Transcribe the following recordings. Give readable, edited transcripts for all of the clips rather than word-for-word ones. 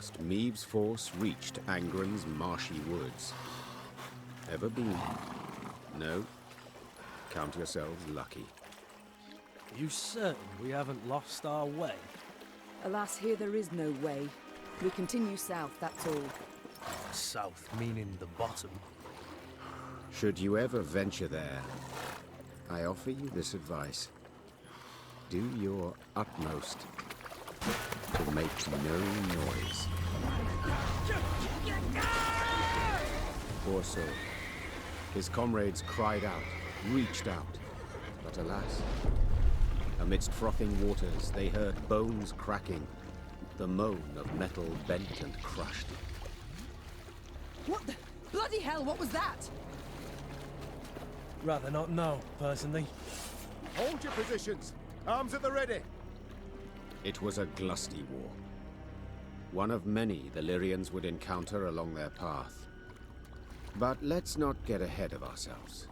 last, Meve's force reached Angren's marshy woods. Ever been? No? Count yourselves lucky. Are you certain we haven't lost our way? Alas, here there is no way. We continue south, that's all. South, meaning the bottom. Should you ever venture there, I offer you this advice. Do your utmost to make no noise. Poor soul. His comrades cried out, reached out, but alas, amidst frothing waters they heard bones cracking, the moan of metal bent and crushed. What the bloody hell, what was that? Rather not know, personally. Hold your positions! Arms at the ready! It was a glusty war. One of many the Lyrians would encounter along their path. But let's not get ahead of ourselves.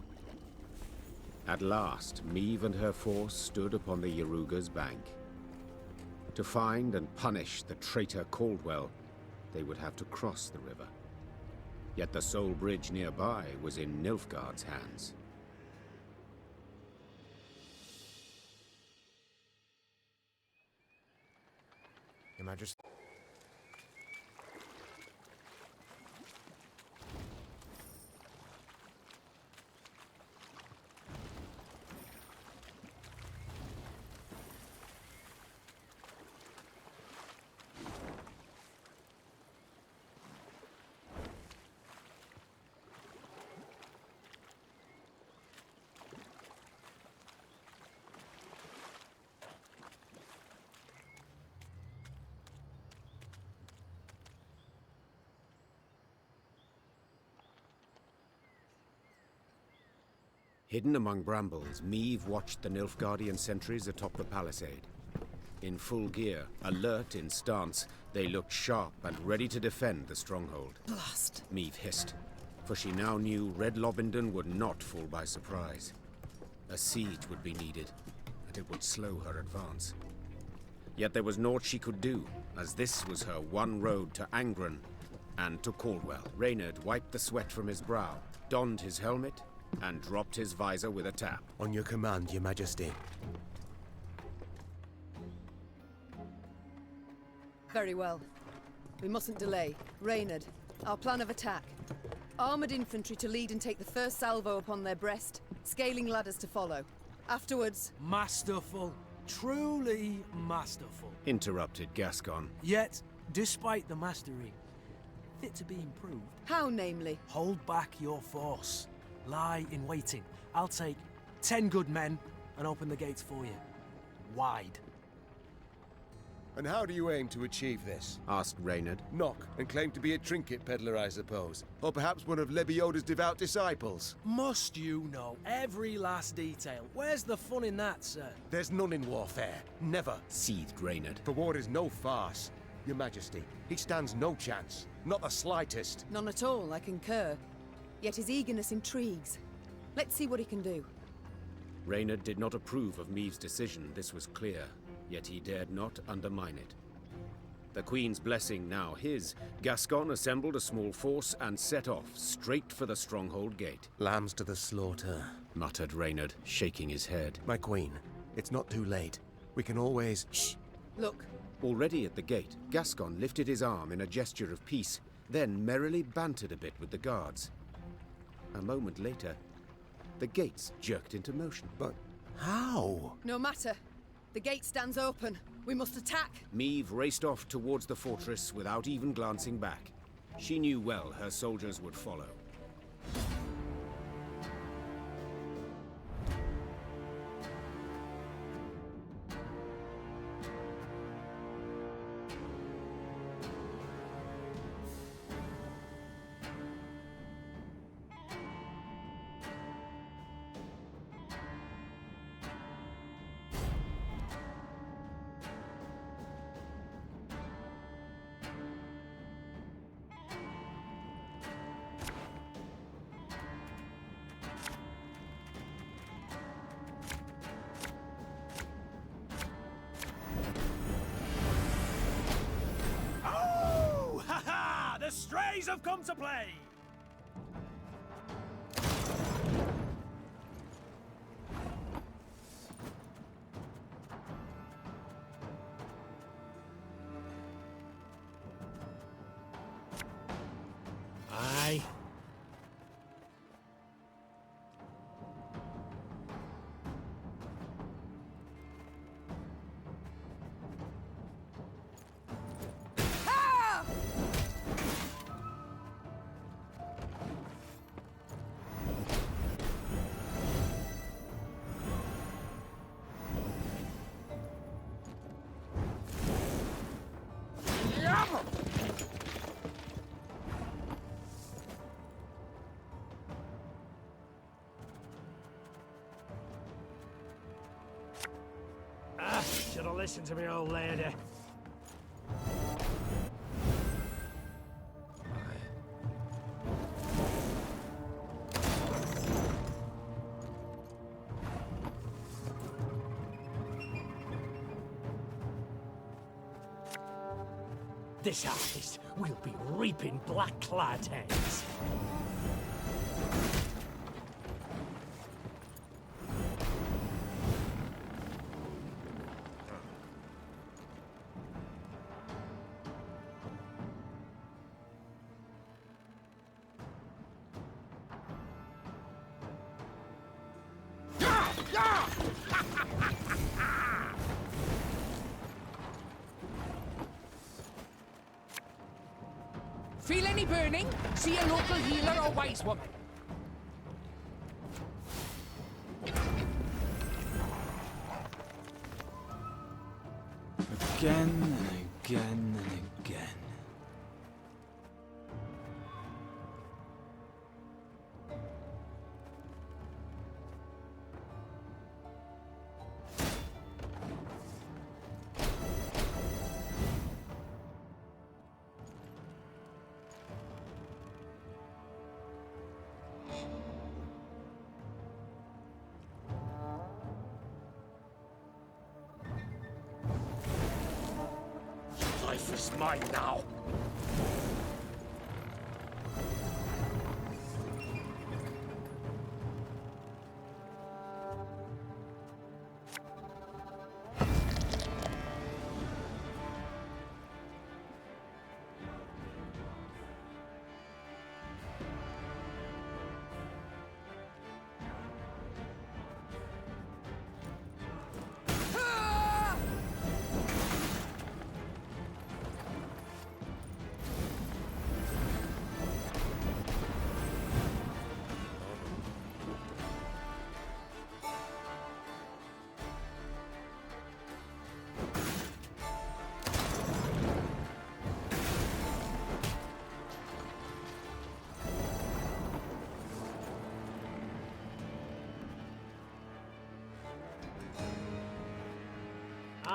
At last, Meve and her force stood upon the Yaruga's bank. To find and punish the traitor Caldwell, they would have to cross the river. Yet the sole bridge nearby was in Nilfgaard's hands. Your Majesty. Hidden among brambles, Meve watched the Nilfgaardian sentries atop the palisade. In full gear, alert in stance, they looked sharp and ready to defend the stronghold. Blast! Meve hissed, for she now knew Red Lobendon would not fall by surprise. A siege would be needed, and it would slow her advance. Yet there was naught she could do, as this was her one road to Angren and to Caldwell. Reynard wiped the sweat from his brow, donned his helmet, and dropped his visor with a tap. On your command, Your Majesty. Very well. We mustn't delay. Reynard, our plan of attack. Armoured infantry to lead and take the first salvo upon their breast, scaling ladders to follow. Afterwards... Masterful. Truly masterful. Interrupted Gascon. Yet, despite the mastery, fit to be improved. How, namely? Hold back your force. Lie in waiting. I'll take 10 good men and open the gates for you. Wide. And how do you aim to achieve this? Asked Reynard. Knock and claim to be a trinket peddler, I suppose. Or perhaps one of Lebioda's devout disciples. Must you know every last detail? Where's the fun in that, sir? There's none in warfare. Never. Seethed Reynard. For war is no farce. Your Majesty, he stands no chance. Not the slightest. None at all, I concur. Yet his eagerness intrigues. Let's see what he can do. Reynard did not approve of Meve's decision, this was clear, yet he dared not undermine it. The Queen's blessing now his, Gascon assembled a small force and set off straight for the stronghold gate. Lambs to the slaughter, muttered Reynard, shaking his head. My Queen, it's not too late. We can always... Shh! Look. Already at the gate, Gascon lifted his arm in a gesture of peace, then merrily bantered a bit with the guards. A moment later, the gates jerked into motion. But how? No matter. The gate stands open. We must attack. Meve raced off towards the fortress without even glancing back. She knew well her soldiers would follow. strays have come to play! Aye. Should have listened to me, old lady. This harvest will be reaping black-clad heads. Feel any burning? See a local healer or wise woman. Again and again and again. Life is mine now.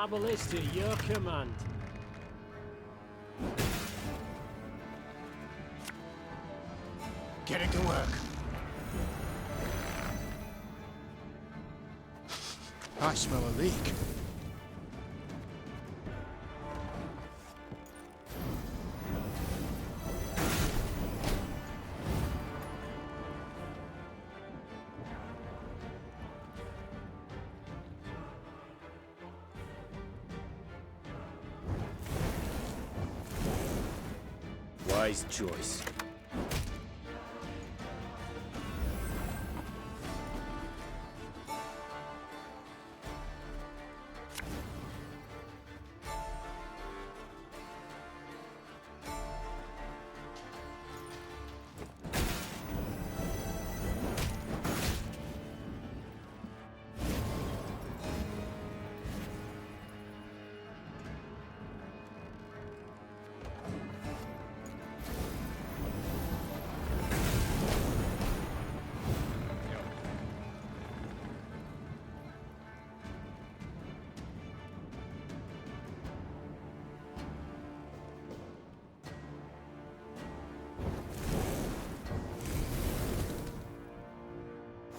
Ballista, your command. Getting to work. I smell a leak. Wise choice.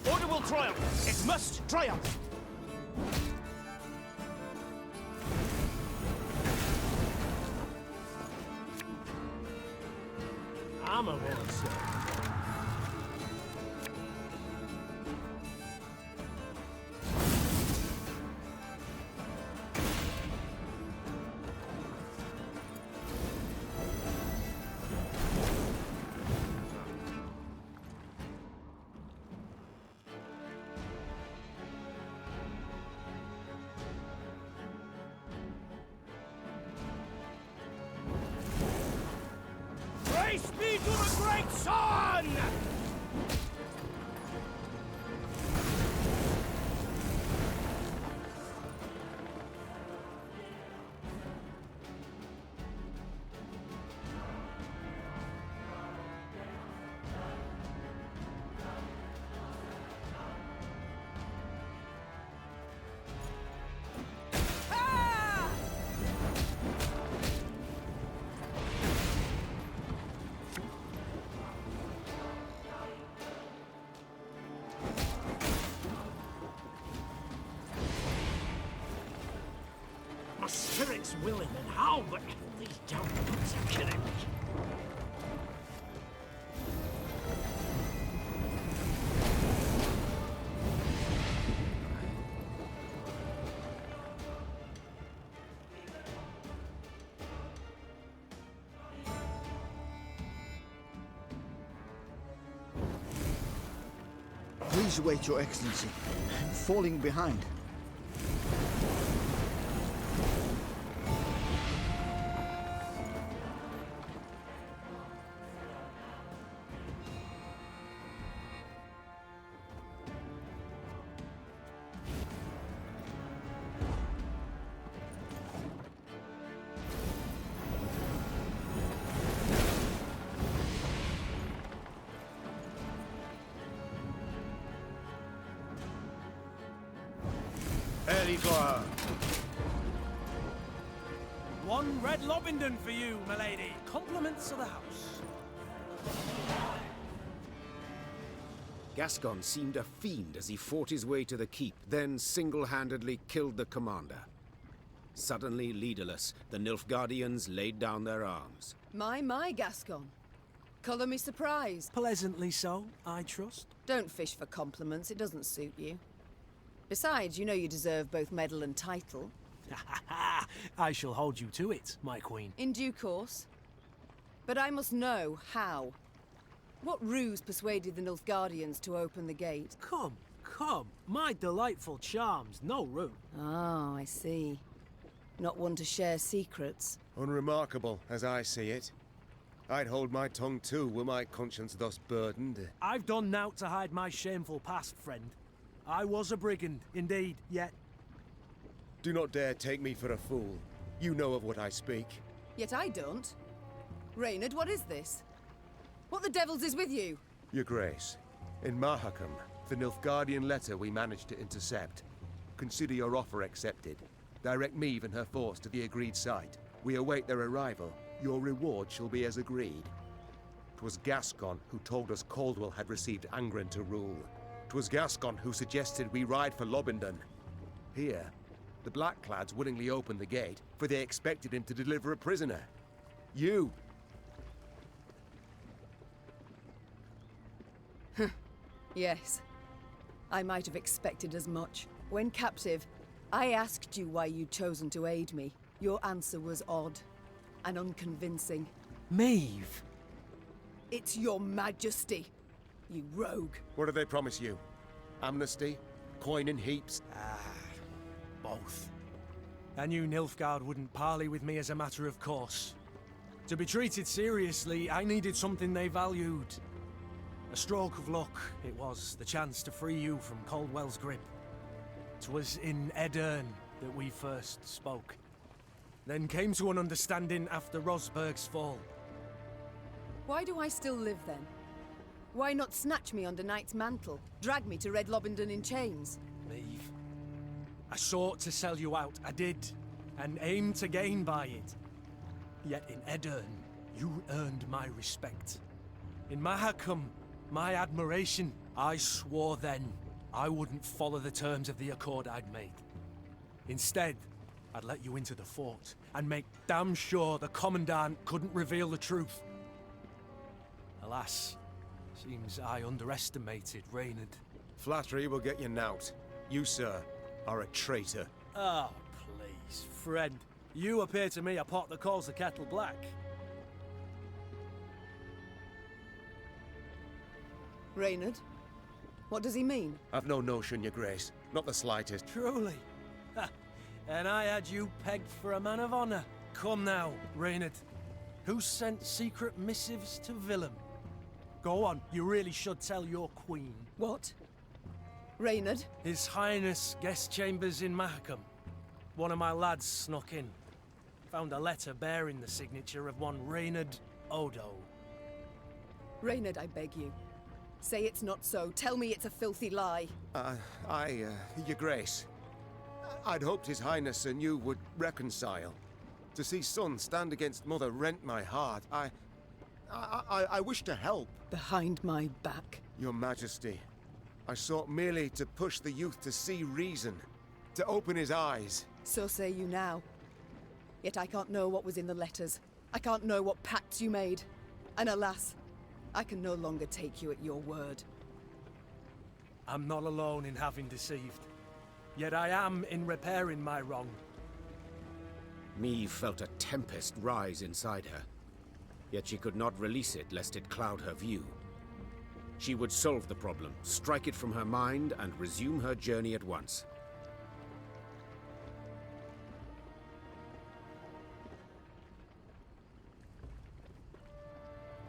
Order will triumph. It must triumph. I'm a monster. Race me to the great sun! My spirit's willing and how, but these damn bugs are killing me. Please wait, Your Excellency. I'm falling behind. Ellie-toi! One red Lobington for you, milady. Compliments of the house. Gascon seemed a fiend as he fought his way to the keep, then single-handedly killed the commander. Suddenly leaderless, the Nilfgaardians laid down their arms. My, Gascon. Colour me surprised. Pleasantly so, I trust. Don't fish for compliments, it doesn't suit you. Besides, you know you deserve both medal and title. I shall hold you to it, my queen. In due course. But I must know how. What ruse persuaded the Nilfgaardians to open the gate? Come, my delightful charms, no room. Oh, I see. Not one to share secrets. Unremarkable, as I see it. I'd hold my tongue too, were my conscience thus burdened. I've done naught to hide my shameful past, friend. I was a brigand, indeed, yet... Do not dare take me for a fool. You know of what I speak. Yet I don't. Reynard, what is this? What the devils is with you? Your Grace, in Mahakam, the Nilfgaardian letter we managed to intercept. Consider your offer accepted. Direct Meve and her force to the agreed site. We await their arrival. Your reward shall be as agreed. 'Twas Gascon who told us Caldwell had received Angren to rule. 'Twas Gascon who suggested we ride for Lobington. Here, the Blackclads willingly opened the gate, for they expected him to deliver a prisoner. You! Yes. I might have expected as much. When captive, I asked you why you'd chosen to aid me. Your answer was odd and unconvincing. Meve! It's your majesty, you rogue. What did they promise you? Amnesty? Coin in heaps? Both. I knew Nilfgaard wouldn't parley with me as a matter of course. To be treated seriously, I needed something they valued. A stroke of luck, it was, the chance to free you from Caldwell's grip. 'Twas in Edern that we first spoke. Then came to an understanding after Rosberg's fall. Why do I still live then? Why not snatch me under Knight's mantle? Drag me to Red Lobington in chains? Meve. I sought to sell you out, I did, and aimed to gain by it. Yet in Edern, you earned my respect. In Mahakam, my admiration. I swore then I wouldn't follow the terms of the accord I'd made. Instead, I'd let you into the fort and make damn sure the Commandant couldn't reveal the truth. Alas, seems I underestimated Reynard. Flattery will get you knout. You, sir, are a traitor. Oh, please, friend. You appear to me a pot that calls the kettle black. Reynard? What does he mean? I've no notion, your grace. Not the slightest. Truly? Ha! And I had you pegged for a man of honor. Come now, Reynard. Who sent secret missives to Willem? Go on, you really should tell your queen. What? Reynard? His Highness guest chambers in Mahakam. One of my lads snuck in. Found a letter bearing the signature of one Reynard Odo. Reynard, I beg you. Say it's not so. Tell me it's a filthy lie. Your grace. I'd hoped His Highness and you would reconcile. To see son stand against mother rent my heart. I wish to help. Behind my back. Your Majesty, I sought merely to push the youth to see reason, to open his eyes. So say you now. Yet I can't know what was in the letters. I can't know what pacts you made. And alas, I can no longer take you at your word. I'm not alone in having deceived. Yet I am in repairing my wrong. Meve felt a tempest rise inside her. Yet she could not release it lest it cloud her view. She would solve the problem, strike it from her mind, and resume her journey at once.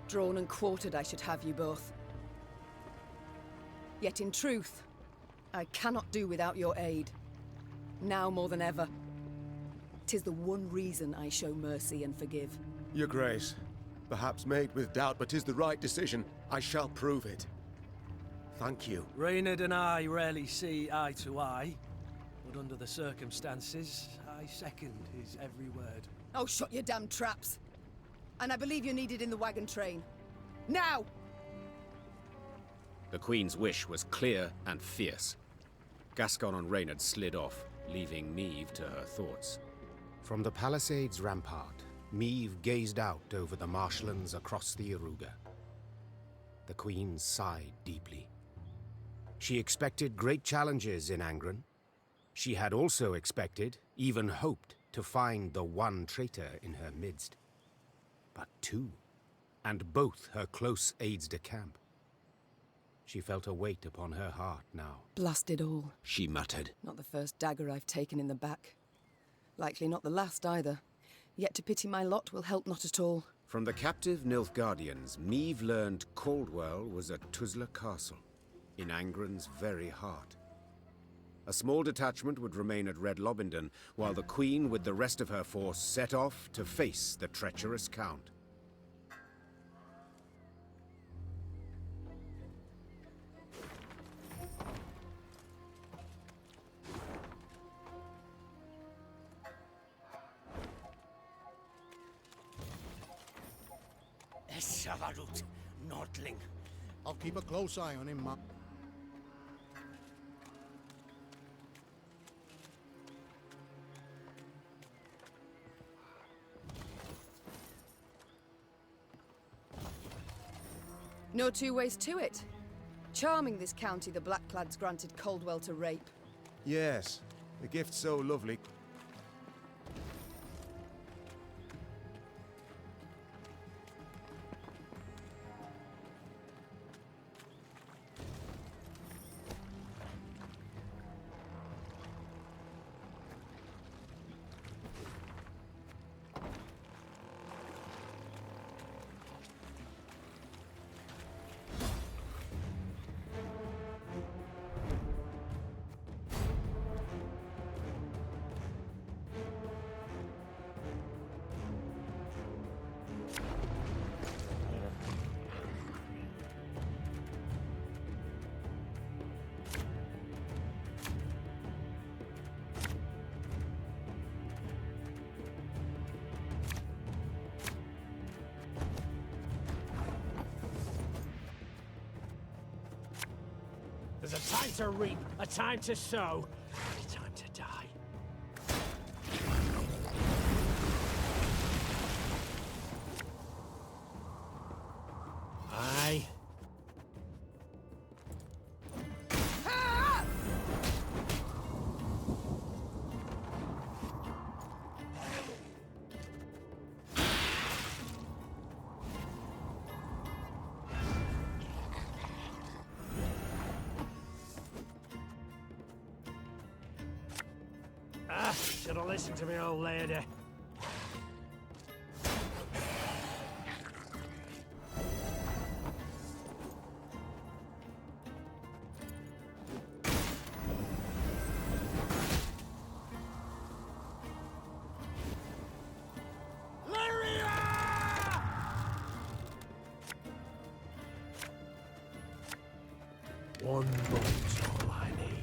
Drawn and quartered I should have you both. Yet in truth, I cannot do without your aid. Now more than ever. 'Tis the one reason I show mercy and forgive. Your grace, perhaps made with doubt, but 'tis the right decision. I shall prove it. Thank you. Reynard and I rarely see eye to eye, but under the circumstances, I second his every word. Oh, shut your damn traps! And I believe you're needed in the wagon train. Now! The Queen's wish was clear and fierce. Gascon and Reynard slid off, leaving Meve to her thoughts. From the palisade's rampart, Meve gazed out over the marshlands across the Iruga. The Queen sighed deeply. She expected great challenges in Angren. She had also expected, even hoped, to find the one traitor in her midst. But two, and both her close aides-de-camp. She felt a weight upon her heart now. Blasted all. She muttered. Not the first dagger I've taken in the back. Likely not the last either. Yet to pity my lot will help not at all. From the captive Nilfgaardians, Meve learned Caldwell was at Tuzla Castle, in Angren's very heart. A small detachment would remain at Red Lobindon, while the Queen with the rest of her force set off to face the treacherous Count. Savarut, Nordling. I'll keep a close eye on him, Ma. No two ways to it. Charming this county the Blackclads granted Caldwell to rape. Yes, a gift so lovely. There's a time to reap, a time to sow, and a time to die. Should have listened to me old lady. One moment's all I need.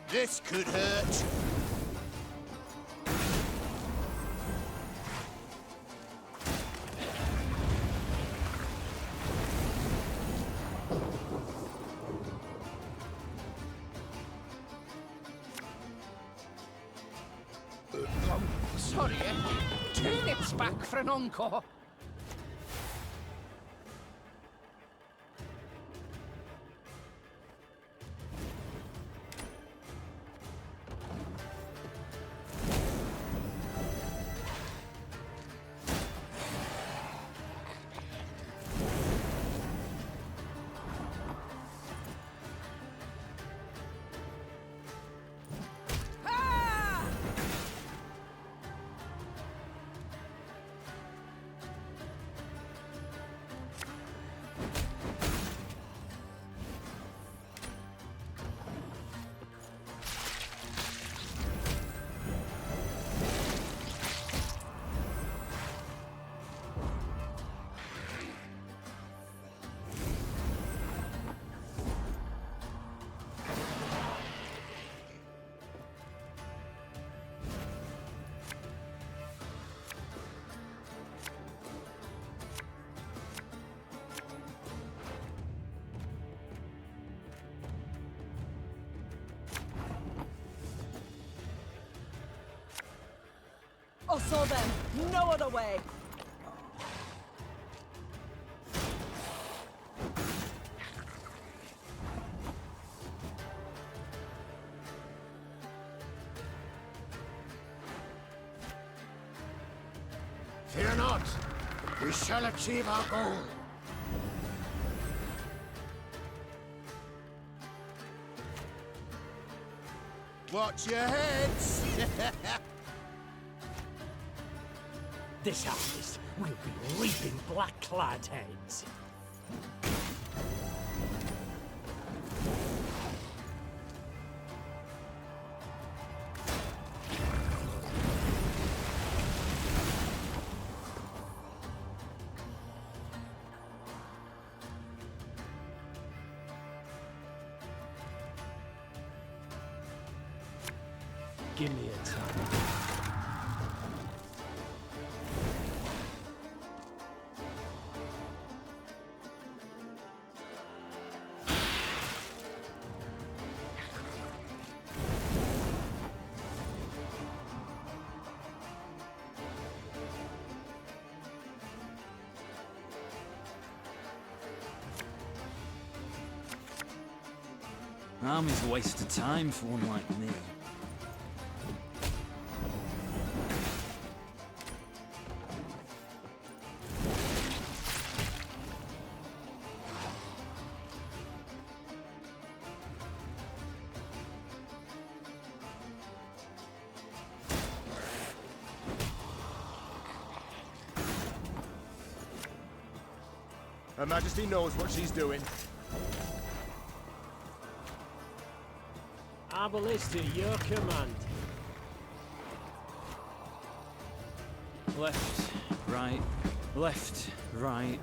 This could hurt. Sorry, turnips back for an encore. Also then, no other way. Fear not. We shall achieve our goal. Watch your heads! This harvest will be reaping black-clad heads. Give me a time. Army's a waste of time for one like me. Her Majesty knows what she's doing. Our ballista, your command. Left, right, left, right.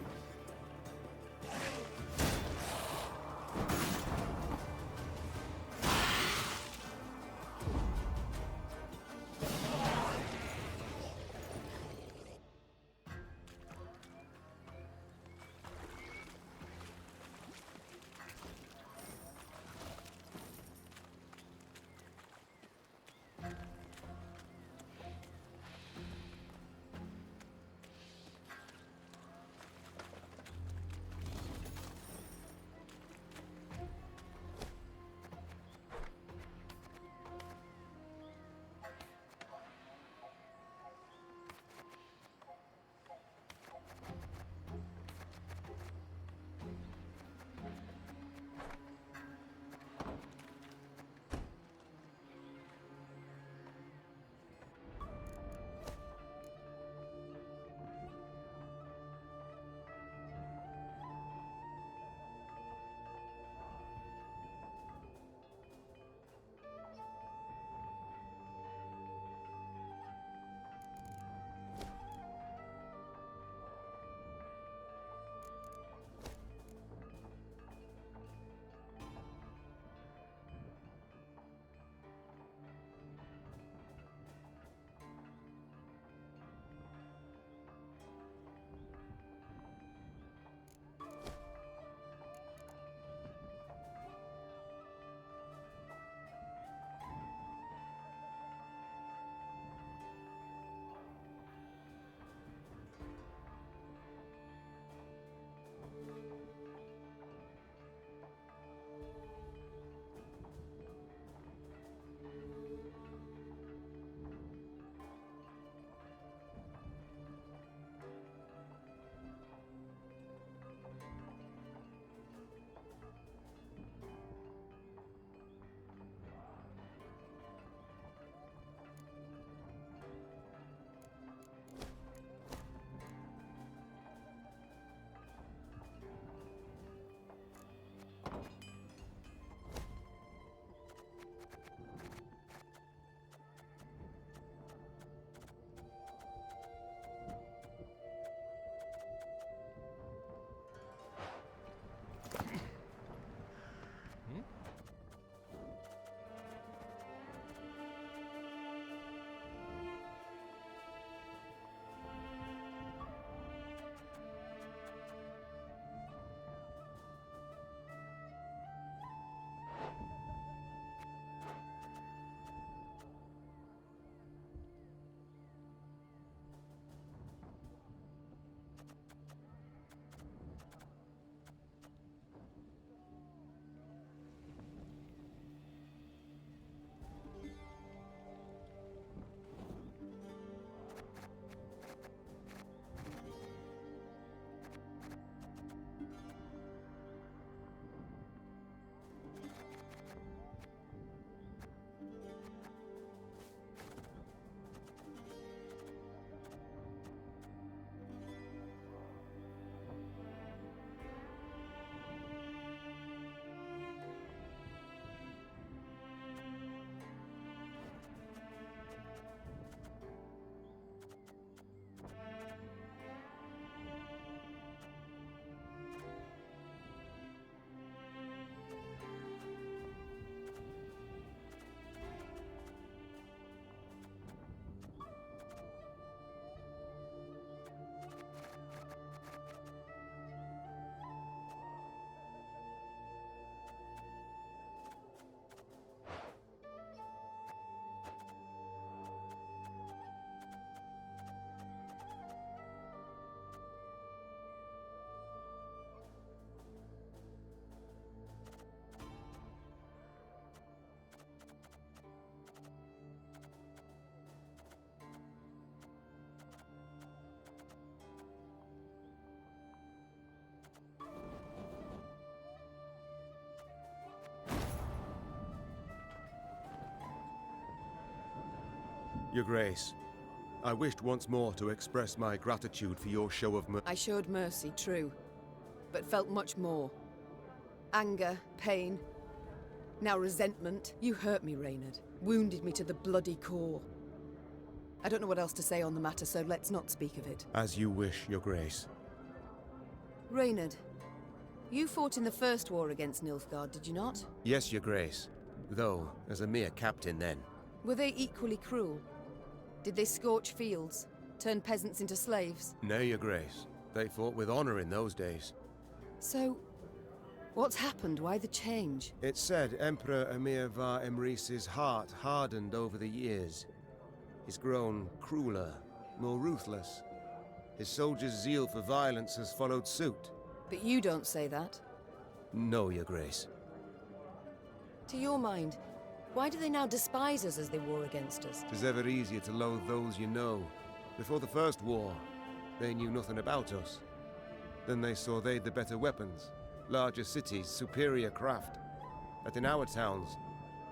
Your Grace, I wished once more to express my gratitude for your show of I showed mercy, true, but felt much more. Anger, pain, now resentment. You hurt me, Reynard. Wounded me to the bloody core. I don't know what else to say on the matter, so let's not speak of it. As you wish, Your Grace. Reynard, you fought in the first war against Nilfgaard, did you not? Yes, Your Grace. Though, as a mere captain then. Were they equally cruel? Did they scorch fields, turn peasants into slaves? Nay, Your Grace. They fought with honor in those days. So, what's happened? Why the change? It's said Emperor Emir var Emrys's heart hardened over the years. He's grown crueler, more ruthless. His soldiers' zeal for violence has followed suit. But you don't say that. No, Your Grace. To your mind, why do they now despise us as they war against us? 'Tis ever easier to loathe those you know. Before the first war, they knew nothing about us. Then they saw they'd the better weapons, larger cities, superior craft. That in our towns,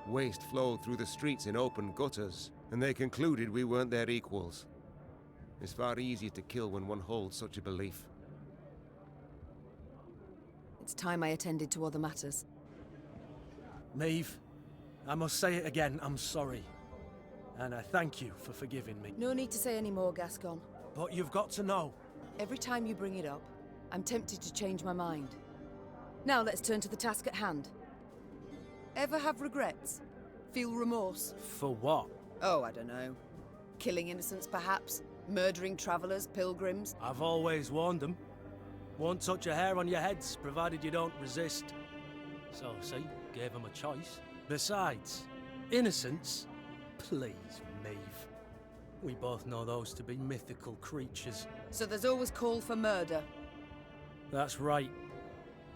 waste flowed through the streets in open gutters, and they concluded we weren't their equals. It's far easier to kill when one holds such a belief. It's time I attended to other matters. Meve, I must say it again, I'm sorry. And I thank you for forgiving me. No need to say any more, Gascon. But you've got to know. Every time you bring it up, I'm tempted to change my mind. Now let's turn to the task at hand. Ever have regrets? Feel remorse? For what? Oh, I don't know. Killing innocents, perhaps? Murdering travelers, pilgrims? I've always warned them. Won't touch a hair on your heads, provided you don't resist. So, see, gave them a choice. Besides, innocents? Please, Meve. We both know those to be mythical creatures. So there's always call for murder? That's right.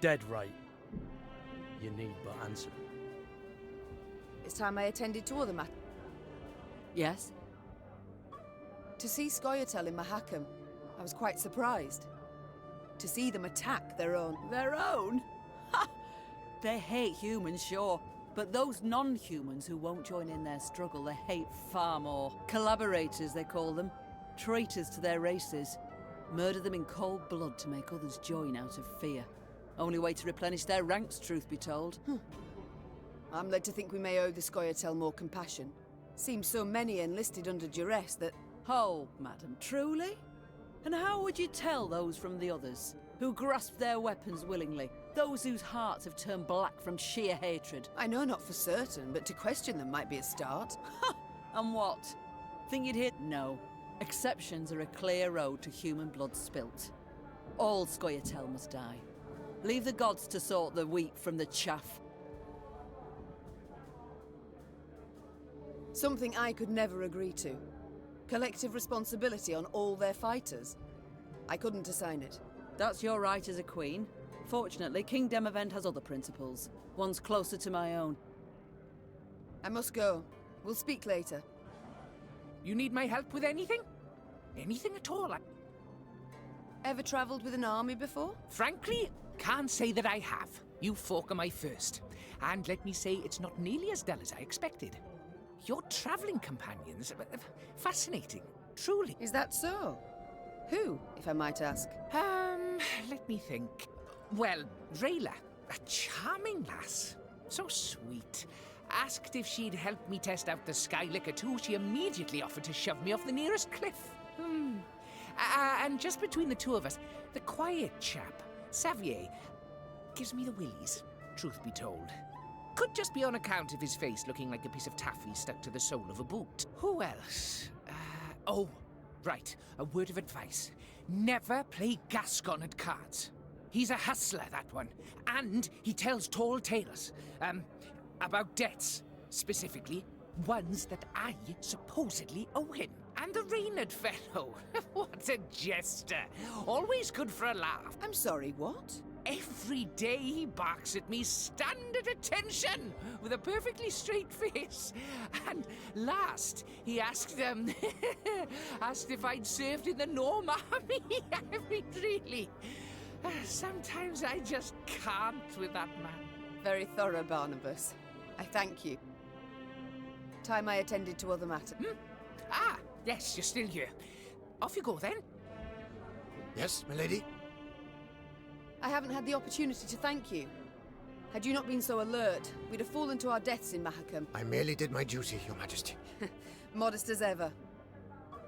Dead right. You need but answer. It's time I attended to other matters. Yes? To see Scoia'tael in Mahakam, I was quite surprised. To see them attack their own... Their own? Ha! They hate humans, sure. But those non-humans who won't join in their struggle, they hate far more. Collaborators, they call them. Traitors to their races. Murder them in cold blood to make others join out of fear. Only way to replenish their ranks, truth be told. I'm led to think we may owe the Scoia'tael more compassion. Seems so many enlisted under duress that... Oh, madam, truly? And how would you tell those from the others, who grasped their weapons willingly? Those whose hearts have turned black from sheer hatred? I know not for certain, but to question them might be a start. And what? Think you'd hit? No. Exceptions are a clear road to human blood spilt. All Scoia'tael must die. Leave the gods to sort the wheat from the chaff. Something I could never agree to. Collective responsibility on all their fighters. I couldn't assign it. That's your right as a queen. Fortunately, King Demavend has other principles. One's closer to my own. I must go. We'll speak later. You need my help with anything? Anything at all? Ever travelled with an army before? Frankly, can't say that I have. You folk are my first. And let me say, it's not nearly as dull as I expected. Your travelling companions are fascinating, truly. Is that so? Who, if I might ask? Let me think. Well, Rayla, a charming lass. So sweet. Asked if she'd help me test out the Skylicker too. She immediately offered to shove me off the nearest cliff. And just between the two of us, the quiet chap, Xavier, gives me the willies, truth be told. Could just be on account of his face looking like a piece of taffy stuck to the sole of a boot. Who else? Oh, right. A word of advice. Never play Gascon at cards. He's a hustler, that one. And he tells tall tales. About debts, specifically. Ones that I supposedly owe him. And the Reynard fellow. What a jester. Always good for a laugh. I'm sorry, what? Every day he barks at me, stand at attention, with a perfectly straight face. And last, he asked asked if I'd served in the Norm Army. I mean, really. Sometimes I just can't with that man. Very thorough, Barnabas. I thank you. Time I attended to other matters. Ah, yes, you're still here. Off you go then. Yes, my lady? I haven't had the opportunity to thank you. Had you not been so alert, we'd have fallen to our deaths in Mahakam. I merely did my duty, Your Majesty. Modest as ever.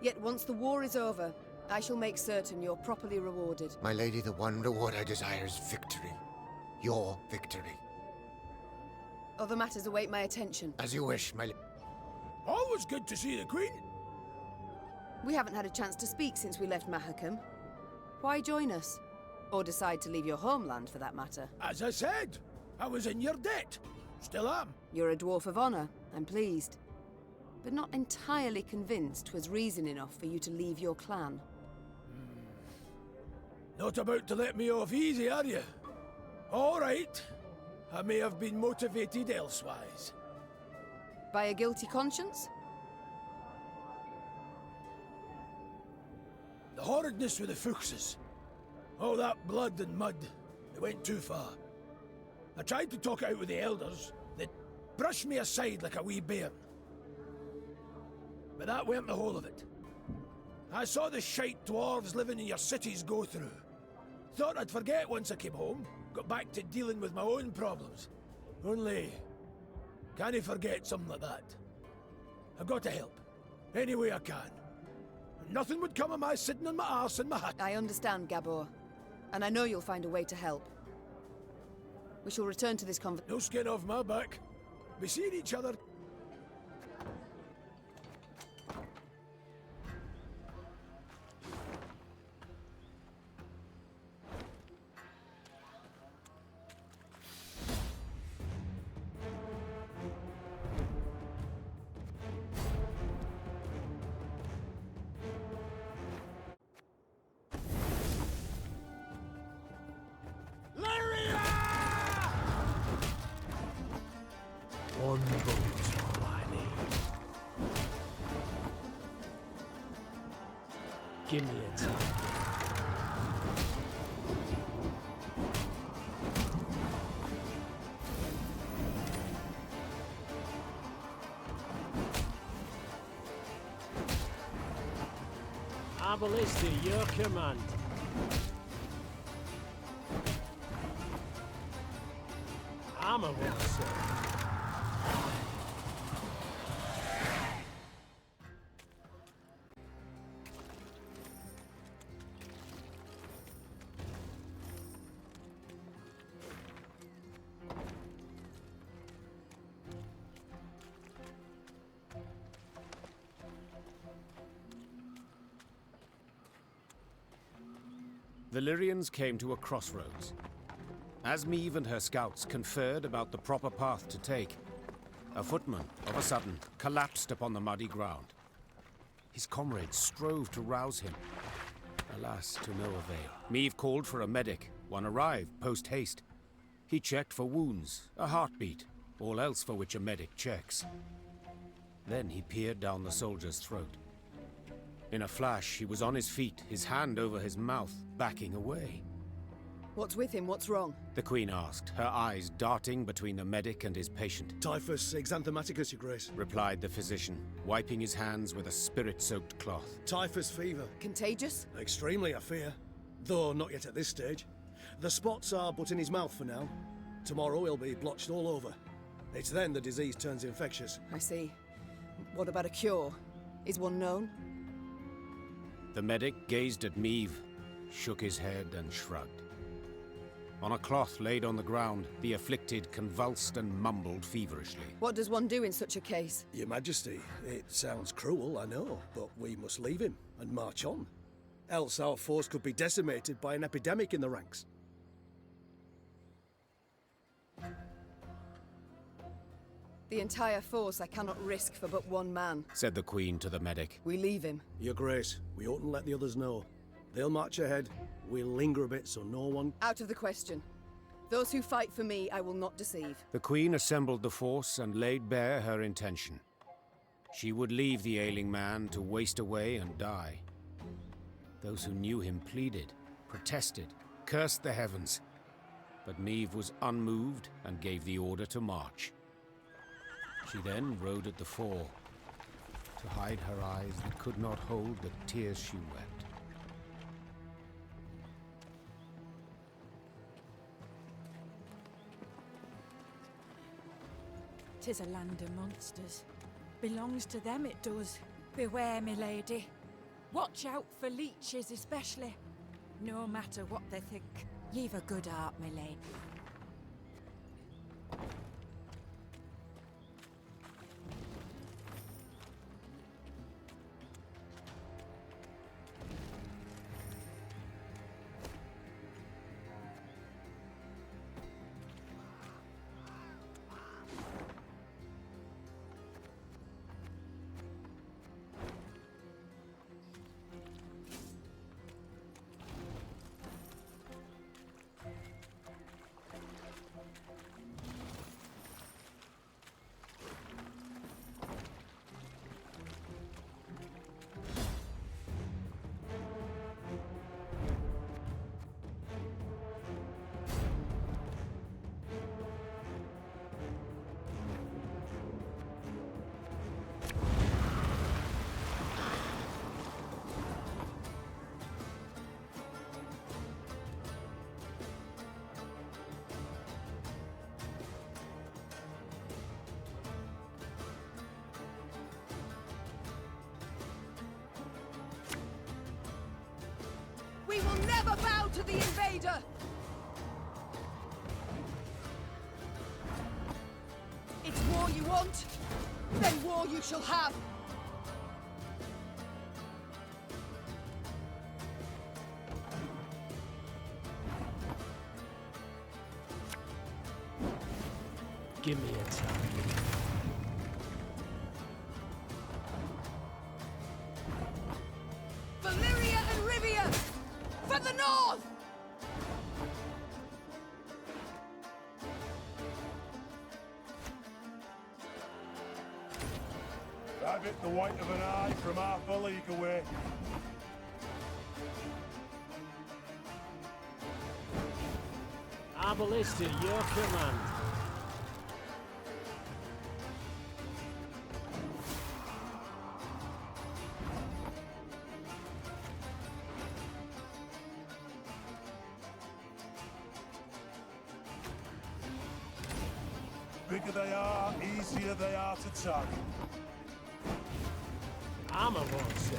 Yet once the war is over, I shall make certain you're properly rewarded. My lady, the one reward I desire is victory. Your victory. Other matters await my attention. As you wish, my lady. Always good to see the Queen. We haven't had a chance to speak since we left Mahakam. Why join us? Or decide to leave your homeland, for that matter? As I said, I was in your debt. Still am. You're a dwarf of honor, I'm pleased. But not entirely convinced 'twas reason enough for you to leave your clan. Not about to let me off easy, are you? All right. I may have been motivated elsewise. By a guilty conscience? The horridness with the Fuchses. All that blood and mud. It went too far. I tried to talk it out with the elders. They brushed me aside like a wee bairn. But that weren't the whole of it. I saw the shite dwarves living in your cities go through. Thought I'd forget once I came home. Got back to dealing with my own problems. Only, can't I forget something like that? I've got to help. Any way I can. Nothing would come of my sitting on my arse in my hut. I understand, Gabor. And I know you'll find a way to help. We shall return to this conversation. No skin off my back. Be seeing each other. Lyria! One boat's all I need. Give me a time. Abelisti, your command. I'm a one, sir. The Lyrians came to a crossroads. As Meve and her scouts conferred about the proper path to take, a footman, of a sudden, collapsed upon the muddy ground. His comrades strove to rouse him. Alas, to no avail. Meve called for a medic. One arrived post-haste. He checked for wounds, a heartbeat, all else for which a medic checks. Then he peered down the soldier's throat. In a flash, he was on his feet, his hand over his mouth, backing away. What's with him? What's wrong? The Queen asked, her eyes darting between the medic and his patient. Typhus exanthematicus, Your Grace. Replied the physician, wiping his hands with a spirit-soaked cloth. Typhus fever. Contagious? Extremely, I fear. Though not yet at this stage. The spots are but in his mouth for now. Tomorrow he'll be blotched all over. It's then the disease turns infectious. I see. What about a cure? Is one known? The medic gazed at Meve, shook his head and shrugged. On a cloth laid on the ground, the afflicted convulsed and mumbled feverishly. What does one do in such a case? Your Majesty, it sounds cruel, I know, but we must leave him and march on. Else our force could be decimated by an epidemic in the ranks. The entire force I cannot risk for but one man. Said the Queen to the medic. We leave him. Your Grace, we oughtn't let the others know. They'll march ahead. We'll linger a bit so no one... Out of the question. Those who fight for me, I will not deceive. The Queen assembled the force and laid bare her intention. She would leave the ailing man to waste away and die. Those who knew him pleaded, protested, cursed the heavens. But Meve was unmoved and gave the order to march. She then rode at the fore. to hide her eyes that could not hold the tears she wept. 'Tis a land of monsters. Belongs to them, it does. Beware, me lady. Watch out for leeches especially. No matter what they think. Ye've a good heart, me lady. We will never bow to the invader! It's war you want? Then war you shall have! Give me a target. For Lyria and Rivia! For the north! Rabbit the white of an eye from half a league away. Arbalist at your command. Bigger they are, easier they are to target. Armor won't say.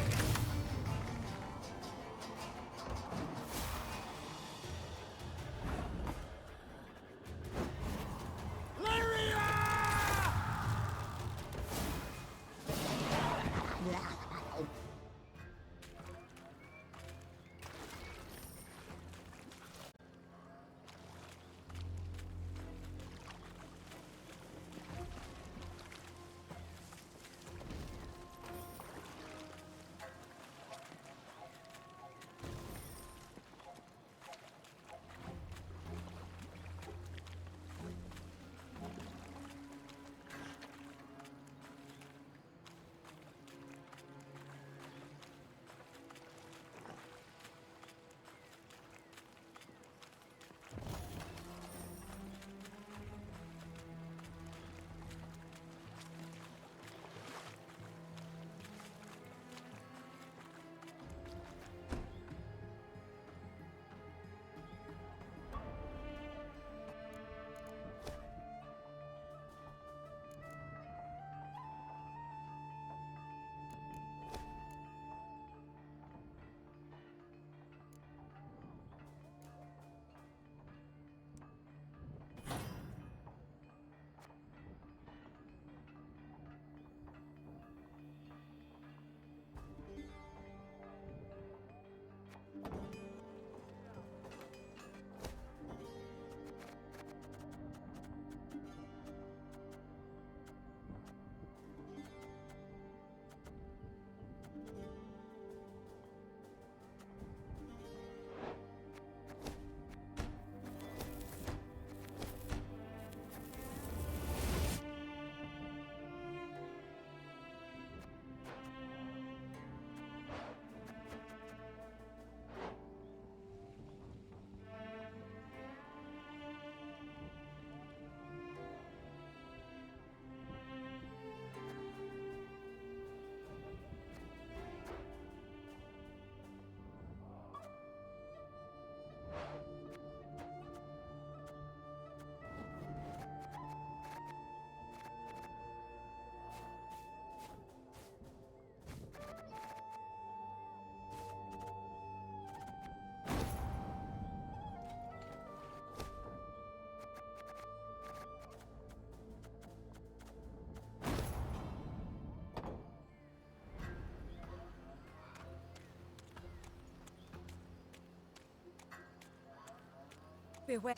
Beware.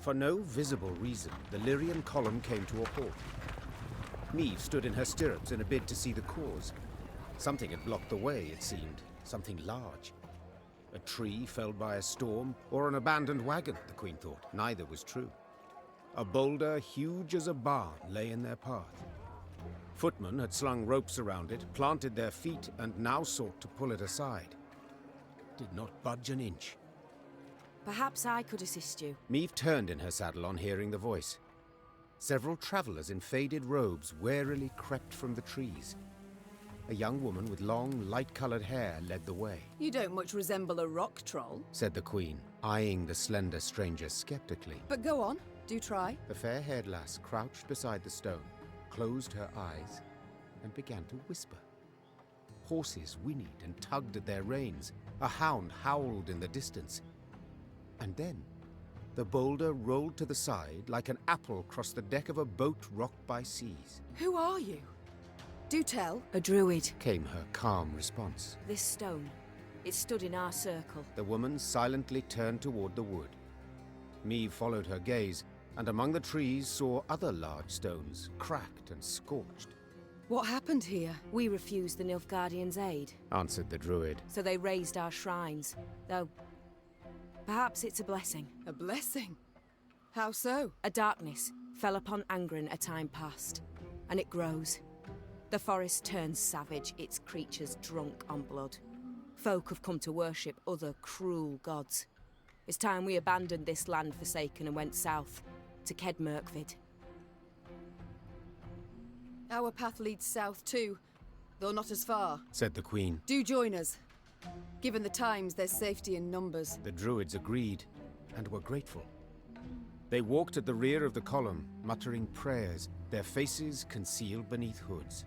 For no visible reason, the Lyrian column came to a halt. Meve stood in her stirrups in a bid to see the cause. Something had blocked the way, it seemed. Something large. A tree felled by a storm, or an abandoned wagon, the Queen thought. Neither was true. A boulder huge as a barn lay in their path. Footmen had slung ropes around it, planted their feet, and now sought to pull it aside. It did not budge an inch. Perhaps I could assist you. Meve turned in her saddle on hearing the voice. Several travelers in faded robes warily crept from the trees. A young woman with long, light-colored hair led the way. You don't much resemble a rock troll. Said the Queen, eyeing the slender stranger skeptically. But go on, do try. The fair-haired lass crouched beside the stone, closed her eyes, and began to whisper. Horses whinnied and tugged at their reins. A hound howled in the distance. And then, the boulder rolled to the side like an apple across the deck of a boat rocked by seas. Who are you? Do tell. A druid. Came her calm response. This stone, it stood in our circle. The woman silently turned toward the wood. Meve followed her gaze, and among the trees saw other large stones, cracked and scorched. What happened here? We refused the Nilfgaardians' aid, answered the druid. So they raised our shrines, though perhaps it's a blessing. A blessing? How so? A darkness fell upon Angren a time past, and it grows. The forest turns savage, its creatures drunk on blood. Folk have come to worship other cruel gods. It's time we abandoned this land forsaken and went south, to Kedmerkvid. Our path leads south too, though not as far, said the Queen. Do join us. Given the times, there's safety in numbers. The druids agreed, and were grateful. They walked at the rear of the column, muttering prayers, their faces concealed beneath hoods.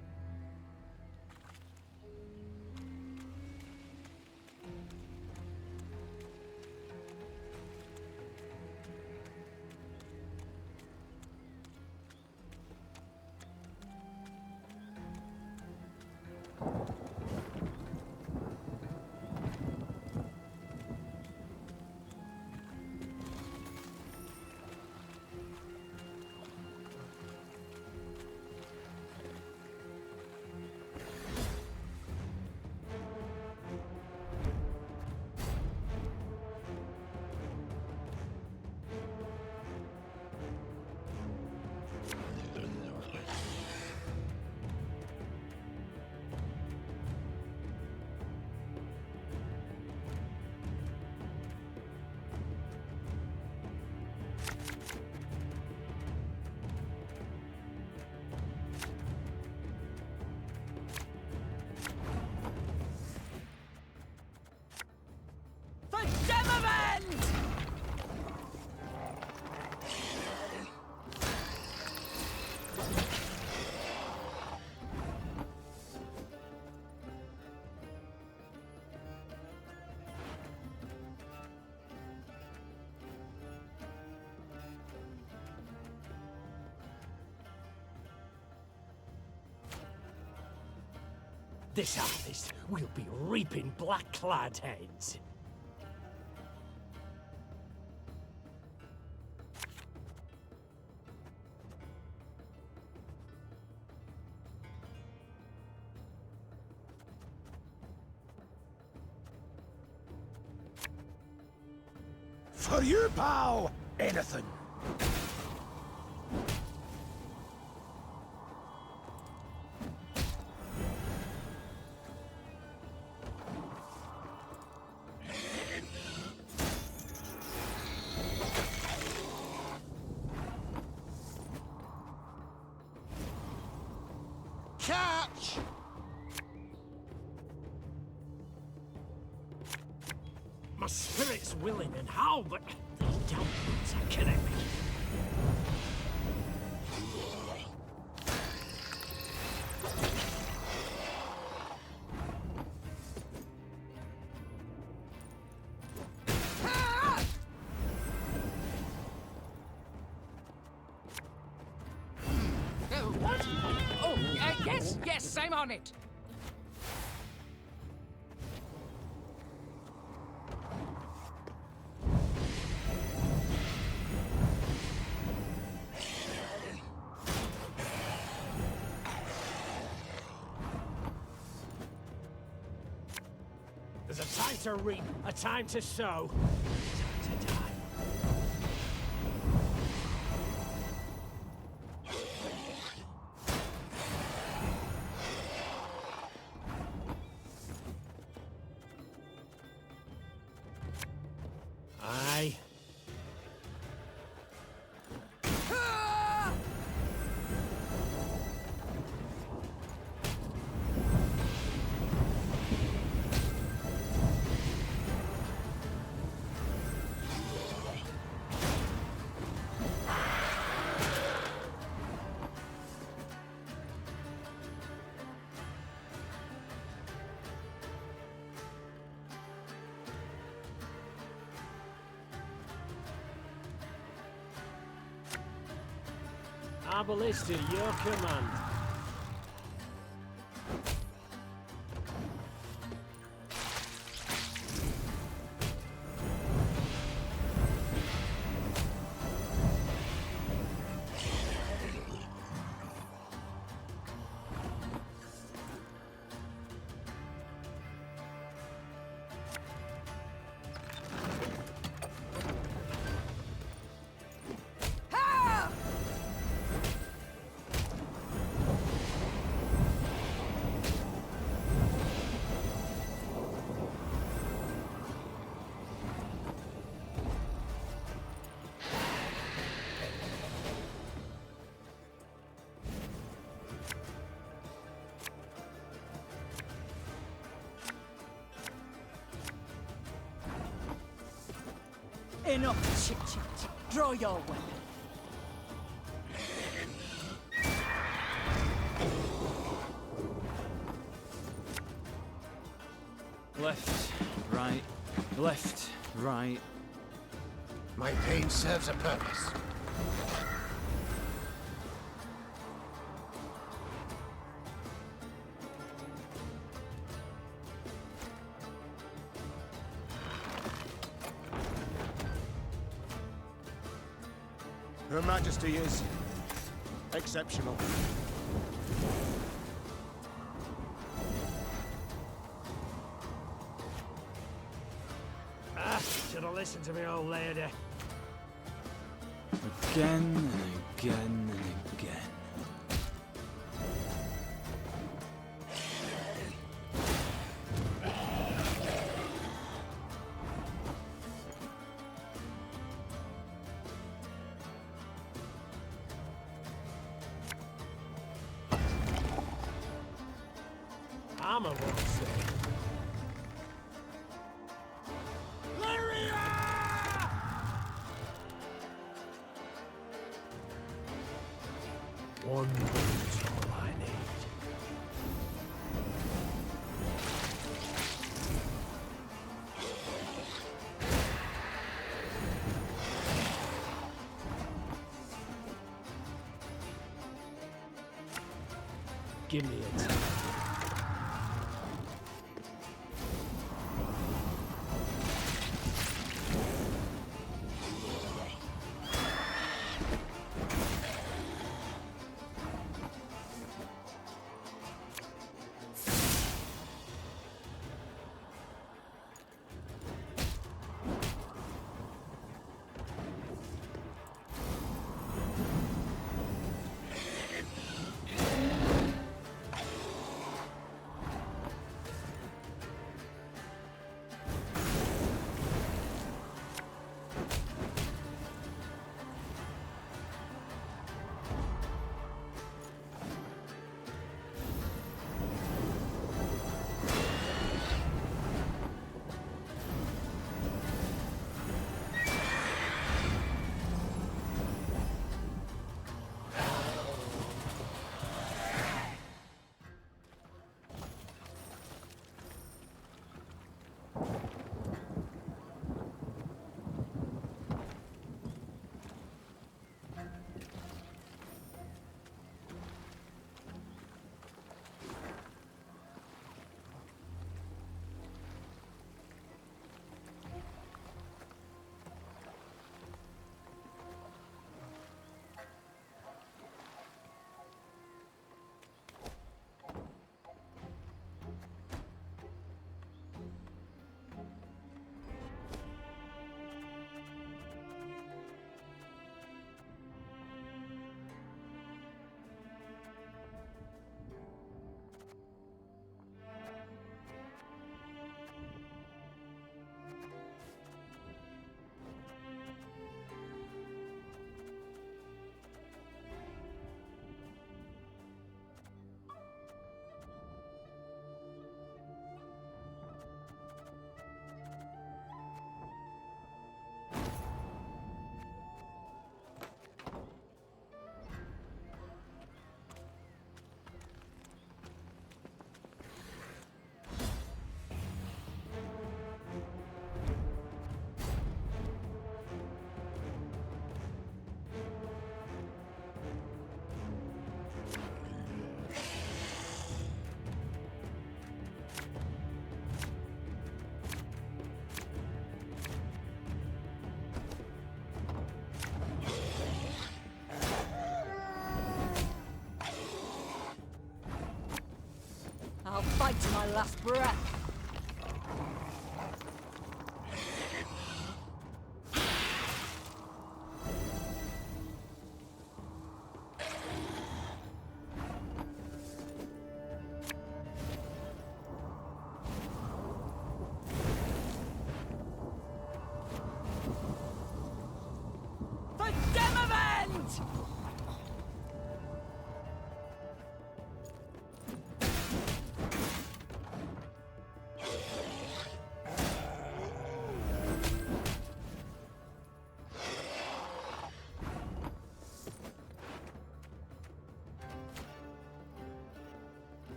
This harvest, we'll be reaping black-clad heads. For you, pal! Anything! Catch! My spirit's willing and how, but these damn boots are killing me. What? Oh, yes, I'm on it. There's a time to reap, a time to sow, a time to die. Aye. Our ballista, your command. Enough chit-chat. Draw your weapon. Left, right, left, right. My pain serves a purpose. Her Majesty is exceptional. Should have listened to me, old lady. Again and again and again. I'm a won't say. Lyria! One minute's all I need. Give me a time. I'll fight to my last breath.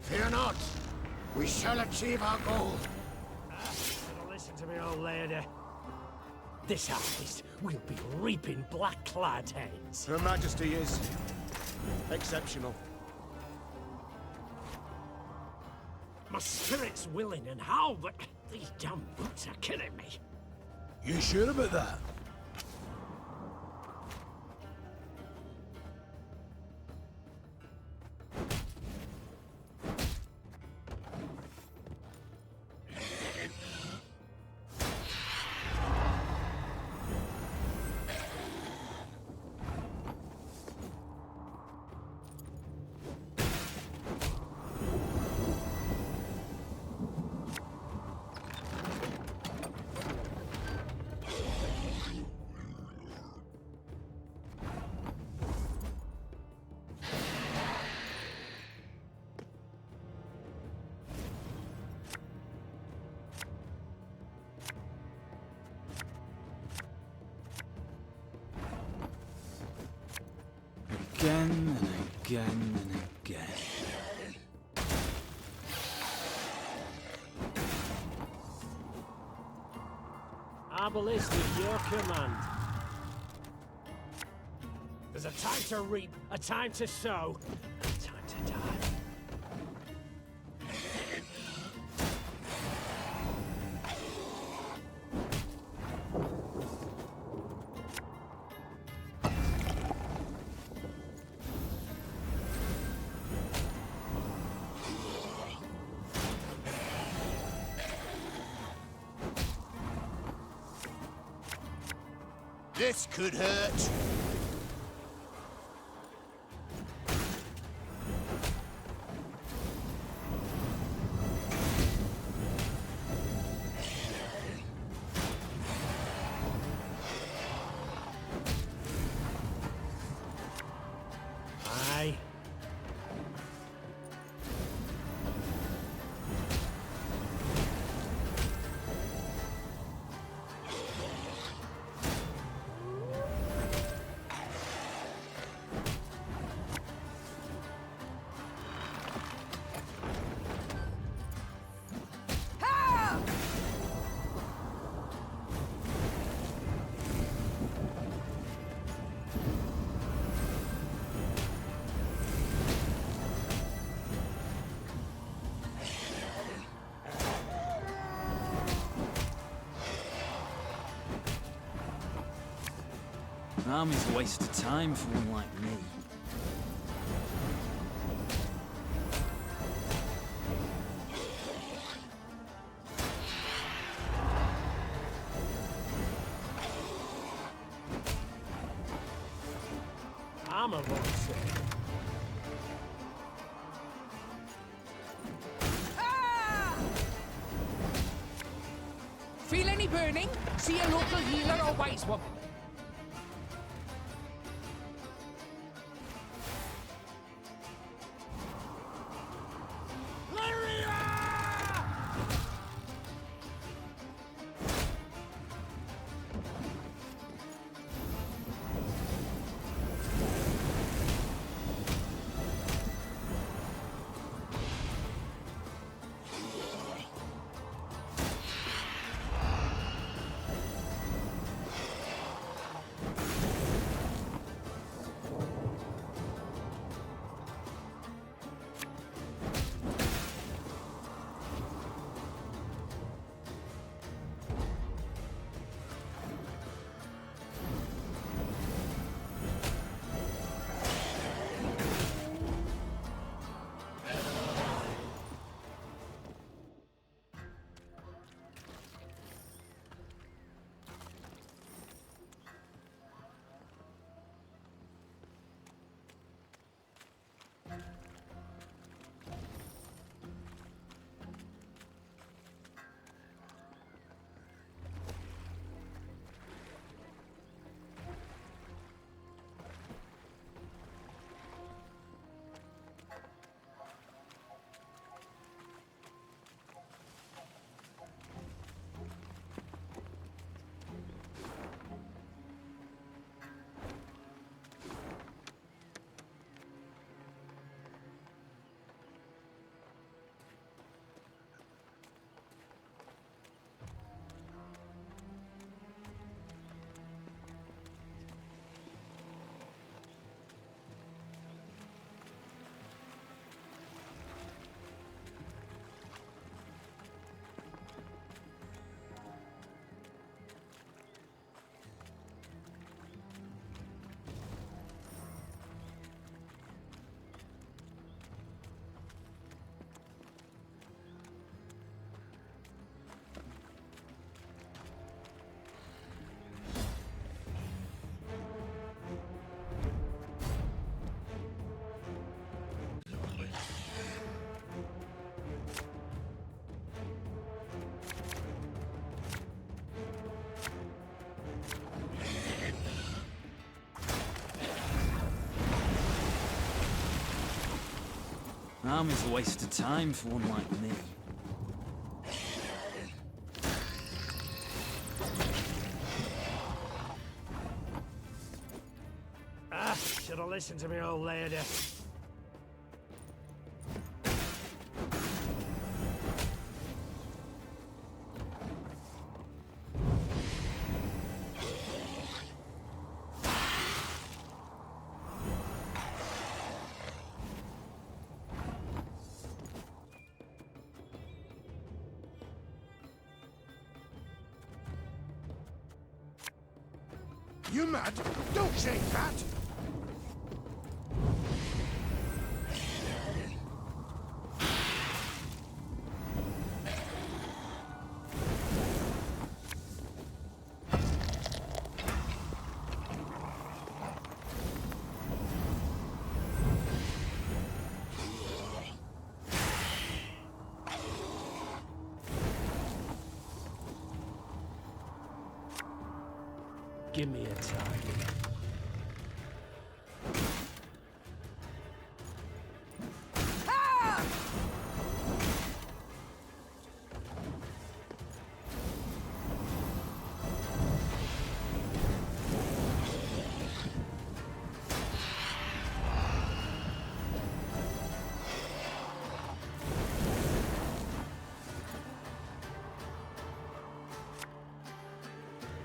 Fear not. We shall achieve our goal. Listen to me, old lady. This harvest will be reaping black-clad heads. Her Majesty is exceptional. My spirit's willing and how, but these damn boots are killing me. You sure about that? Again and again and again. Our ballista is your command. There's a time to reap, a time to sow, a time to die. This could hurt. Aye. An army's a waste of time for one like me. I'm a monster. Feel any burning? See a local healer or wise woman. Army's a waste of time for one like me. Should have listened to me, old lady. You mad? Don't shake that! Give me a target.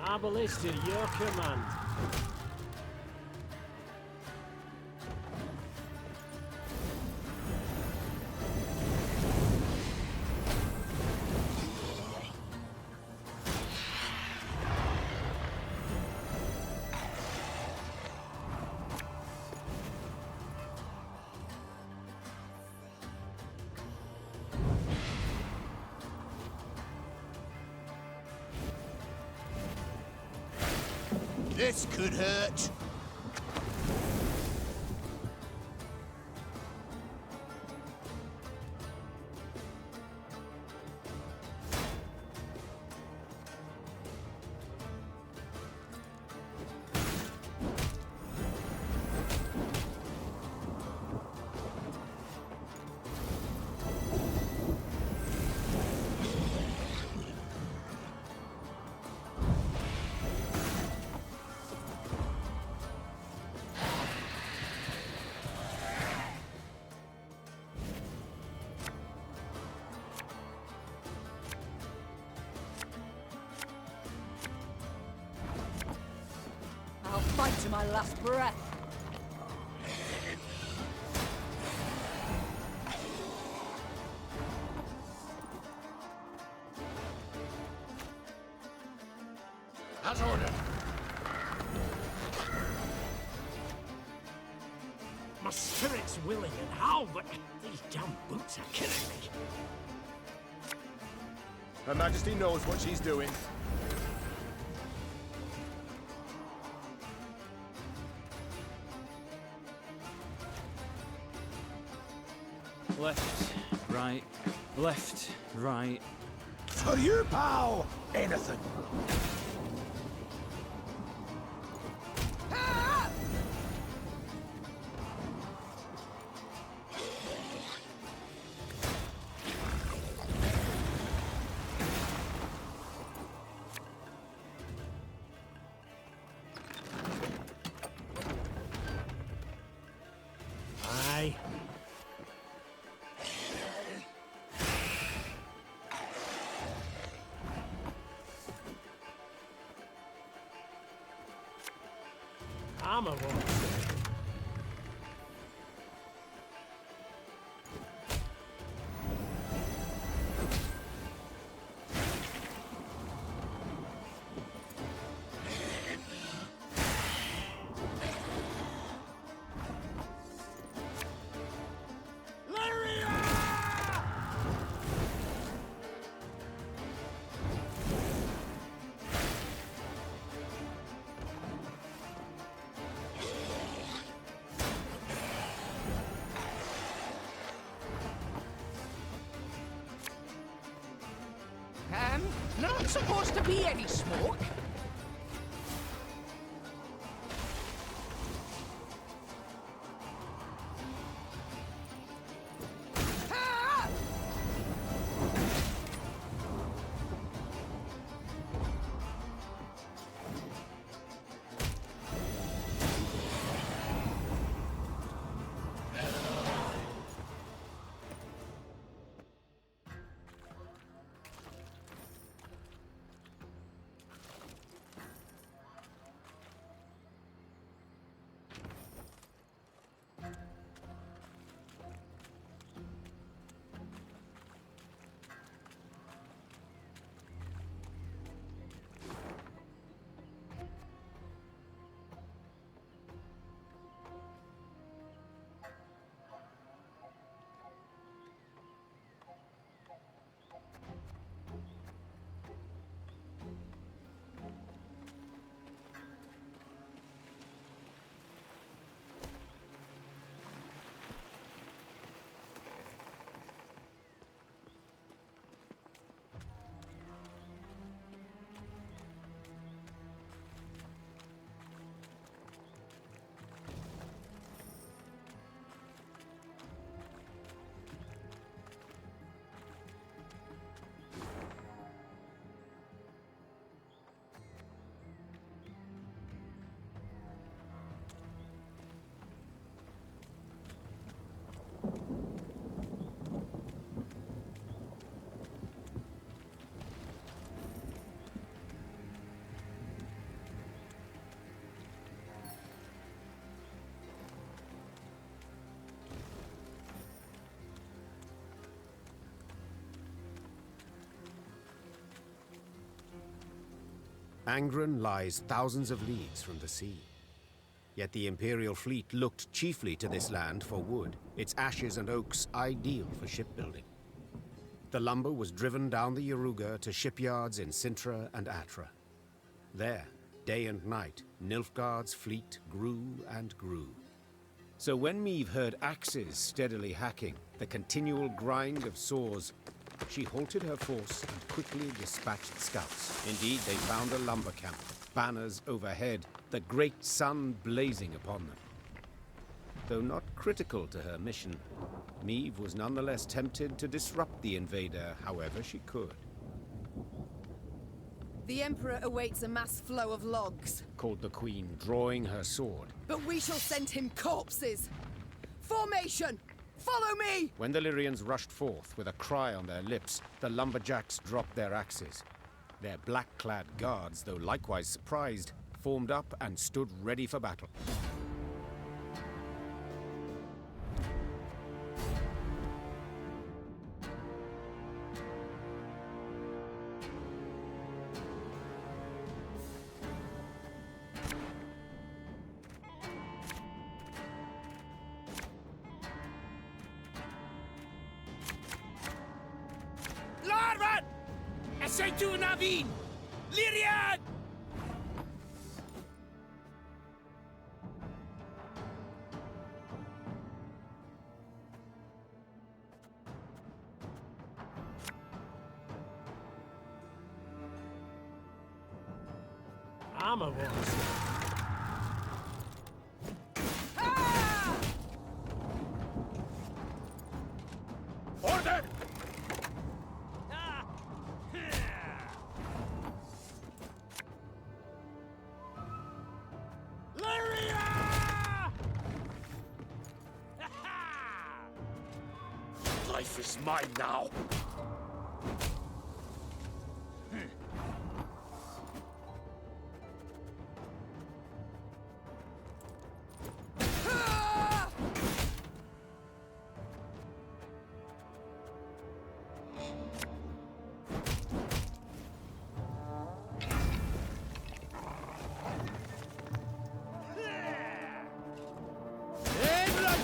Our ballista, your command. This could hurt. I'll fight to my last breath. As ordered. My spirit's willing and how, but these damn boots are killing me. Her Majesty knows what she's doing. Left, right, left, right. For you, pal! Anything. Aye. I'm a woman. Not supposed to be any smoke. Angren lies thousands of leagues from the sea. Yet the Imperial fleet looked chiefly to this land for wood, its ashes and oaks ideal for shipbuilding. The lumber was driven down the Yaruga to shipyards in Sintra and Atra. There, day and night, Nilfgaard's fleet grew and grew. So when Meve heard axes steadily hacking, the continual grind of saws, she halted her force and quickly dispatched scouts. Indeed, they found a lumber camp, banners overhead, the great sun blazing upon them. Though not critical to her mission, Meve was nonetheless tempted to disrupt the invader however she could. The Emperor awaits a mass flow of logs, Called the Queen, drawing her sword. but we shall send him corpses! Formation! Follow me! When the Lyrians rushed forth with a cry on their lips, the lumberjacks dropped their axes. Their black-clad guards, though likewise surprised, formed up and stood ready for battle. Larvan! Essaytu Navin! Lyria! I'm a boss. Order! Lyria! Life is mine now.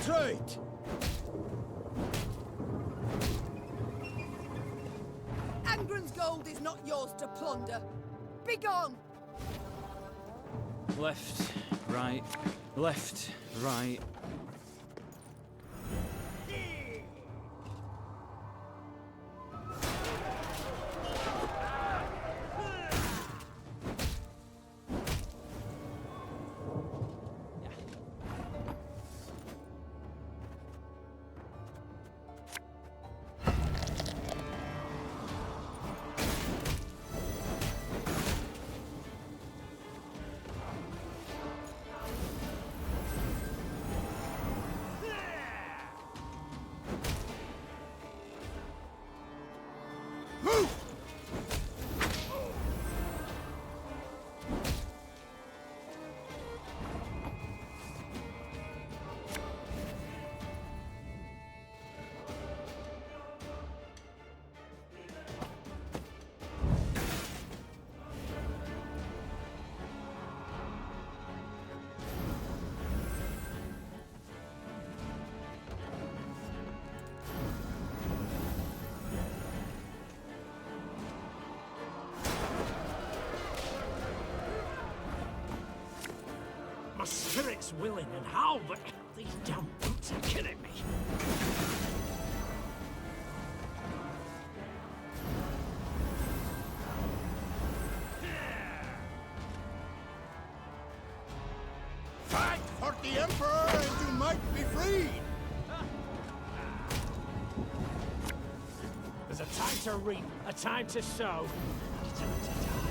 Right. Angren's gold is not yours to plunder. Begone! Left, right, left, right. My spirit's willing and how, but these damn boots are killing me. Fight for the Emperor and you might be freed! There's a time to reap, a time to sow, and a time to die.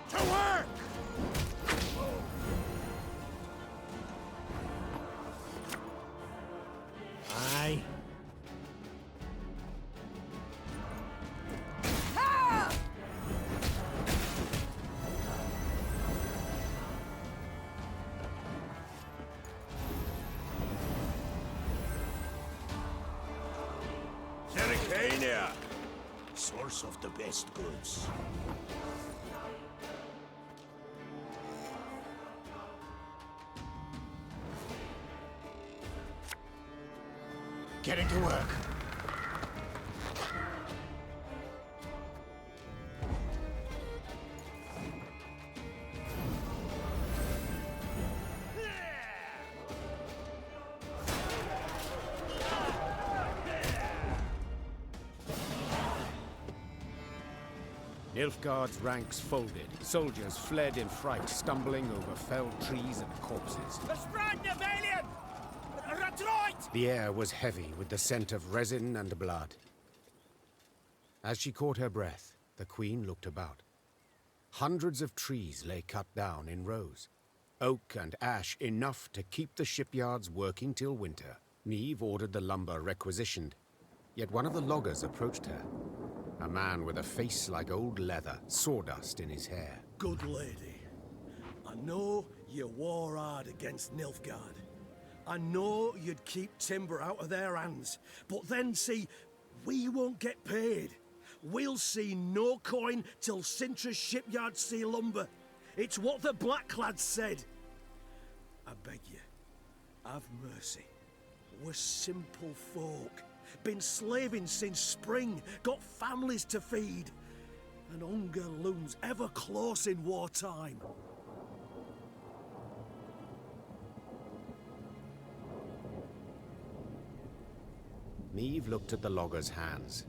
To work! Aye. source of the best goods. Getting to work. Nilfgaard's ranks folded. Soldiers fled in fright, stumbling over felled trees and corpses. The air was heavy with the scent of resin and blood. As she caught her breath, the queen looked about. Hundreds of trees lay cut down in rows. Oak and ash enough to keep the shipyards working till winter. Meve ordered the lumber requisitioned. Yet one of the loggers approached her. A man with a face like old leather, sawdust in his hair. Good lady, I know you war hard against Nilfgaard. I know you'd keep timber out of their hands, but then see, we won't get paid. We'll see no coin till Sintra's shipyards see lumber. It's what the Blacklads said. I beg you, have mercy. We're simple folk. Been slaving since spring, got families to feed. And hunger looms ever close in wartime. Meve looked at the logger's hands.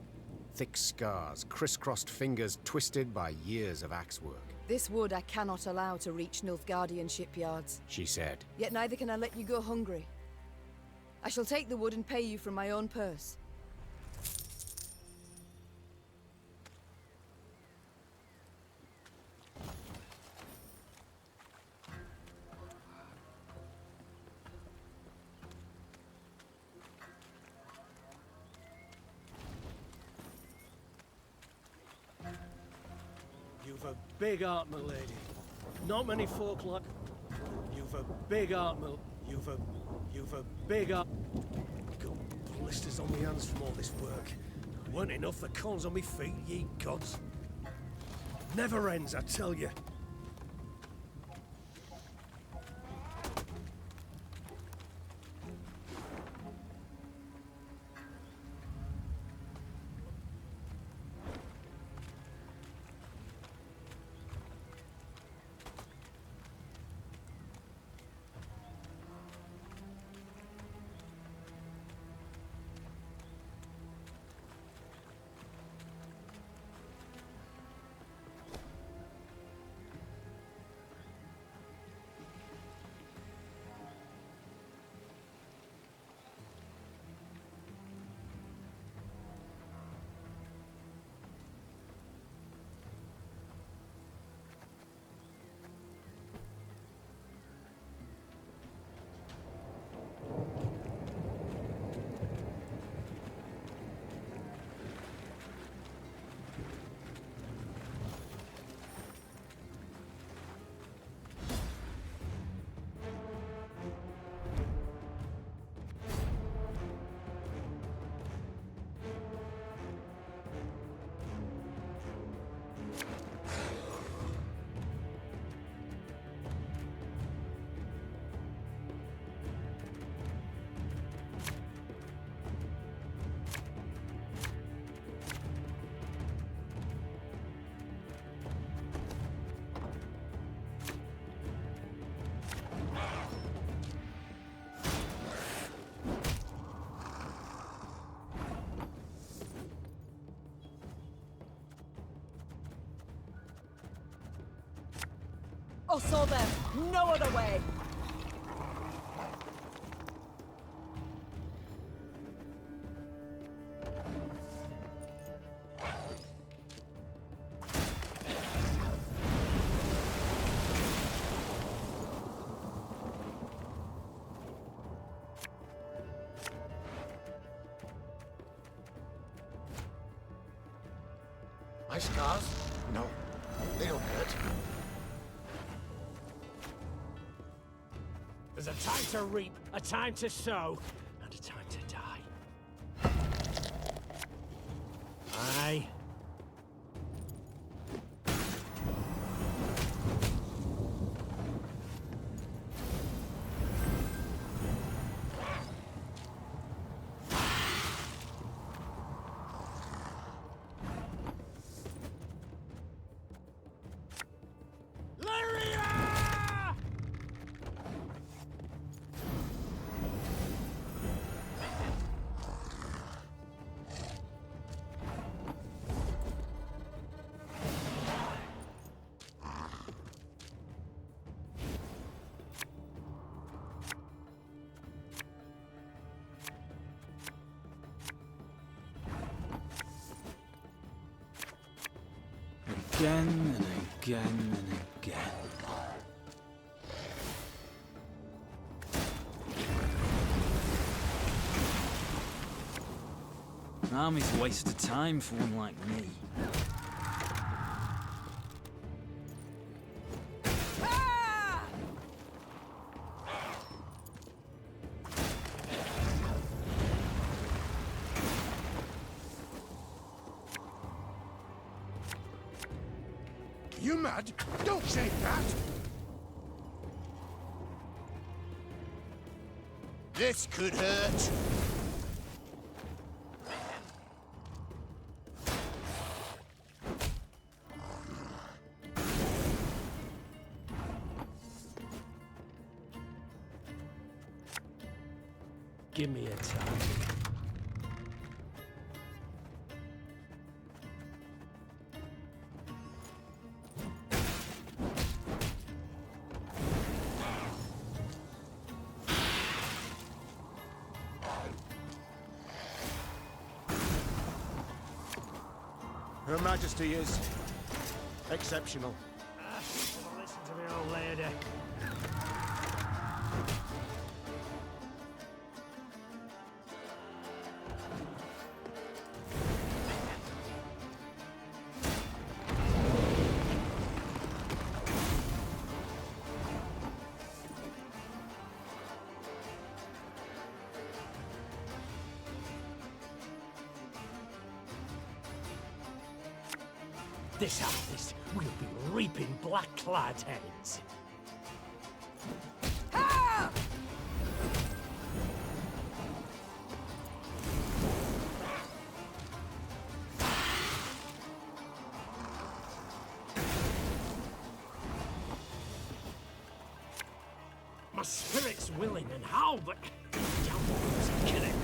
Thick scars, crisscrossed fingers twisted by years of axe work. This wood I cannot allow to reach Nilfgaardian shipyards, She said. Yet neither can I let you go hungry. I shall take the wood and pay you from my own purse. You've a big heart, my lady. Not many folk like... You've a big heart, my... You've a big heart... Got blisters on my hands from all this work. Weren't enough the corns on me feet, ye gods. Never ends, I tell you. Oh, so there. No other way. My scars? No, they don't hurt. There's a time to reap, a time to sow, and a time to die. Aye, Again and again and again. Army's a waste of time for one like me. You mad? Don't say that! This could hurt. Give me a time. Her Majesty is exceptional. Listen to the old lady. This harvest, we'll be reaping black-clad heads. My spirit's willing and how, but Jump's killing me.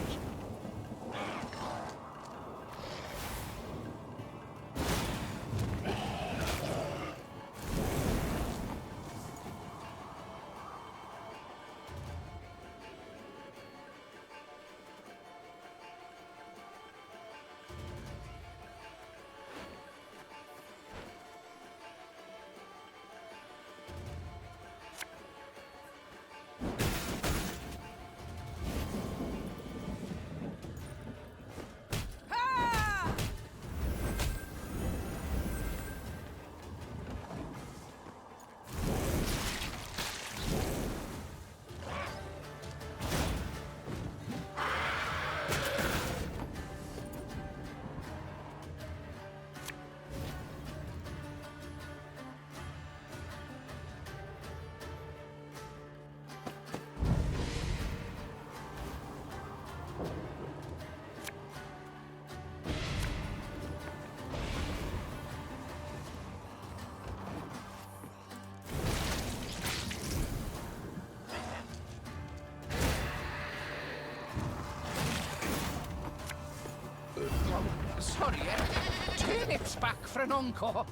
Sorry, turnips back for an encore.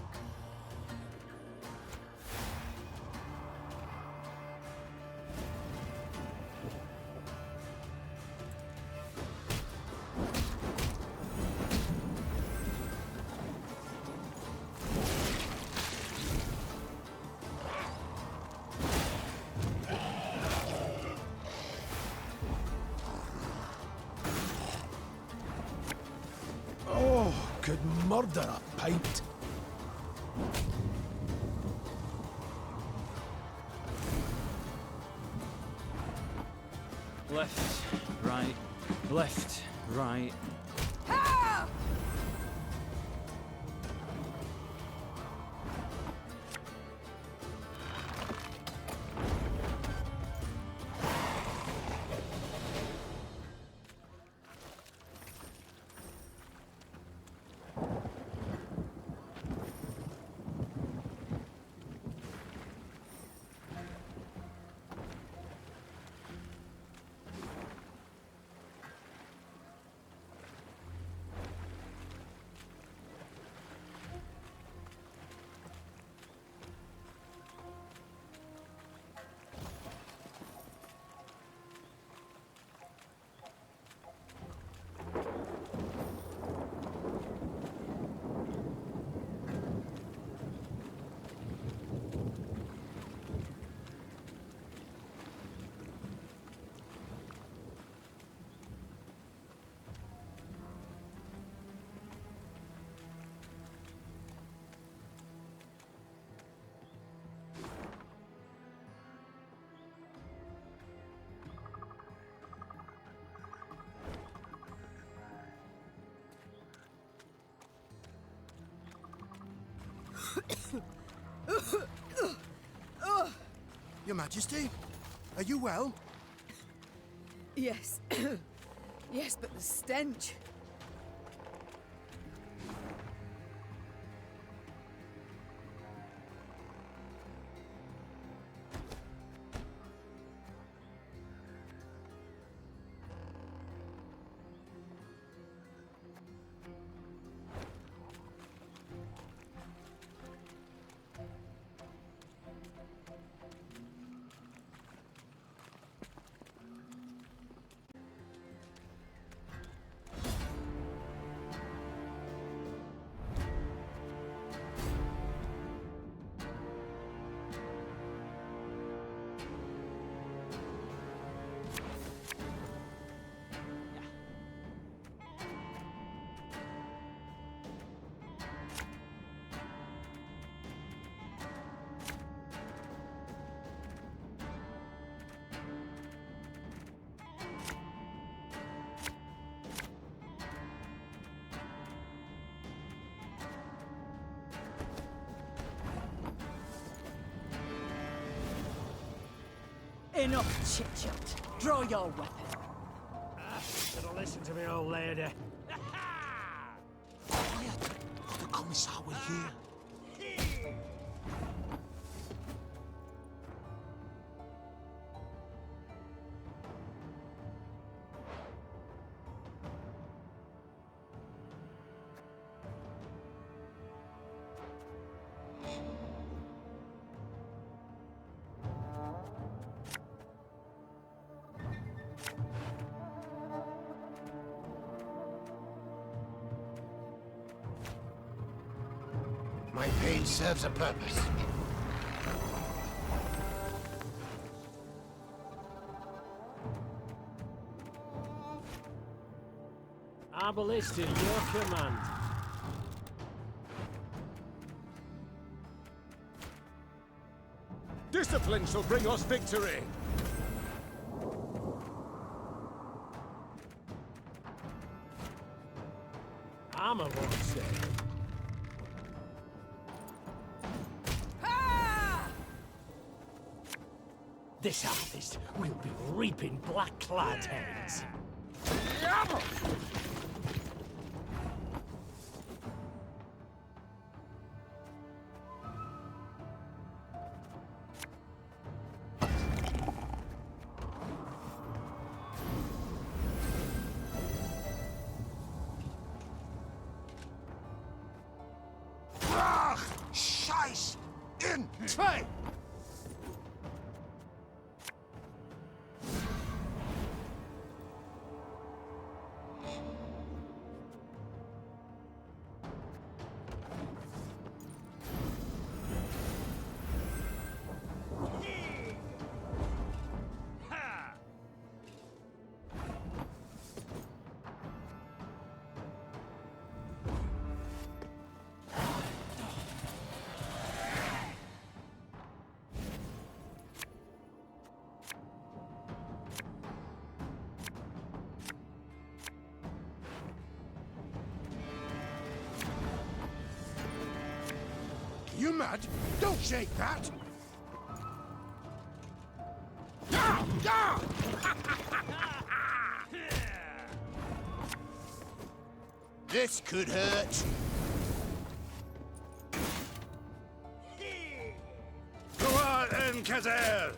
Could murder a pint. Left, right, left, right. Your Majesty? Are you well? Yes. Yes, but the stench. Enough chit-chat. Draw your weapon. Should've listened to me, old lady. Quiet! The Commissar will hear. My pain serves a purpose. Arbalist at your command. Discipline shall bring us victory! Armor won't stay. This harvest, we'll be reaping black-clad heads. Scheiß! In zwei! You mad? Don't shake that! This could hurt. Droit en Kazer!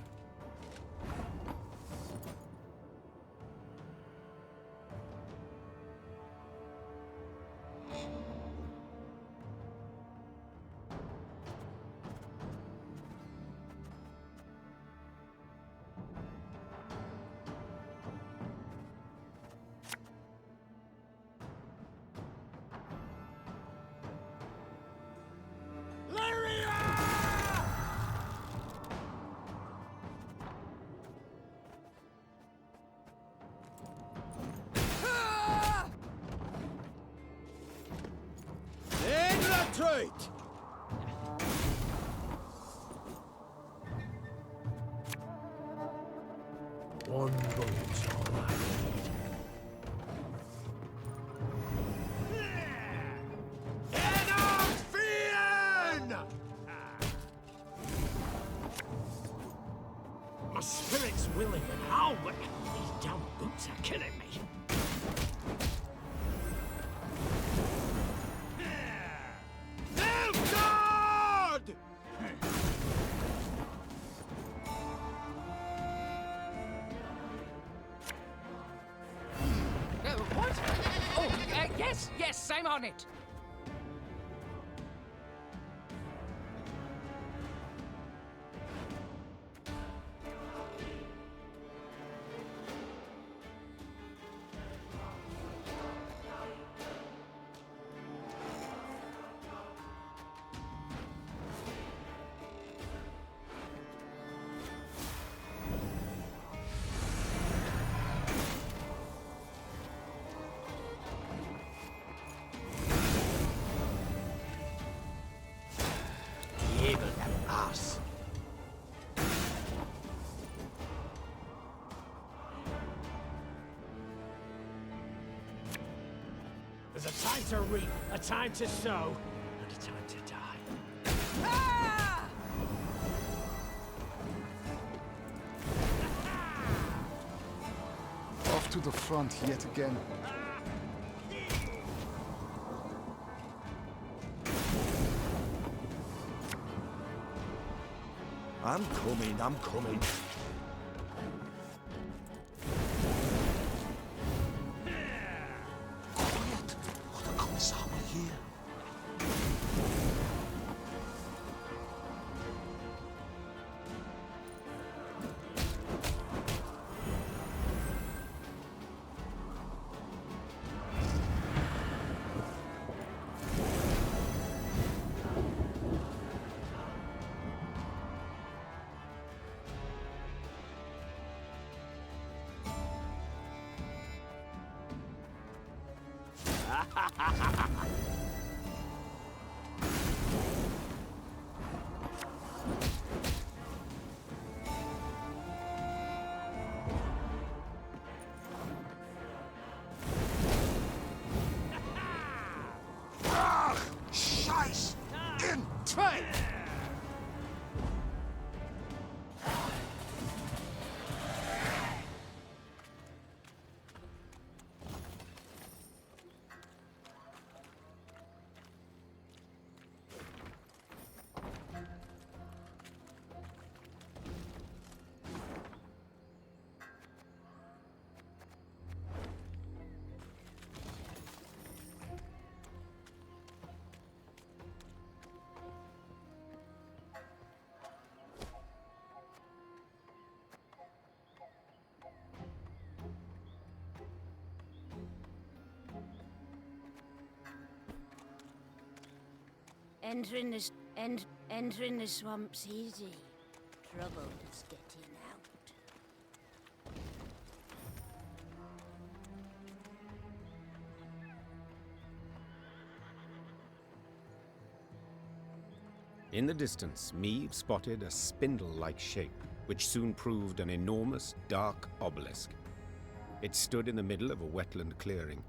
Right! One bullet's all I need. Enough, Fiend! It's killing me. God! What? Oh, yes, I'm on it. There's a time to reap, a time to sow, and a time to die. Ah! Off to the front yet again. I'm coming. Quiet, or the Commissar will hear. Scheiß! In Trade! Entering the swamp's easy. Trouble is getting out. In the distance, Meve spotted a spindle-like shape, which soon proved an enormous, dark obelisk. It stood in the middle of a wetland clearing.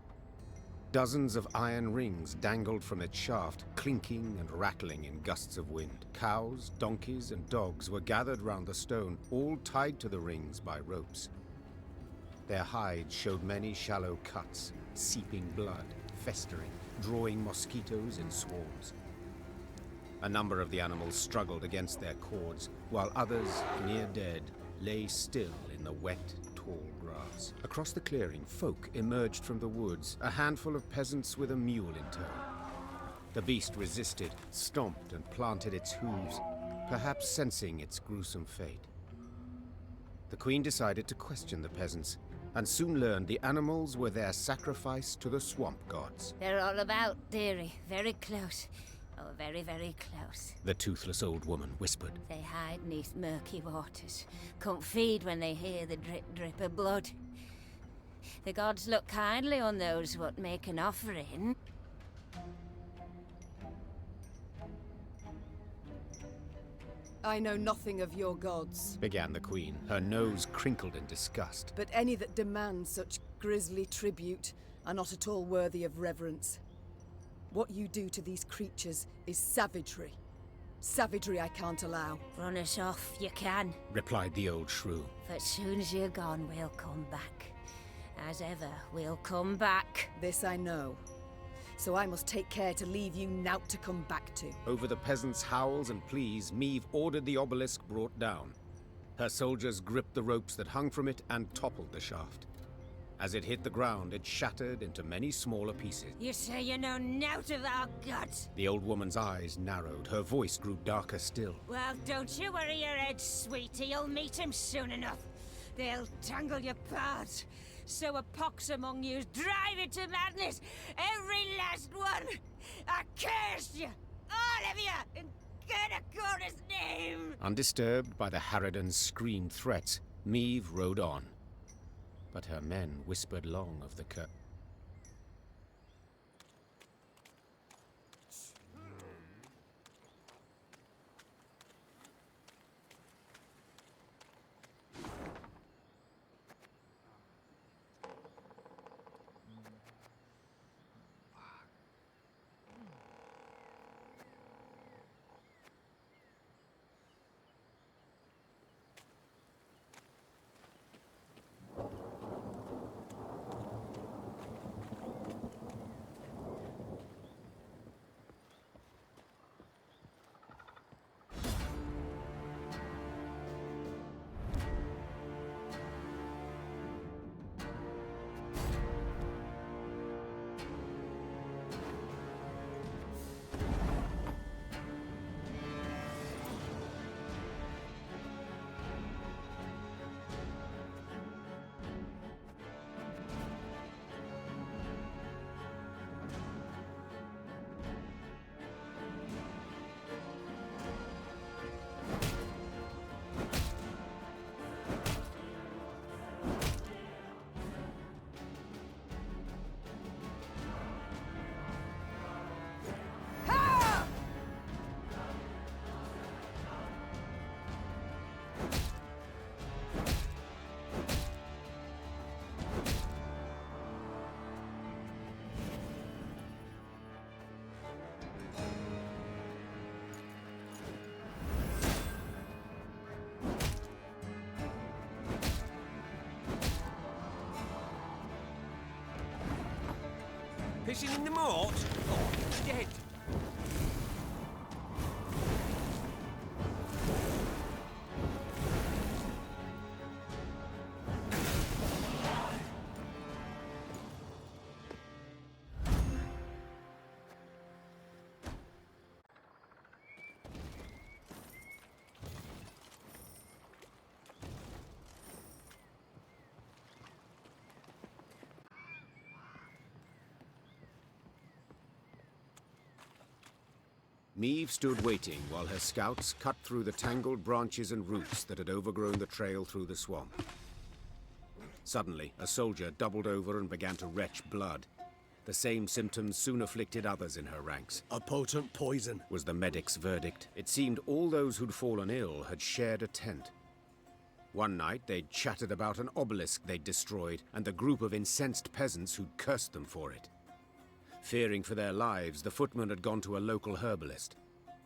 Dozens of iron rings dangled from its shaft, clinking and rattling in gusts of wind. Cows, donkeys, and dogs were gathered round the stone, all tied to the rings by ropes. Their hides showed many shallow cuts, seeping blood, festering, drawing mosquitoes in swarms. A number of the animals struggled against their cords, while others, near dead, lay still in the wet, tall grass. Across the clearing, folk emerged from the woods, a handful of peasants with a mule in tow. The beast resisted, stomped and planted its hooves, perhaps sensing its gruesome fate. The queen decided to question the peasants, and soon learned the animals were their sacrifice to the swamp gods. They're all about, dearie. Very close. Oh, very, very close. The toothless old woman whispered. They hide neath murky waters. Can't feed when they hear the drip, drip of blood. The gods look kindly on those what make an offering. I know nothing of your gods, began the queen, her nose crinkled in disgust. but any that demand such grisly tribute are not at all worthy of reverence. What you do to these creatures is savagery. Savagery I can't allow. Run us off, you can. Replied the old shrew. But soon as you're gone, we'll come back. As ever, we'll come back. This I know. So I must take care to leave you naught to come back to. Over the peasants' howls and pleas, Meve ordered the obelisk brought down. Her soldiers gripped the ropes that hung from it and toppled the shaft. As it hit the ground, it shattered into many smaller pieces. You say you know naught of our gods? The old woman's eyes narrowed. Her voice grew darker still. Well, don't you worry your head, sweetie. You'll meet him soon enough. They'll tangle you apart. Sow a pox among you, drive it to madness. Every last one. I curse you, all of you, in Gerdakorda's name. Undisturbed by the Harridan's screamed threats, Meve rode on. But her men whispered long of the curse. Pissing in the moat? Oh, he's dead. Meve stood waiting while her scouts cut through the tangled branches and roots that had overgrown the trail through the swamp. Suddenly, a soldier doubled over and began to retch blood. The same symptoms soon afflicted others in her ranks. A potent poison, was the medic's verdict. It seemed all those who'd fallen ill had shared a tent. One night, they'd chattered about an obelisk they'd destroyed and the group of incensed peasants who'd cursed them for it. Fearing for their lives, the footman had gone to a local herbalist.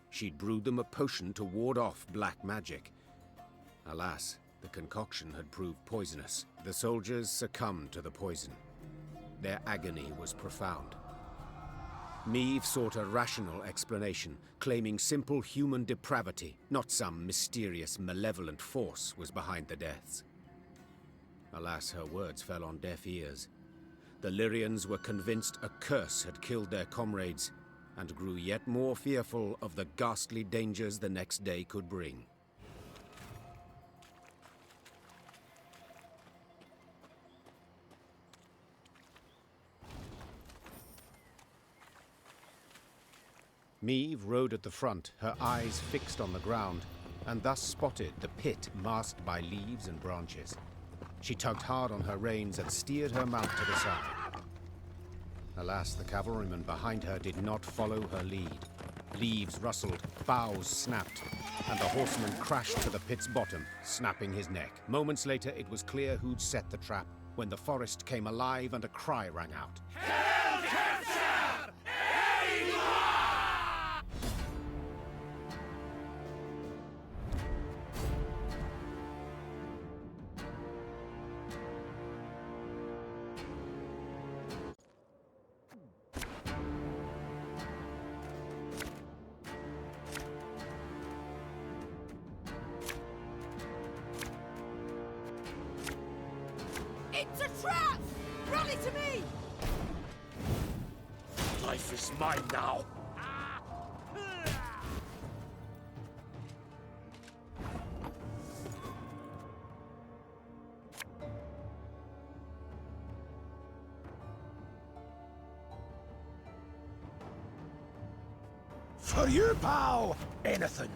She'd brewed them a potion to ward off black magic. Alas, the concoction had proved poisonous. The soldiers succumbed to the poison. Their agony was profound. Meve sought a rational explanation, claiming simple human depravity, not some mysterious, malevolent force, was behind the deaths. Alas, her words fell on deaf ears. The Lyrians were convinced a curse had killed their comrades, and grew yet more fearful of the ghastly dangers the next day could bring. Meve rode at the front, her eyes fixed on the ground, and thus spotted the pit masked by leaves and branches. She tugged hard on her reins and steered her mount to the side. Alas, the cavalrymen behind her did not follow her lead. Leaves rustled, boughs snapped, and the horseman crashed to the pit's bottom, snapping his neck. Moments later, it was clear who'd set the trap, when the forest came alive and a cry rang out. It's a trap! Rally to me! Life is mine now. For you, pal! Anything.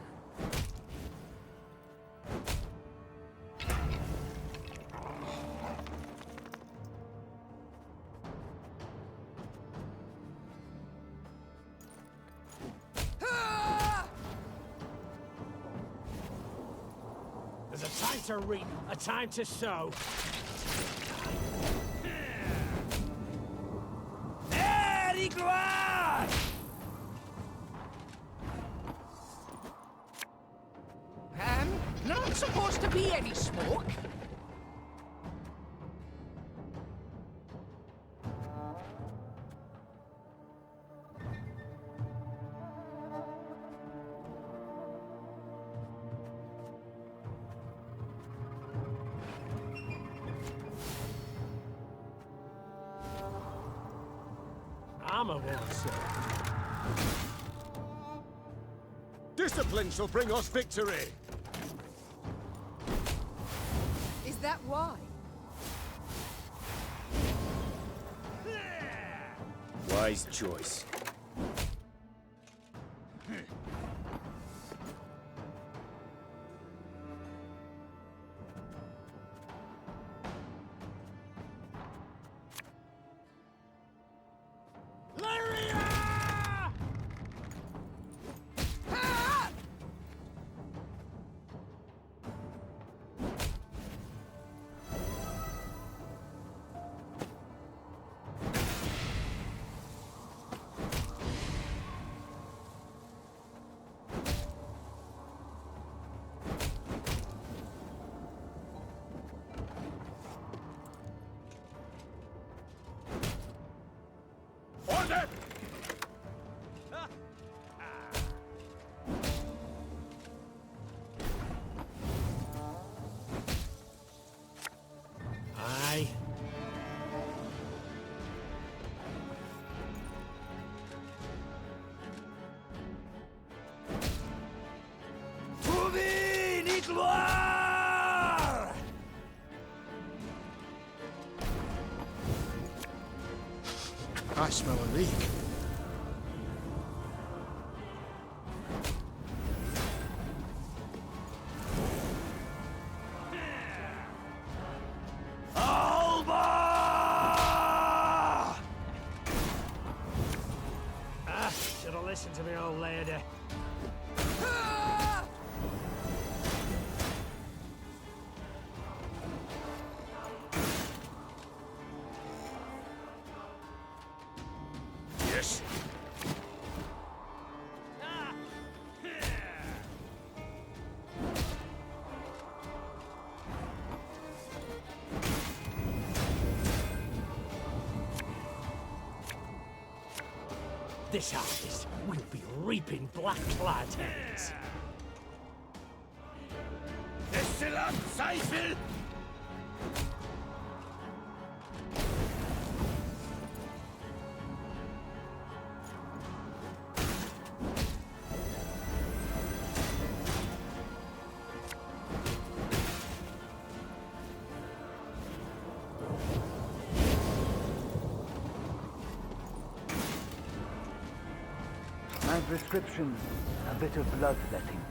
There's a time to reap, a time to sow. Very good! Not supposed to be any smoke. I'm a war, sir. Discipline shall bring us victory! Is that why? Wise choice. Lyria! Order! Aye. Trouver ni gloire! I smell a leak. Should have listened to me old lady. Yes. This harvest will be reaping black-clad heads. Excellent, Seifel! My prescription, a bit of bloodletting.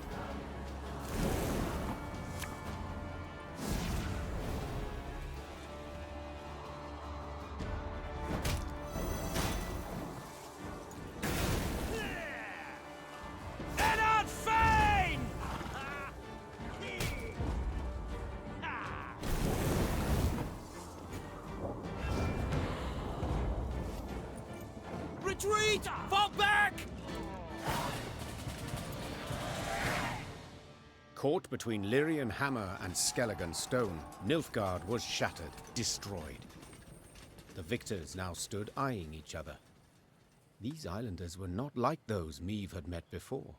Retreat! Fall back! Caught between Lyrian hammer and Skelligan stone, Nilfgaard was shattered, destroyed. The victors now stood eyeing each other. These islanders were not like those Meve had met before.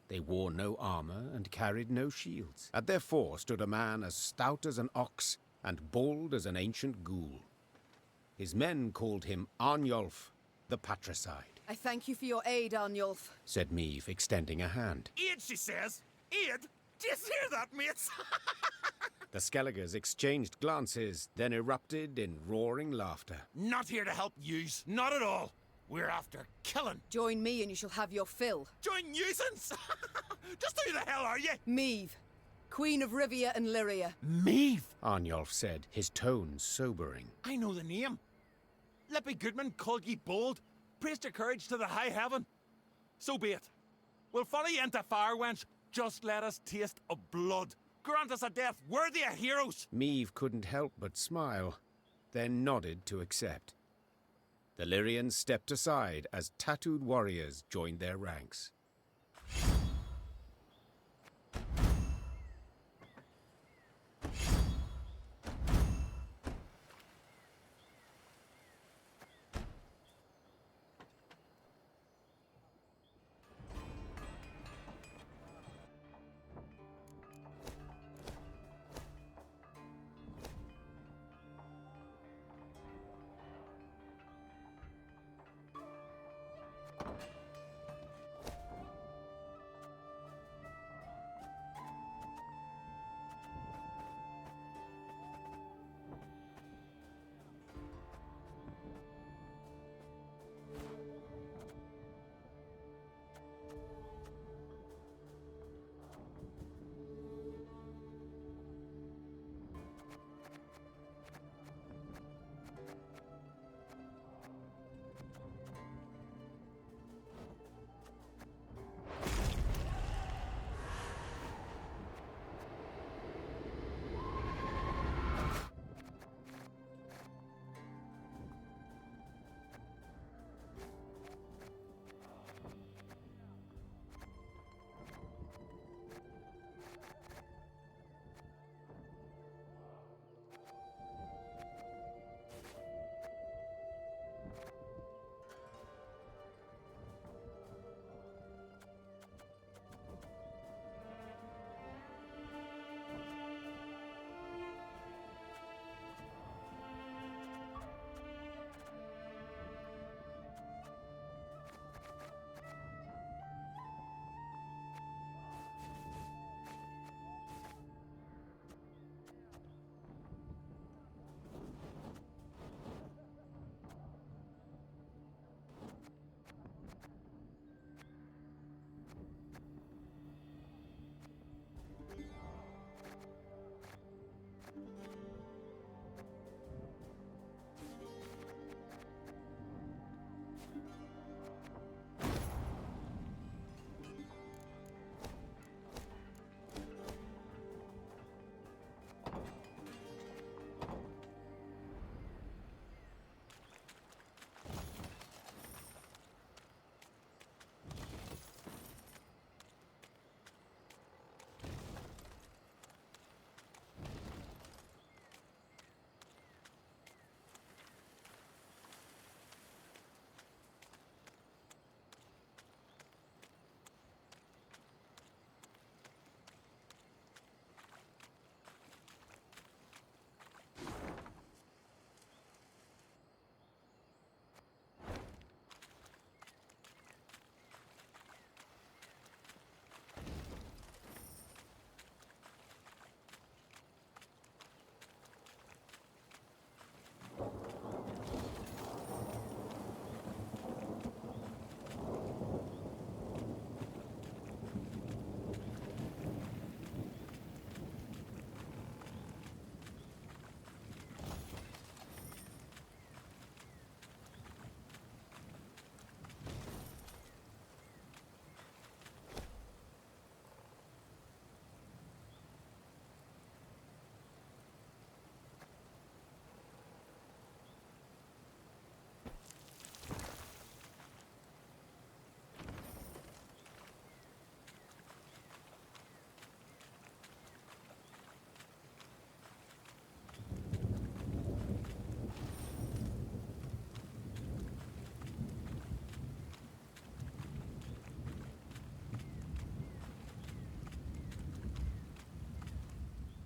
They wore no armor and carried no shields. At their fore stood a man as stout as an ox and bald as an ancient ghoul. His men called him Arnulf, the Patricide. I thank you for your aid, Arnulf, said Meve, extending a hand. Aid, she says. Aid? Do you hear that, mates? The Skelligers exchanged glances, then erupted in roaring laughter. Not here to help yous, not at all. We're after killing. Join me and you shall have your fill. Join nuisance? Just who the hell are you? Meve, Queen of Rivia and Lyria. Meve? Arnulf said, his tone sobering. I know the name. Lippy Goodman called ye bold, praised your courage to the high heaven. So be it. We'll follow ye into fire, wench. Just let us taste of blood. Grant us a death worthy of heroes. Meve couldn't help but smile, then nodded to accept. The Lyrians stepped aside as tattooed warriors joined their ranks.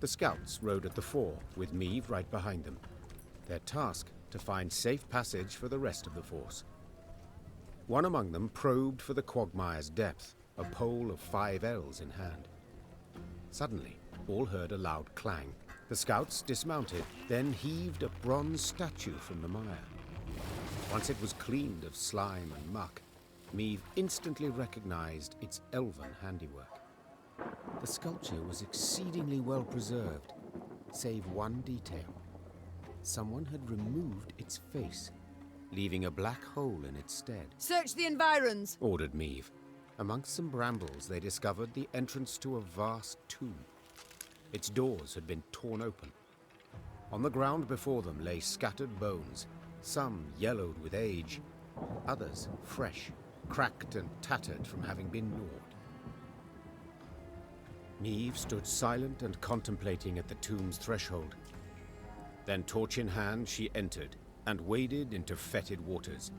The scouts rode at the fore, with Meve right behind them. Their task, to find safe passage for the rest of the force. One among them probed for the quagmire's depth, a pole of 5 ells in hand. Suddenly, all heard a loud clang. The scouts dismounted, then heaved a bronze statue from the mire. Once it was cleaned of slime and muck, Meve instantly recognized its elven handiwork. The sculpture was exceedingly well preserved, save one detail. Someone had removed its face, leaving a black hole in its stead. Search the environs, ordered Meve. Amongst some brambles, they discovered the entrance to a vast tomb. Its doors had been torn open. On the ground before them lay scattered bones, some yellowed with age, others fresh, cracked and tattered from having been gnawed. Meve stood silent and contemplating at the tomb's threshold. Then, torch in hand, she entered and waded into fetid waters.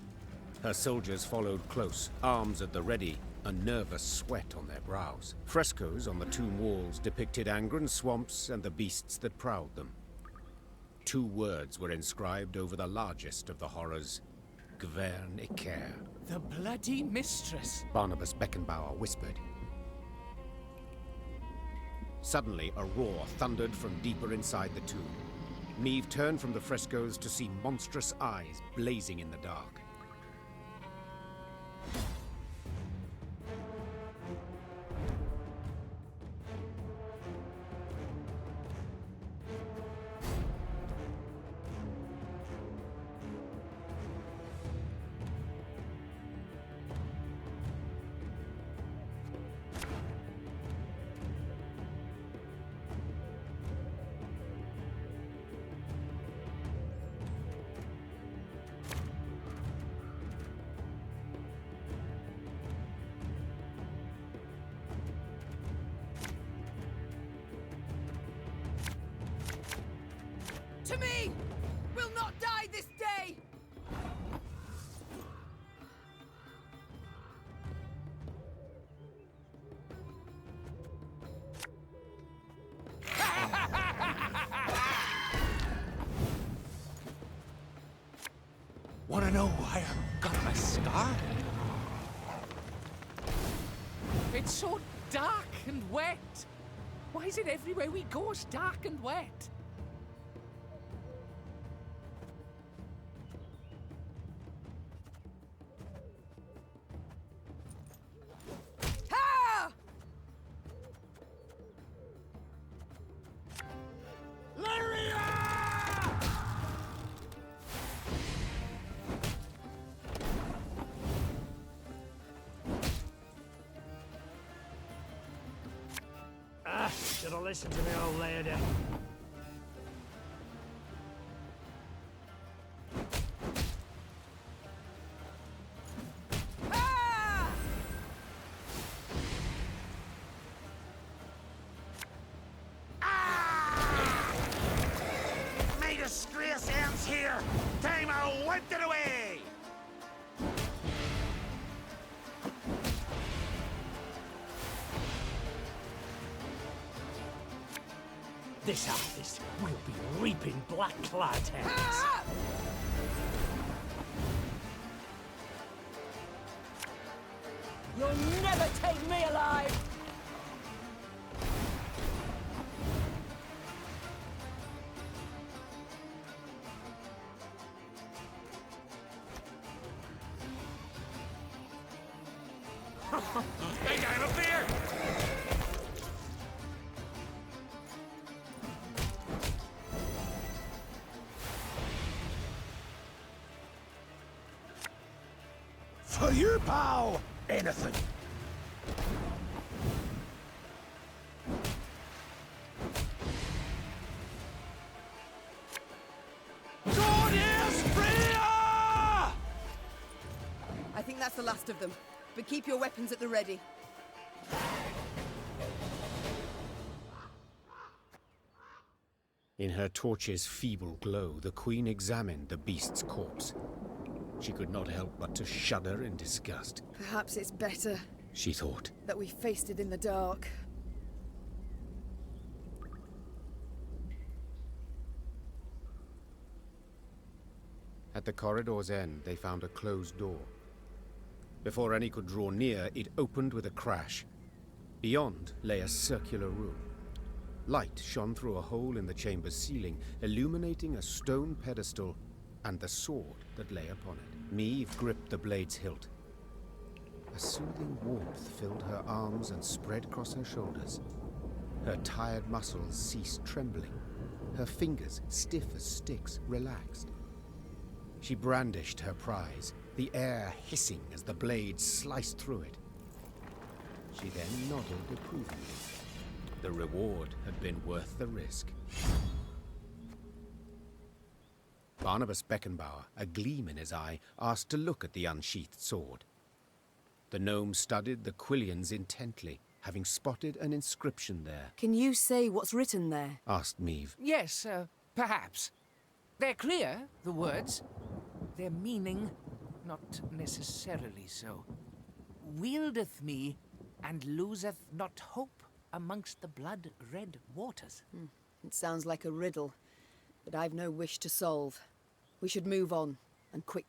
Her soldiers followed close, arms at the ready, a nervous sweat on their brows. Frescoes on the tomb walls depicted Angren swamps and the beasts that prowled them. 2 words were inscribed over the largest of the horrors: Gwent-inspired. The bloody mistress. Barnabas Beckenbauer whispered. Suddenly, a roar thundered from deeper inside the tomb. Meve turned from the frescoes to see monstrous eyes blazing in the dark. To me! We'll not die this day! Wanna know why I got my scar? It's so dark and wet. Why is it everywhere we go is dark and wet? Should have listened to the old lady. My disgrace ends here! Time I wiped it away! This harvest will be reaping black-clad heads. You'll never take me alive! Hey, guy up there! For you, pal! Anything. I think that's the last of them, but keep your weapons at the ready. In her torch's feeble glow, the Queen examined the beast's corpse. She could not help but to shudder in disgust. Perhaps it's better, she thought. that we faced it in the dark. At the corridor's end, they found a closed door. Before any could draw near, it opened with a crash. Beyond lay a circular room. Light shone through a hole in the chamber's ceiling, illuminating a stone pedestal and the sword that lay upon it. Meve gripped the blade's hilt. A soothing warmth filled her arms and spread across her shoulders. Her tired muscles ceased trembling. Her fingers, stiff as sticks, relaxed. She brandished her prize, the air hissing as the blade sliced through it. She then nodded approvingly. The reward had been worth the risk. Barnabas Beckenbauer, a gleam in his eye, asked to look at the unsheathed sword. The gnome studied the quillions intently, having spotted an inscription there. Can you say what's written there? Asked Meve. Yes, perhaps. They're clear, the words. Their meaning, not necessarily so. Wieldeth me, and loseth not hope amongst the blood-red waters. It sounds like a riddle, but I've no wish to solve. We should move on, and quick.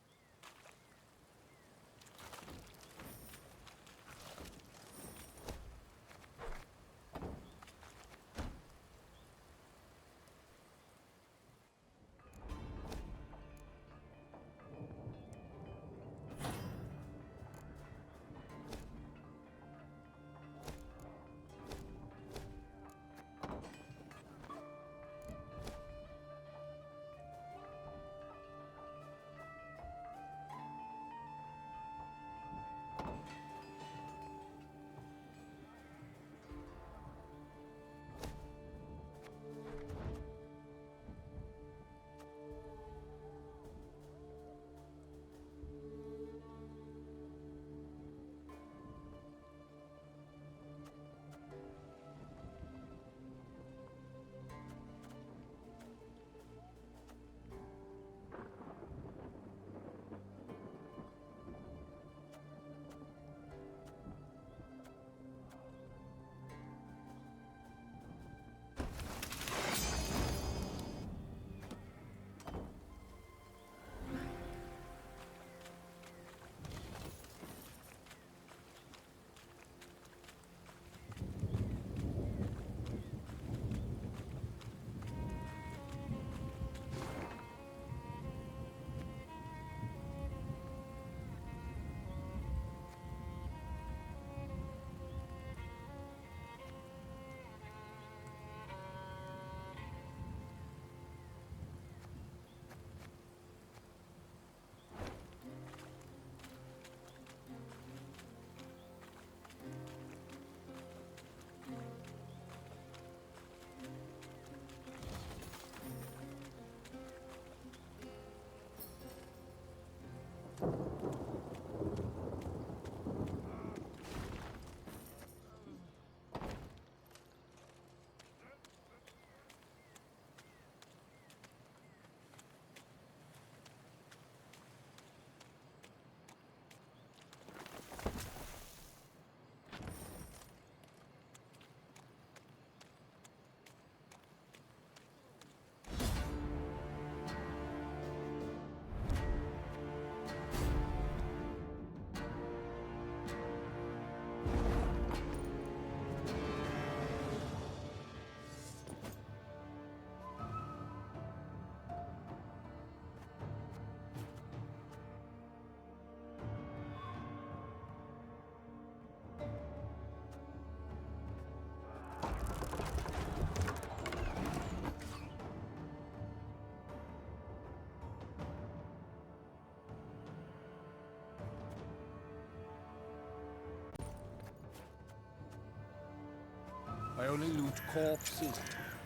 I only loot corpses,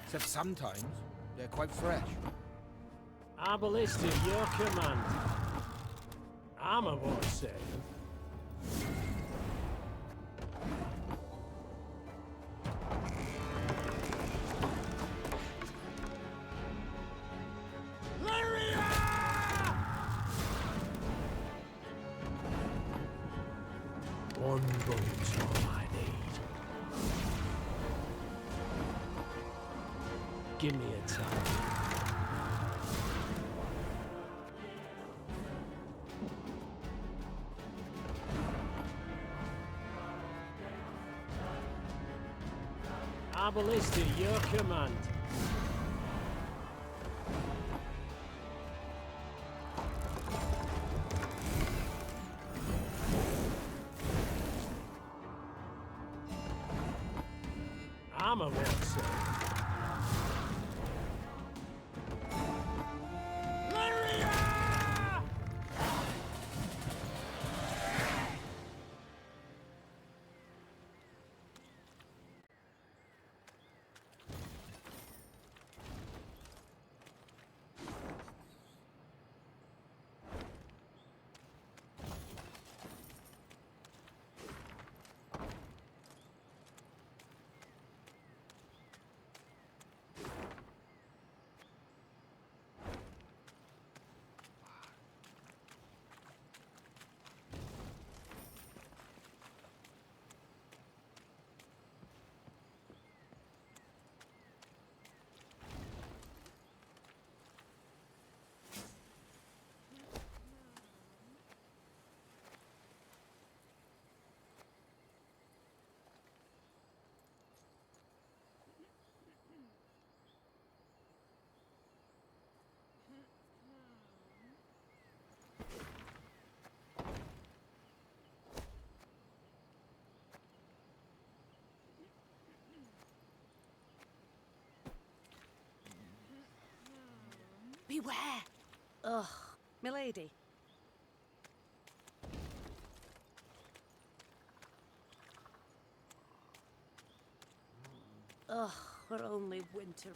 except sometimes they're quite fresh. Our ballista, your command. Armor won't save. Lyria! One boat's all I need. Give me a time. My ballista, your command. I'm a well, sir. Lyria! Beware! Ugh, milady. Ugh, we're only winter.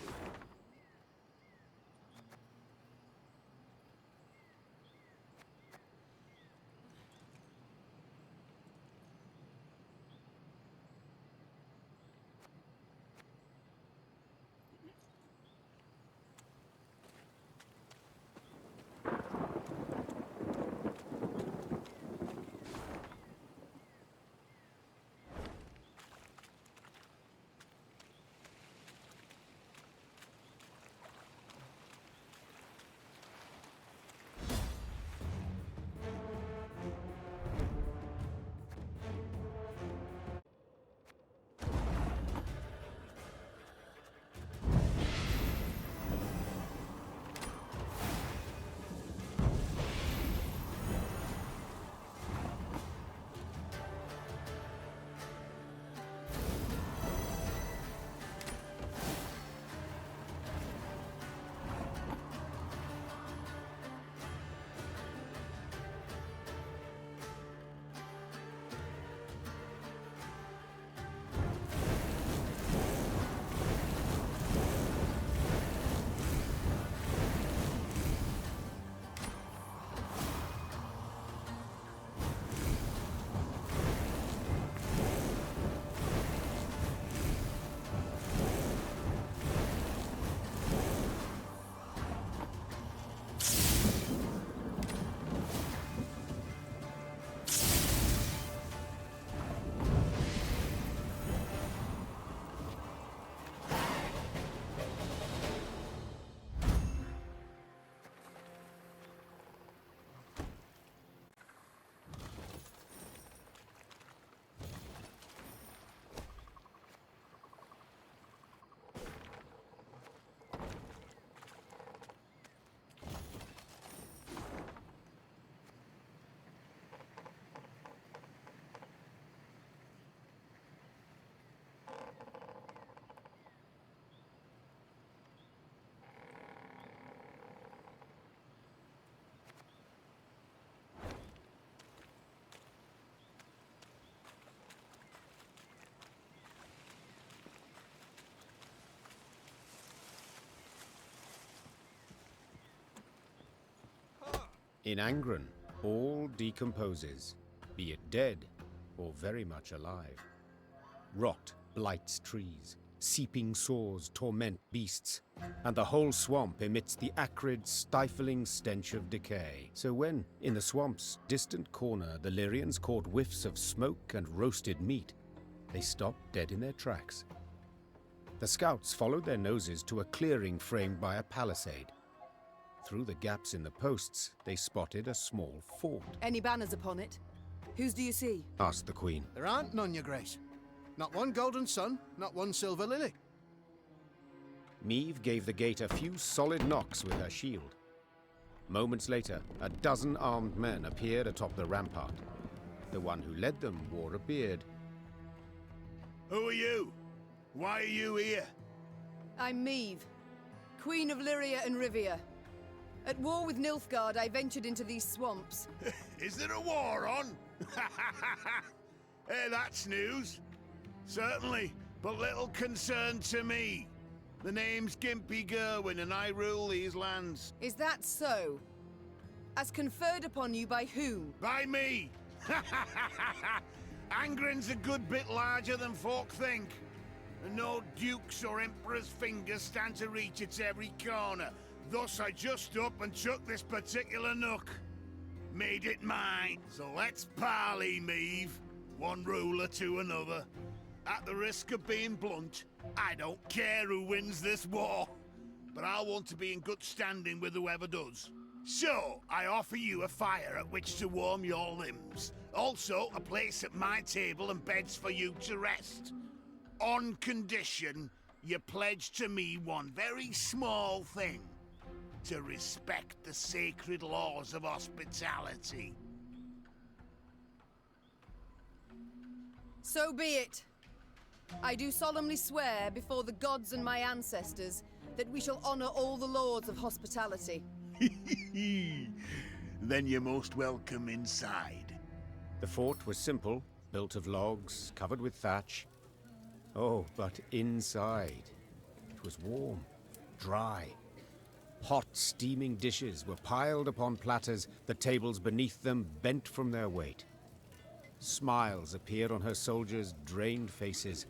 In Angren, all decomposes, be it dead or very much alive. Rot blights trees, seeping sores torment beasts, and the whole swamp emits the acrid, stifling stench of decay. So when, in the swamp's distant corner, the Lyrians caught whiffs of smoke and roasted meat, they stopped dead in their tracks. The scouts followed their noses to a clearing framed by a palisade. Through the gaps in the posts, they spotted a small fort. Any banners upon it? Whose do you see? Asked the Queen. There aren't none, your grace. Not one golden sun, not one silver lily. Meve gave the gate a few solid knocks with her shield. Moments later, a dozen armed men appeared atop the rampart. The one who led them wore a beard. Who are you? Why are you here? I'm Meve, Queen of Lyria and Rivia. At war with Nilfgaard, I ventured into these swamps. Is there a war on? Hey, that's news. Certainly, but little concern to me. The name's Gimpy Gerwin, and I rule these lands. Is that so? As conferred upon you by whom? By me! Angren's a good bit larger than folk think. And no dukes or emperor's fingers stand to reach its every corner. Thus I just up and took this particular nook. Made it mine. So let's parley, Meve. One ruler to another. At the risk of being blunt, I don't care who wins this war. But I'll want to be in good standing with whoever does. So, I offer you a fire at which to warm your limbs. Also, a place at my table and beds for you to rest. On condition, you pledge to me one very small thing. To respect the sacred laws of hospitality. So be it. I do solemnly swear before the gods and my ancestors that we shall honor all the laws of hospitality. Then you're most welcome inside. The fort was simple, built of logs, covered with thatch. Oh, but inside, it was warm, dry. Hot, steaming dishes were piled upon platters, the tables beneath them bent from their weight. Smiles appeared on her soldiers' drained faces,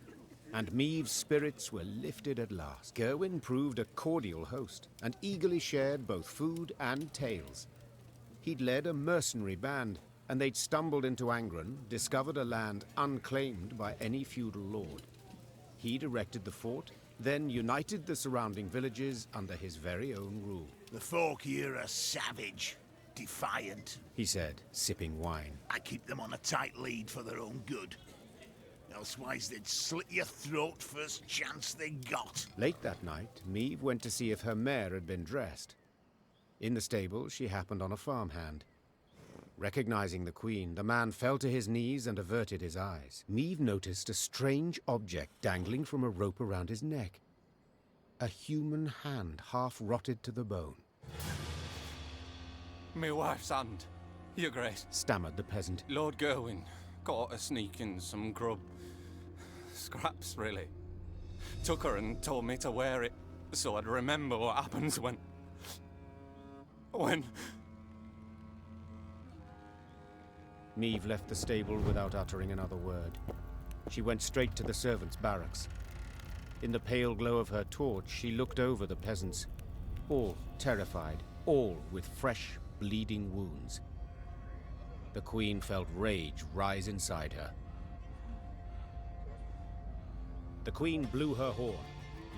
and Meve's spirits were lifted at last. Gerwin proved a cordial host, and eagerly shared both food and tales. He'd led a mercenary band, and they'd stumbled into Angren, discovered a land unclaimed by any feudal lord. He'd erected the fort, then united the surrounding villages under his very own rule. The folk here are savage, defiant, he said, sipping wine. I keep them on a tight lead for their own good. Elsewise they'd slit your throat first chance they got. Late that night, Meve went to see if her mare had been dressed. In the stable, she happened on a farmhand. Recognizing the queen, the man fell to his knees and averted his eyes. Meve noticed a strange object dangling from a rope around his neck. A human hand half-rotted to the bone. Me wife's hand, your grace, stammered the peasant. Lord Gerwin caught her sneaking some grub. Scraps, really. Took her and told me to wear it, so I'd remember what happens when... Meve left the stable without uttering another word. She went straight to the servants' barracks. In the pale glow of her torch, she looked over the peasants. All terrified, all with fresh, bleeding wounds. The queen felt rage rise inside her. The queen blew her horn.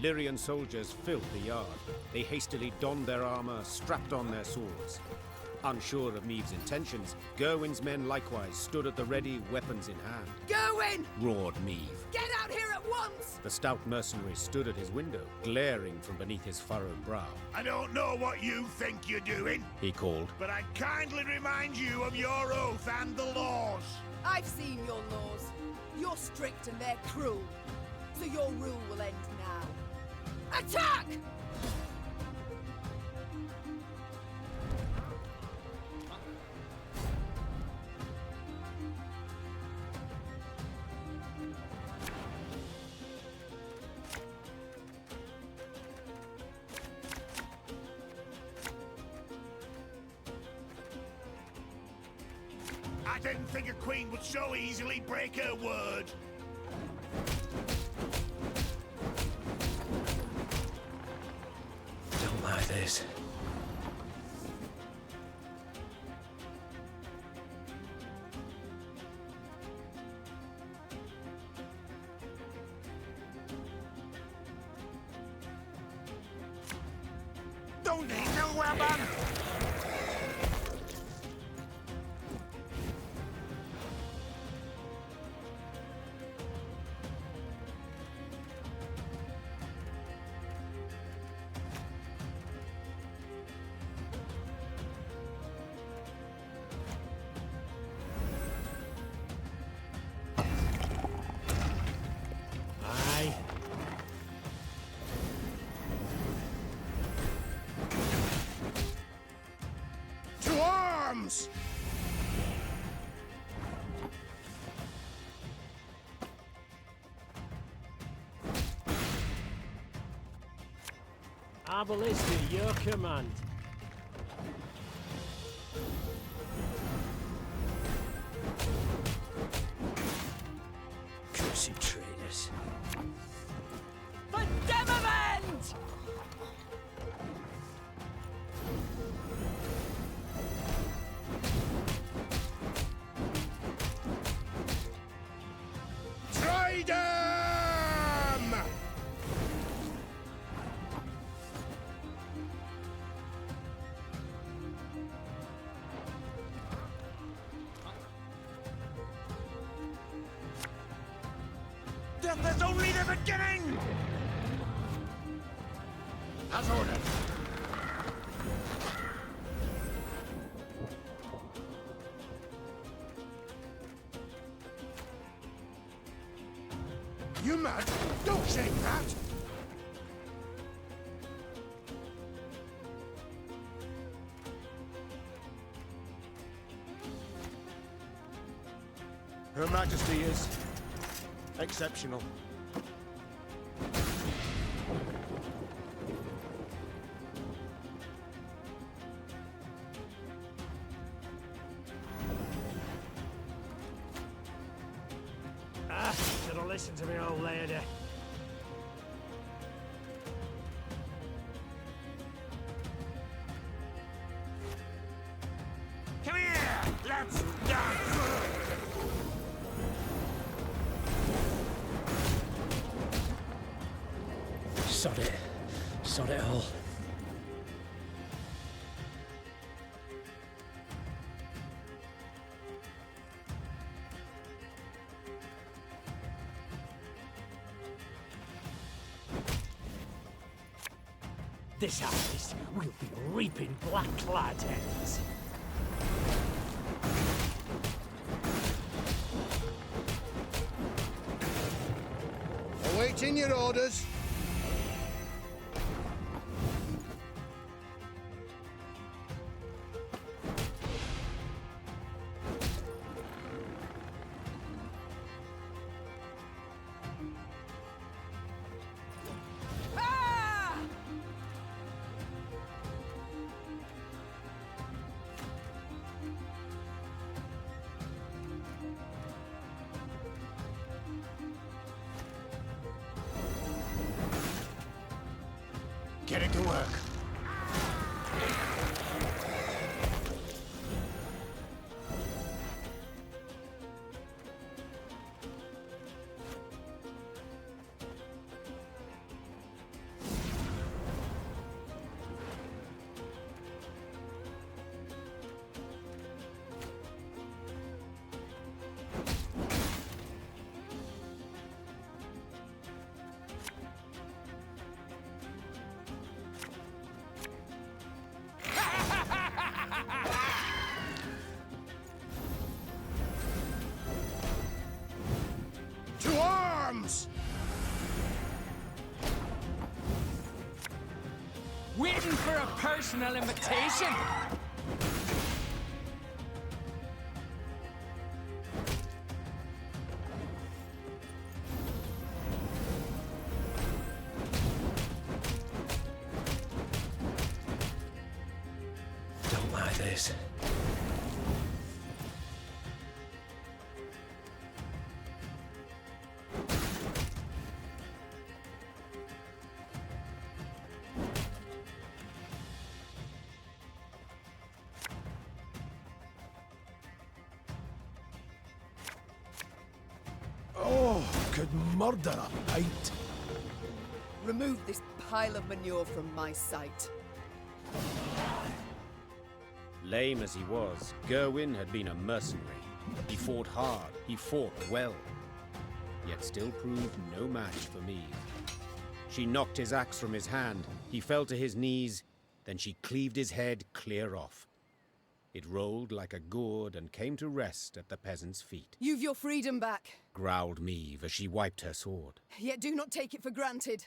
Lyrian soldiers filled the yard. They hastily donned their armor, strapped on their swords. Unsure of Meve's intentions, Gerwin's men likewise stood at the ready, weapons in hand. Gerwin! Roared Meve. Get out here at once! The stout mercenary stood at his window, glaring from beneath his furrowed brow. I don't know what you think you're doing, he called. But I'd kindly remind you of your oath and the laws. I've seen your laws. You're strict and they're cruel. So your rule will end now. Attack! I didn't think a queen would so easily break her word. Don't like this. Don't need no weapon! marvel is to your command. Cursed traitors. For Demavend! Try them! Death is only the beginning! As ordered. You mad? Don't shake that! Her Majesty is exceptional. Should've listened to me, old lady. Come here! Let's dance! Sod it. Sod it all. This harvest, we'll be reaping black-clad heads. Awaiting your orders. Get it to work. To arms! Waiting for a personal invitation? Don't like this. Oh, could murder a pint. Remove this pile of manure from my sight. Lame as he was, Gerwin had been a mercenary. He fought hard, he fought well, yet still proved no match for Meve. She knocked his axe from his hand, he fell to his knees, then she cleaved his head clear off. It rolled like a gourd and came to rest at the peasant's feet. You've your freedom back, Growled Meve as she wiped her sword. yet do not take it for granted.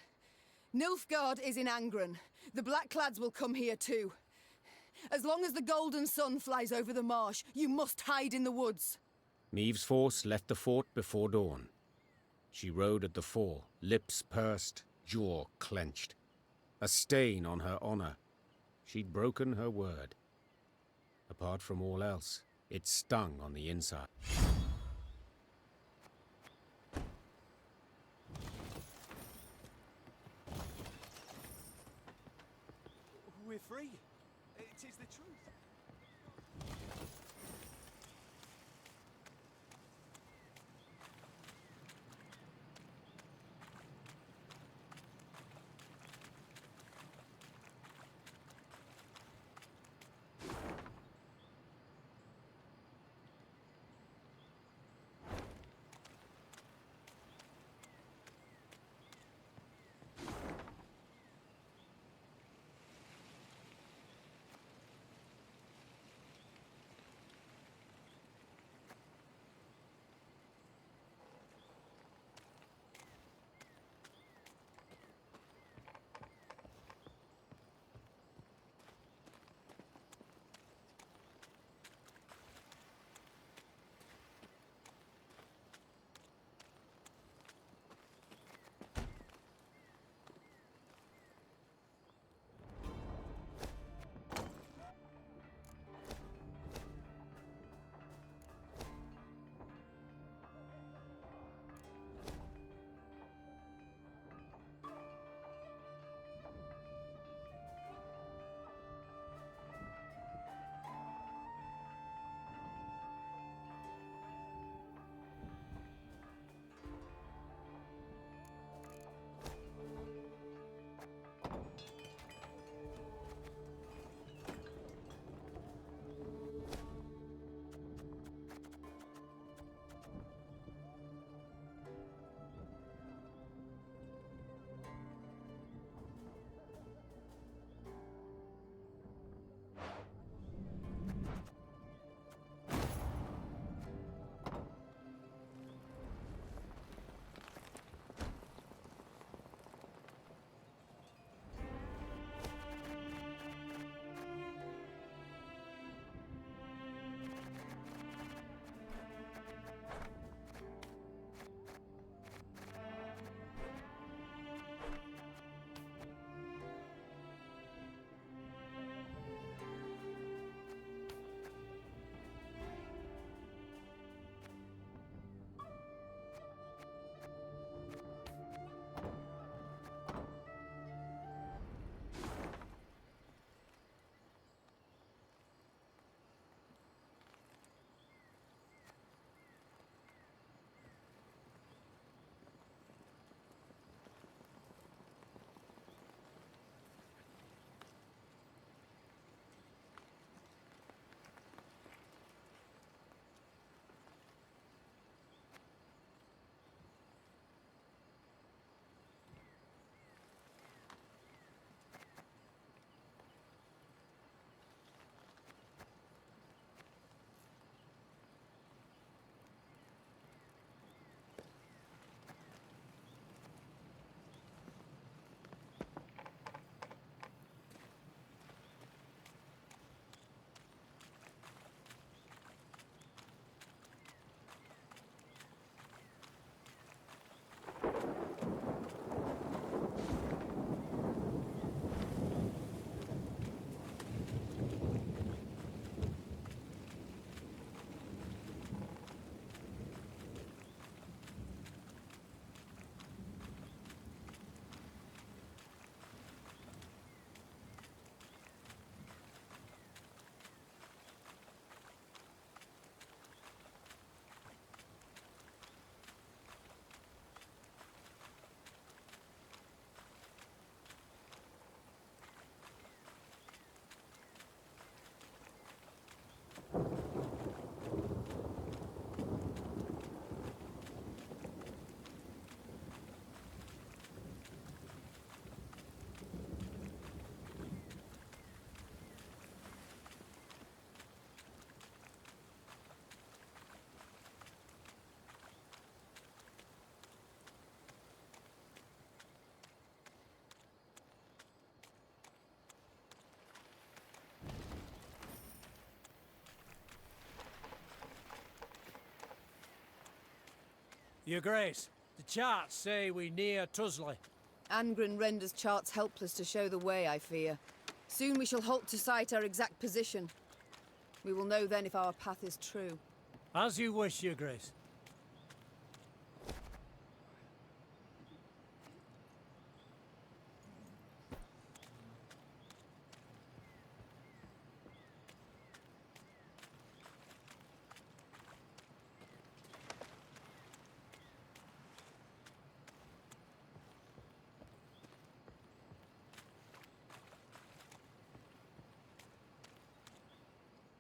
Nilfgaard is in Angren. The Blackclads will come here too. As long as the golden sun flies over the marsh, you must hide in the woods. Meve's force left the fort before dawn. She rode at the fore, lips pursed, jaw clenched. A stain on her honor. She'd broken her word. Apart from all else, it stung on the inside. We're free. It is the truth. Your Grace, the charts say we near Tusley. Angren renders charts helpless to show the way, I fear. Soon we shall halt to sight our exact position. We will know then if our path is true. As you wish, Your Grace.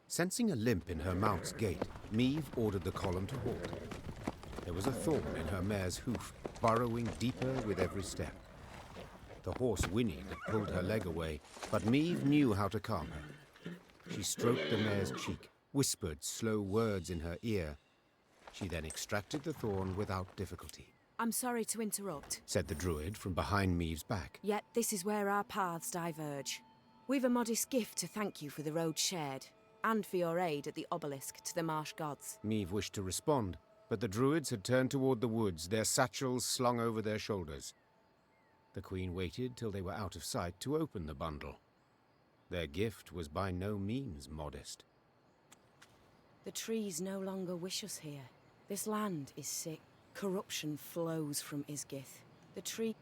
Sensing a limp in her mount's gait, Meve ordered the column to halt. There was a thorn in her mare's hoof, burrowing deeper with every step. The horse whinnied and pulled her leg away, but Meve knew how to calm her. She stroked the mare's cheek, whispered slow words in her ear. She then extracted the thorn without difficulty. I'm sorry to interrupt, Said the druid from behind Meve's back. yet this is where our paths diverge. We've a modest gift to thank you for the road shared, and for your aid at the obelisk to the marsh gods. Meve wished to respond, but the druids had turned toward the woods, their satchels slung over their shoulders. The queen waited till they were out of sight to open the bundle. Their gift was by no means modest. The trees no longer wish us here. This land is sick. Corruption flows from Isgith. The tree...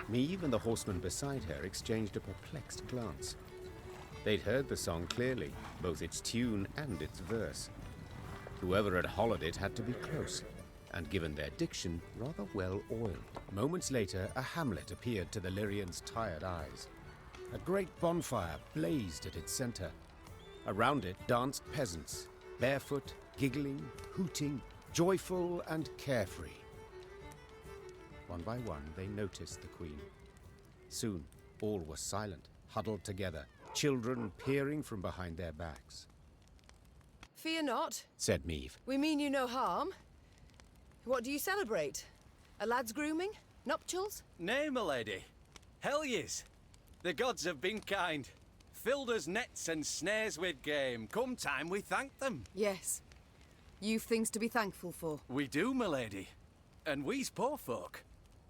Meve and the horseman beside her exchanged a perplexed glance. They'd heard the song clearly, both its tune and its verse. Whoever had hollowed it had to be close, and given their diction, rather well oiled. Moments later, a hamlet appeared to the Lyrians' tired eyes. A great bonfire blazed at its center. Around it danced peasants, barefoot, giggling, hooting, joyful and carefree. One by one, they noticed the queen. Soon, all were silent, huddled together, children peering from behind their backs. Fear not, Said Meve. we mean you no harm. What do you celebrate? A lad's grooming? Nuptials? Nay, my lady. Hell yes. The gods have been kind. Filled us nets and snares with game. Come time we thank them. Yes. You've things to be thankful for. We do, my lady. And we's poor folk.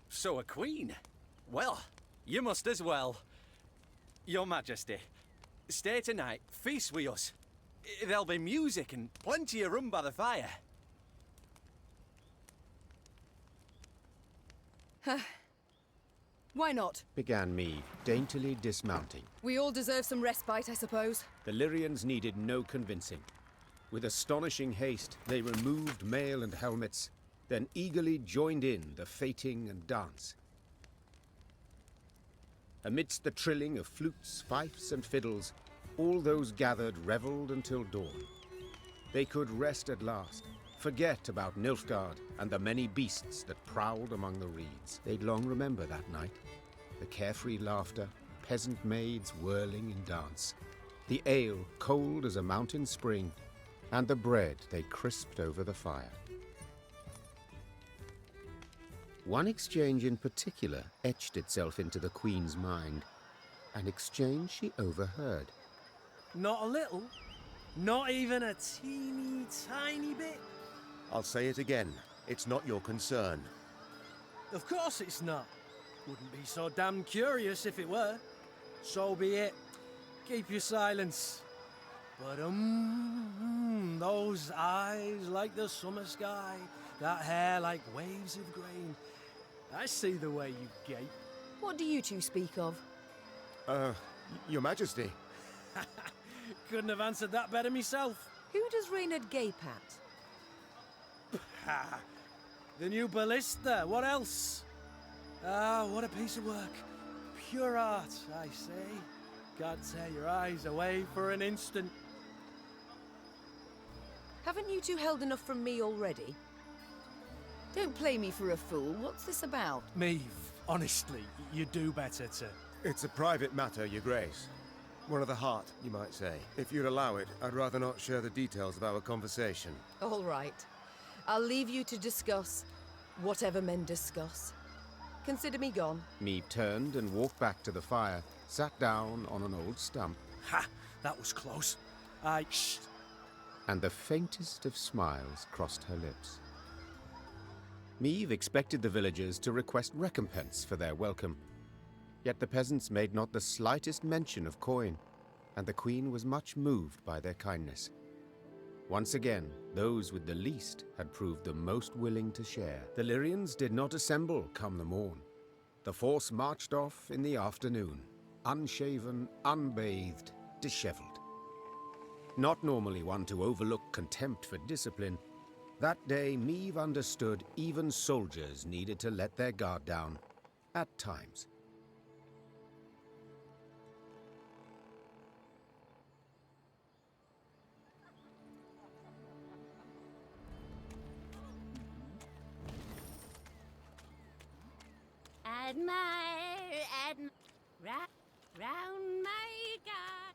So a queen. Well, you must as well. Your Majesty, stay tonight, feast with us. There'll be music and plenty of rum by the fire. Why not? Began Meve, daintily dismounting. We all deserve some respite, I suppose. The Lyrians needed no convincing. With astonishing haste, they removed mail and helmets, then eagerly joined in the fating and dance. Amidst the trilling of flutes, fifes, and fiddles, all those gathered revelled until dawn. They could rest at last, forget about Nilfgaard and the many beasts that prowled among the reeds. They'd long remember that night, the carefree laughter, peasant maids whirling in dance, the ale cold as a mountain spring, and the bread they crisped over the fire. One exchange in particular etched itself into the Queen's mind, an exchange she overheard. Not a little? Not even a teeny tiny bit? I'll say it again. It's not your concern. Of course it's not. Wouldn't be so damn curious if it were. So be it. Keep your silence. But those eyes like the summer sky, that hair like waves of grain. I see the way you gape. What do you two speak of? Your Majesty. couldn't have answered that better myself. Who does Reynard gape at? Ha! The new ballista, what else? Ah, what a piece of work. Pure art, I say. Can't tear your eyes away for an instant. Haven't you two held enough from me already? Don't play me for a fool. What's this about? Meve, honestly, you do better to... It's a private matter, Your Grace. One of the heart, you might say. If you'd allow it, I'd rather not share the details of our conversation. All right. I'll leave you to discuss whatever men discuss. Consider me gone. Meve turned and walked back to the fire, sat down on an old stump. Ha! That was close. Shh. And the faintest of smiles crossed her lips. Meve expected the villagers to request recompense for their welcome. Yet the peasants made not the slightest mention of coin, and the Queen was much moved by their kindness. Once again, those with the least had proved the most willing to share. The Lyrians did not assemble come the morn. The force marched off in the afternoon, unshaven, unbathed, dishevelled. Not normally one to overlook contempt for discipline, that day Meve understood even soldiers needed to let their guard down, at times. Round my God.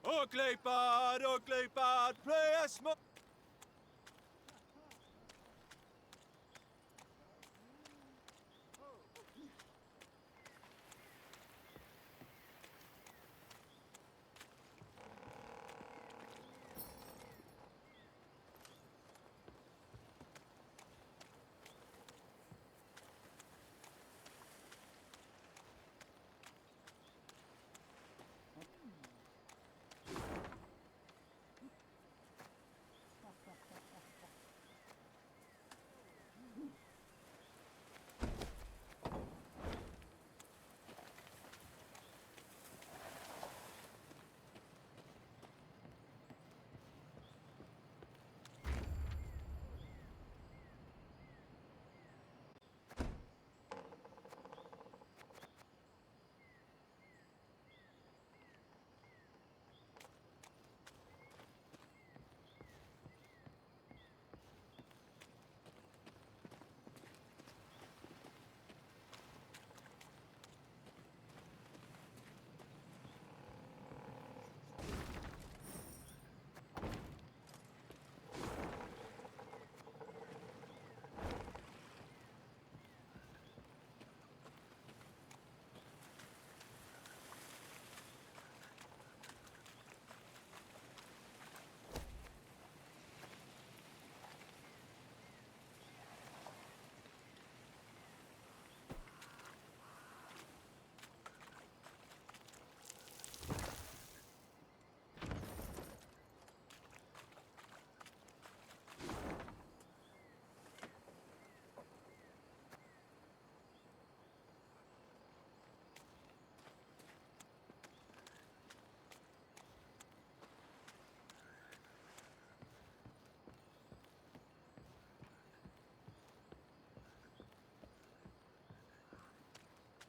Ugly bad, play a smoke.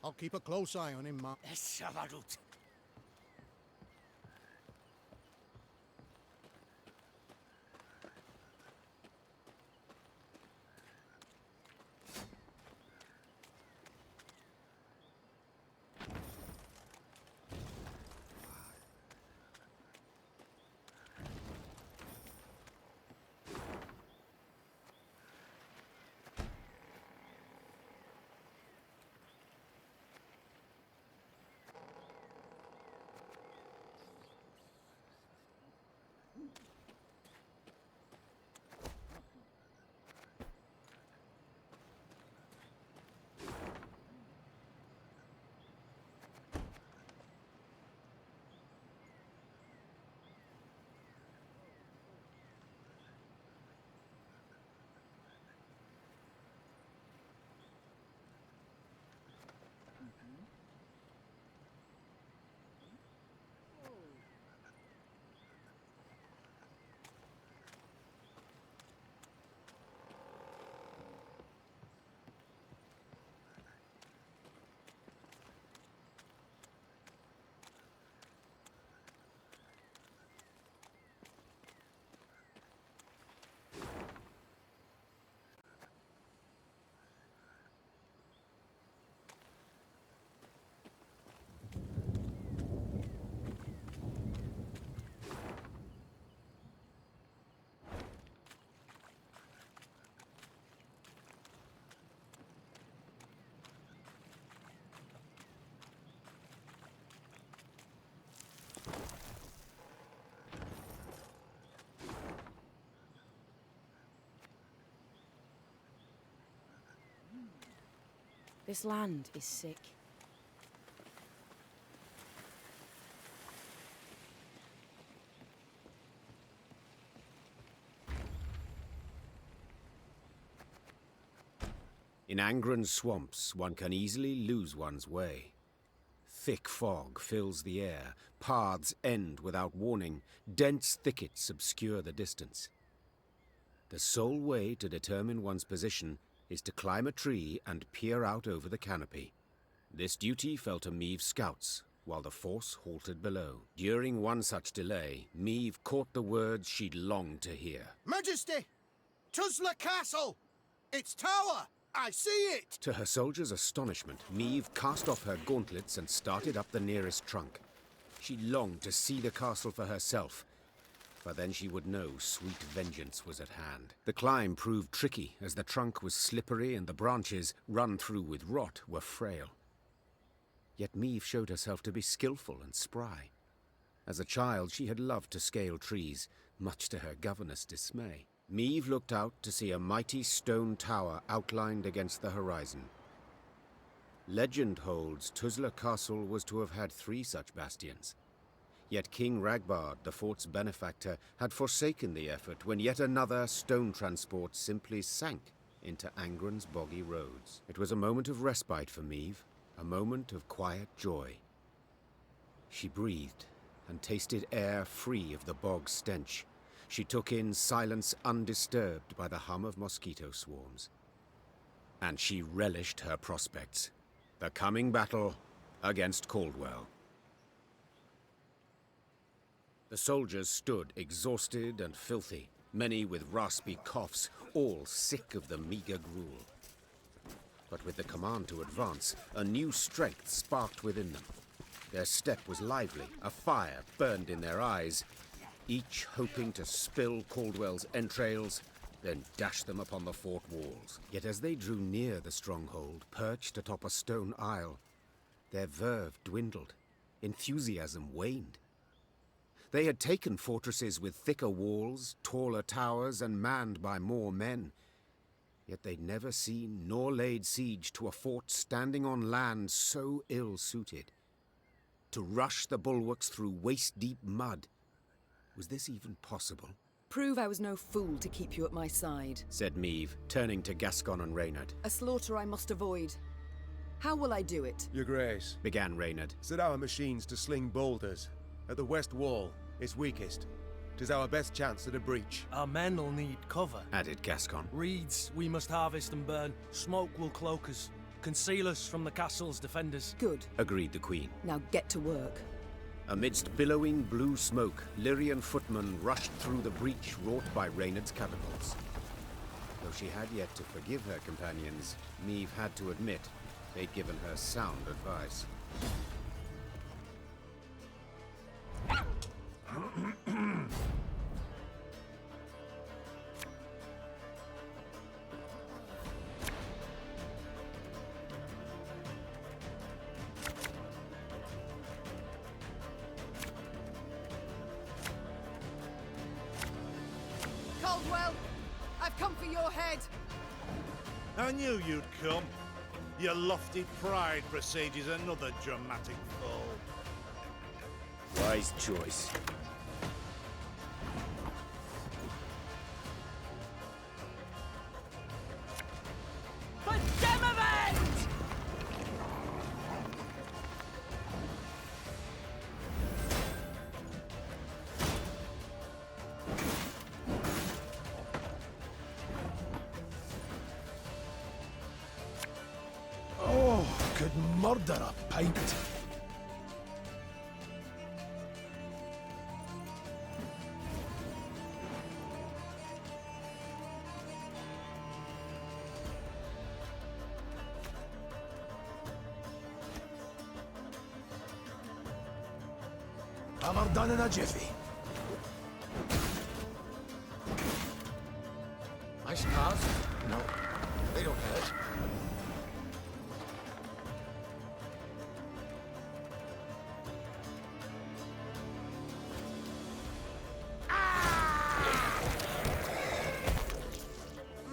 I'll keep a close eye on him, Ma. Savarut. This land is sick. In Angren's swamps, one can easily lose one's way. Thick fog fills the air, paths end without warning, dense thickets obscure the distance. The sole way to determine one's position is to climb a tree and peer out over the canopy. This duty fell to Meve's scouts, while the force halted below. During one such delay, Meve caught the words she'd longed to hear. Majesty! Tuzla Castle! Its tower! I see it! To her soldiers' astonishment, Meve cast off her gauntlets and started up the nearest trunk. She longed to see the castle for herself, but then she would know sweet vengeance was at hand. The climb proved tricky, as the trunk was slippery and the branches, run through with rot, were frail. Yet Meve showed herself to be skillful and spry. As a child, she had loved to scale trees, much to her governess' dismay. Meve looked out to see a mighty stone tower outlined against the horizon. Legend holds Tuzla Castle was to have had 3 such bastions. Yet King Ragbard, the fort's benefactor, had forsaken the effort when yet another stone transport simply sank into Angren's boggy roads. It was a moment of respite for Meve, a moment of quiet joy. She breathed and tasted air free of the bog stench. She took in silence undisturbed by the hum of mosquito swarms. And she relished her prospects. The coming battle against Caldwell. The soldiers stood exhausted and filthy, many with raspy coughs, all sick of the meager gruel. But with the command to advance, a new strength sparked within them. Their step was lively, a fire burned in their eyes, each hoping to spill Caldwell's entrails, then dash them upon the fort walls. Yet as they drew near the stronghold, perched atop a stone isle, their verve dwindled, enthusiasm waned. They had taken fortresses with thicker walls, taller towers, and manned by more men. Yet they'd never seen nor laid siege to a fort standing on land so ill-suited. To rush the bulwarks through waist-deep mud. Was this even possible? Prove I was no fool to keep you at my side, said Meve, turning to Gascon and Reynard. A slaughter I must avoid. How will I do it? Your Grace, began Reynard, set our machines to sling boulders. At the west wall, it's weakest. 'Tis our best chance at a breach. Our men'll need cover, added Gascon. Reeds we must harvest and burn. Smoke will cloak us, conceal us from the castle's defenders. Good, agreed the Queen. Now get to work. Amidst billowing blue smoke, Lyrian footmen rushed through the breach wrought by Reynard's catapults. Though she had yet to forgive her companions, Meve had to admit they'd given her sound advice. Caldwell, I've come for your head. I knew you'd come. Your lofty pride presages another dramatic fall. Wise choice. For Demavend! Oh, could murder a pint. Hammer done in a jiffy. My scars? No, they don't hurt.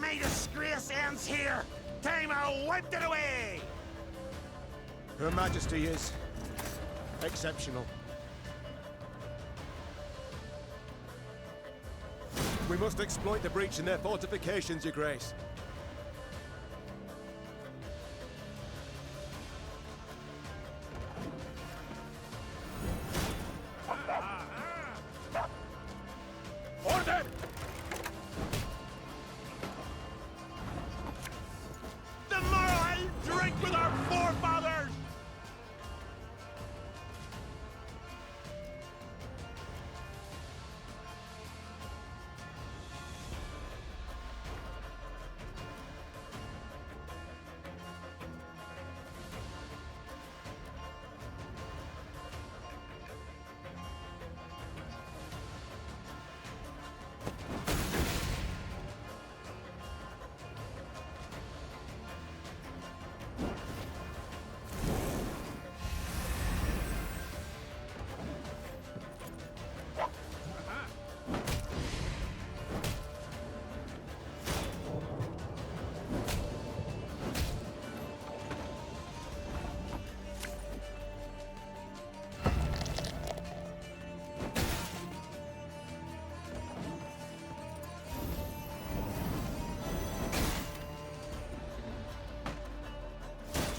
May disgrace ends here. Time I wiped it away. Her Majesty is exceptional. We must exploit the breach in their fortifications, Your Grace. Order! The Morale drink with our forefathers!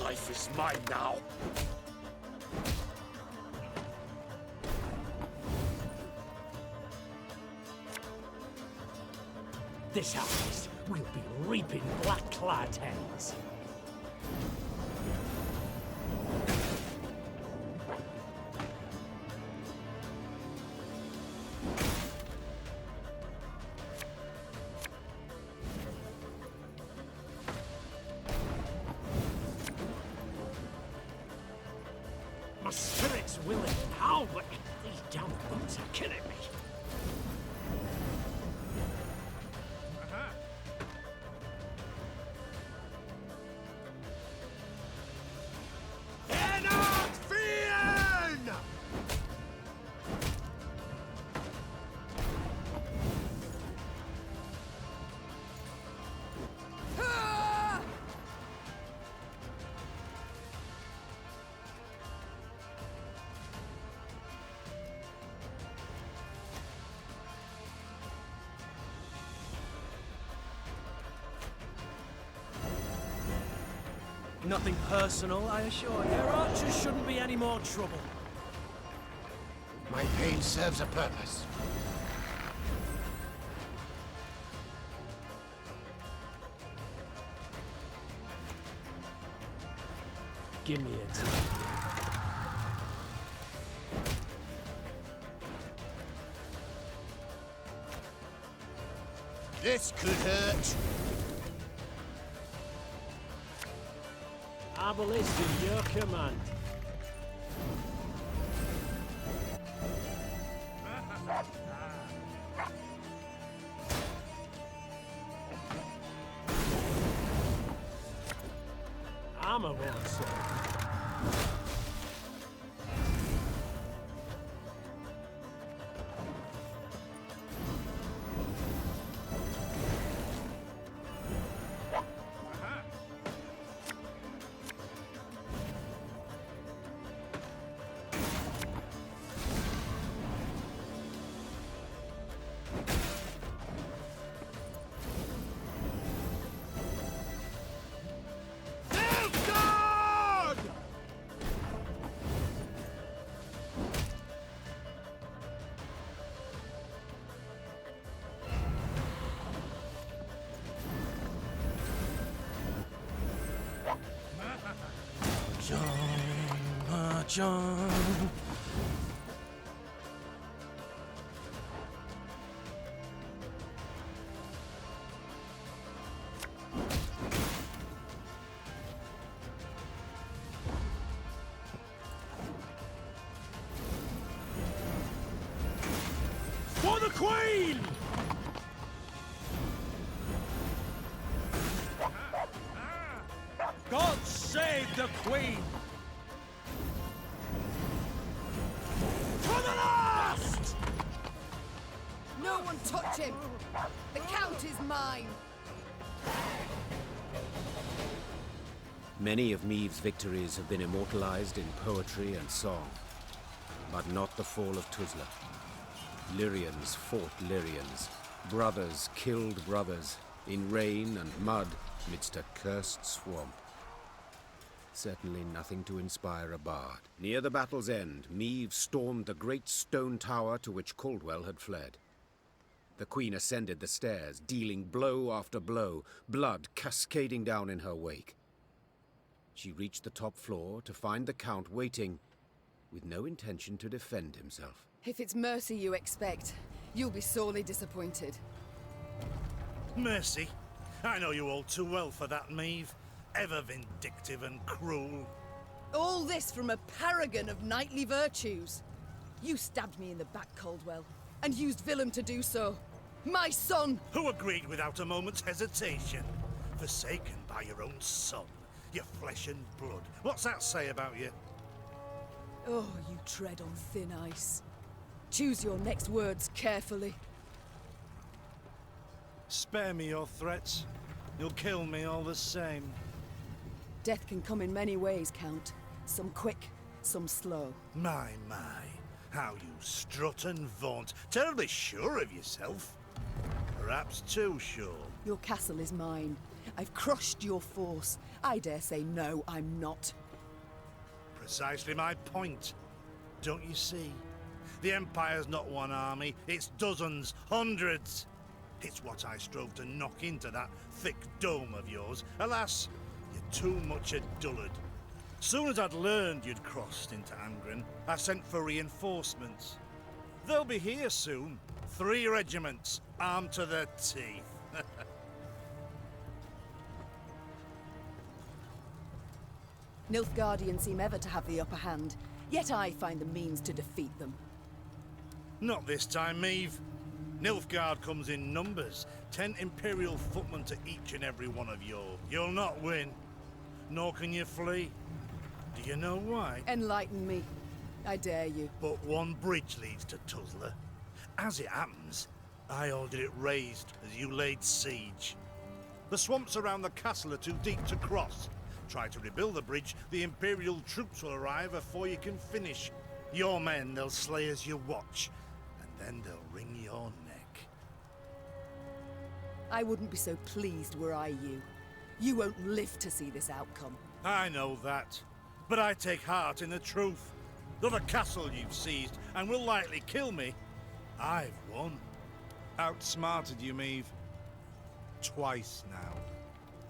Life is mine now. This harvest will be reaping black-clad hands. My spirit's willing now, but these damn boots are killing me. Nothing personal, I assure you. Their archers shouldn't be any more trouble. My pain serves a purpose. Give me a time. This could hurt. Obelisk in your command. I'm a man, sir. John. For the Queen! God save the Queen! For the last! No one touch him! The Count is mine! Many of Meve's victories have been immortalized in poetry and song, but not the fall of Tuzla. Lyrians fought Lyrians. Brothers killed brothers, in rain and mud, midst a cursed swamp. Certainly nothing to inspire a bard. Near the battle's end, Meve stormed the great stone tower to which Caldwell had fled. The Queen ascended the stairs, dealing blow after blow, blood cascading down in her wake. She reached the top floor to find the Count waiting, with no intention to defend himself. If it's mercy you expect, you'll be sorely disappointed. Mercy? I know you all too well for that, Meve. Ever vindictive and cruel. All this from a paragon of knightly virtues. You stabbed me in the back, Caldwell, and used Willem to do so. My son! Who agreed without a moment's hesitation. Forsaken by your own son, your flesh and blood. What's that say about you? Oh, you tread on thin ice. Choose your next words carefully. Spare me your threats. You'll kill me all the same. Death can come in many ways, Count. Some quick, some slow. My, how you strut and vaunt. Terribly sure of yourself. Perhaps too sure. Your castle is mine. I've crushed your force. I dare say no, I'm not. Precisely my point. Don't you see? The Empire's not one army, it's dozens, hundreds. It's what I strove to knock into that thick dome of yours. Alas, you're too much a dullard. Soon as I'd learned you'd crossed into Angren, I sent for reinforcements. They'll be here soon. 3 regiments, armed to the teeth. Nilfgaardians seem ever to have the upper hand, yet I find the means to defeat them. Not this time, Meve. Nilfgaard comes in numbers. 10 Imperial footmen to each and every one of you. You'll not win. Nor can you flee. Do you know why? Enlighten me. I dare you. But one bridge leads to Tuzla. As it happens, I ordered it raised as you laid siege. The swamps around the castle are too deep to cross. Try to rebuild the bridge, the Imperial troops will arrive before you can finish. Your men they'll slay as you watch, and then they'll wring your neck. I wouldn't be so pleased were I you. You won't live to see this outcome. I know that, but I take heart in the truth. Though the castle you've seized and will likely kill me, I've won. Outsmarted you, Meve. Twice now.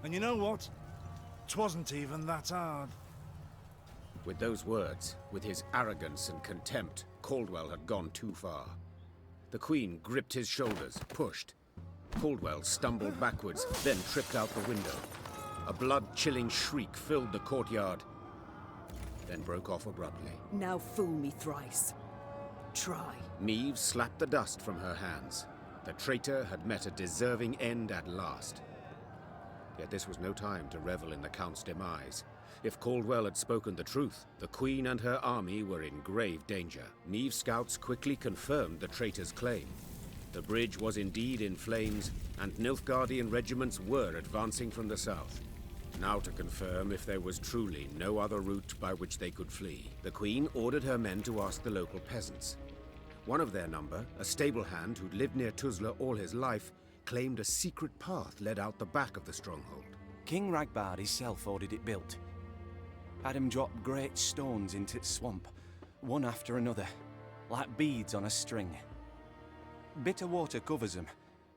And you know what? 'Twasn't even that hard. With those words, with his arrogance and contempt, Caldwell had gone too far. The Queen gripped his shoulders, pushed. Caldwell stumbled backwards, then tripped out the window. A blood-chilling shriek filled the courtyard, then broke off abruptly. Now fool me thrice. Try. Meve slapped the dust from her hands. The traitor had met a deserving end at last. Yet this was no time to revel in the Count's demise. If Caldwell had spoken the truth, the Queen and her army were in grave danger. Meve's scouts quickly confirmed the traitor's claim. The bridge was indeed in flames, and Nilfgaardian regiments were advancing from the south. Now to confirm if there was truly no other route by which they could flee, the Queen ordered her men to ask the local peasants. One of their number, a stable hand who'd lived near Tuzla all his life, claimed a secret path led out the back of the stronghold. King Ragbard himself ordered it built. Had him drop great stones into its swamp, one after another, like beads on a string. Bitter water covers them,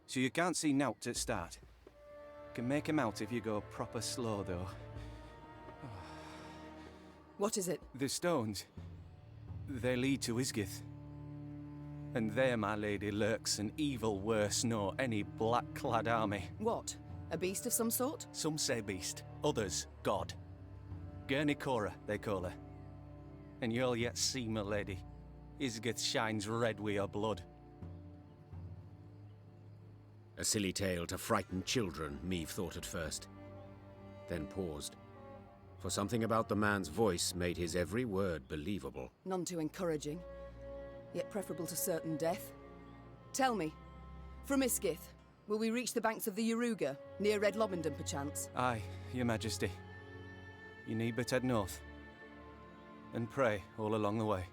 so you can't see nowt at start. Can make 'em out if you go proper slow, though. What is it? The stones, they lead to Isgith. And there, my lady, lurks an evil worse nor any black-clad army. What? A beast of some sort? Some say beast, others god. Gurnikora, they call her. And you'll yet see, my lady. Isgith shines red with your blood. A silly tale to frighten children, Meve thought at first. Then paused. For something about the man's voice made his every word believable. None too encouraging, yet preferable to certain death. Tell me, from Isgith, will we reach the banks of the Yaruga, near Red Lobenden perchance? Aye, your majesty. You need but head north. And pray all along the way.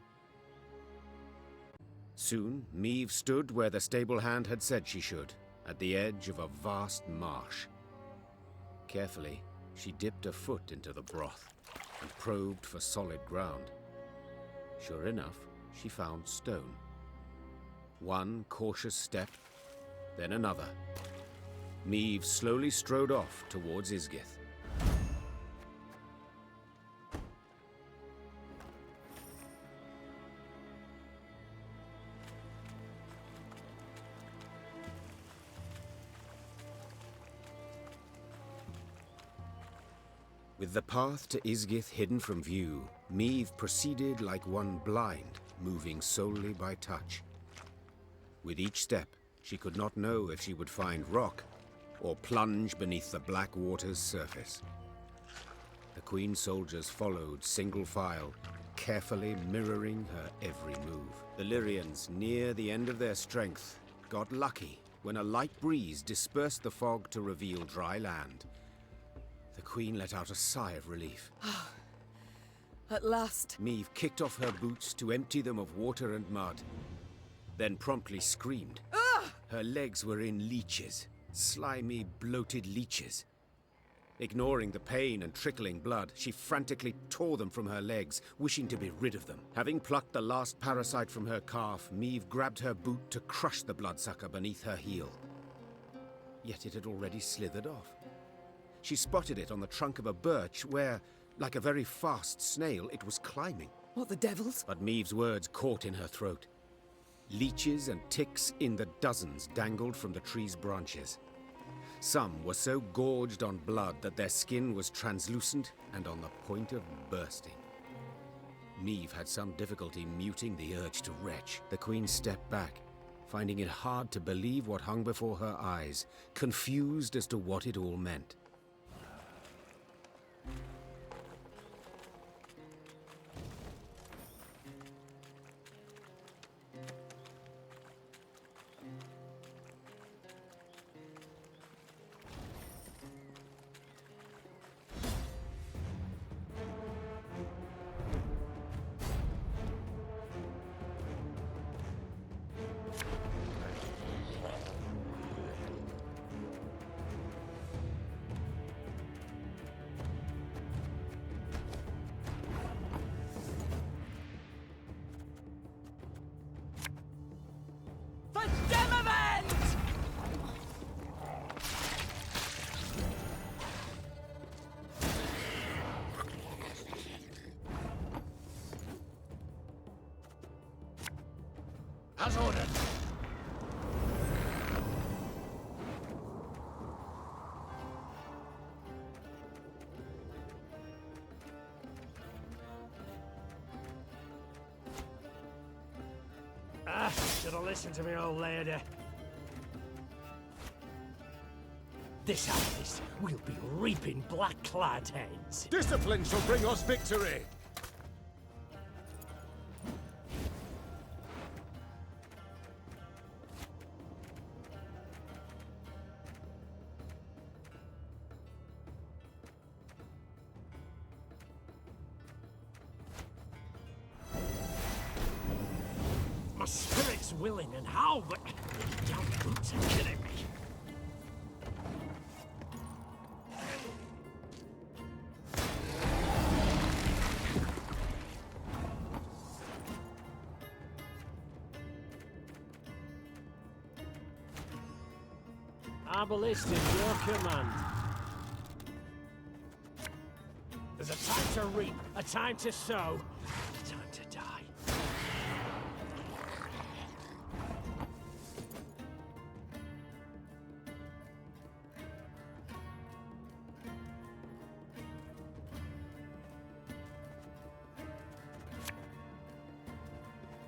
Soon, Meve stood where the stable hand had said she should, at the edge of a vast marsh. Carefully, she dipped a foot into the broth and probed for solid ground. Sure enough, she found stone. One cautious step, then another. Meve slowly strode off towards Isgith. With the path to Isgith hidden from view, Meve proceeded like one blind, moving solely by touch. With each step, she could not know if she would find rock or plunge beneath the black water's surface. The Queen's soldiers followed single file, carefully mirroring her every move. The Lyrians, near the end of their strength, got lucky when a light breeze dispersed the fog to reveal dry land. The Queen let out a sigh of relief. At last. Meve kicked off her boots to empty them of water and mud, then promptly screamed. Her legs were in leeches, slimy, bloated leeches. Ignoring the pain and trickling blood, she frantically tore them from her legs, wishing to be rid of them. Having plucked the last parasite from her calf, Meve grabbed her boot to crush the bloodsucker beneath her heel. Yet it had already slithered off. She spotted it on the trunk of a birch where, like a very fast snail, it was climbing. What the devils? But Meve's words caught in her throat. Leeches and ticks in the dozens dangled from the tree's branches. Some were so gorged on blood that their skin was translucent and on the point of bursting. Meve had some difficulty muting the urge to retch. The Queen stepped back, finding it hard to believe what hung before her eyes, confused as to what it all meant. As ordered. Should have listened to me, old lady. This harvest, we'll be reaping black-clad heads. Discipline shall bring us victory! My spirit's willing and how, but these damn boots are killing me. Arbalist is your command. There's a time to reap, a time to sow, a time to die.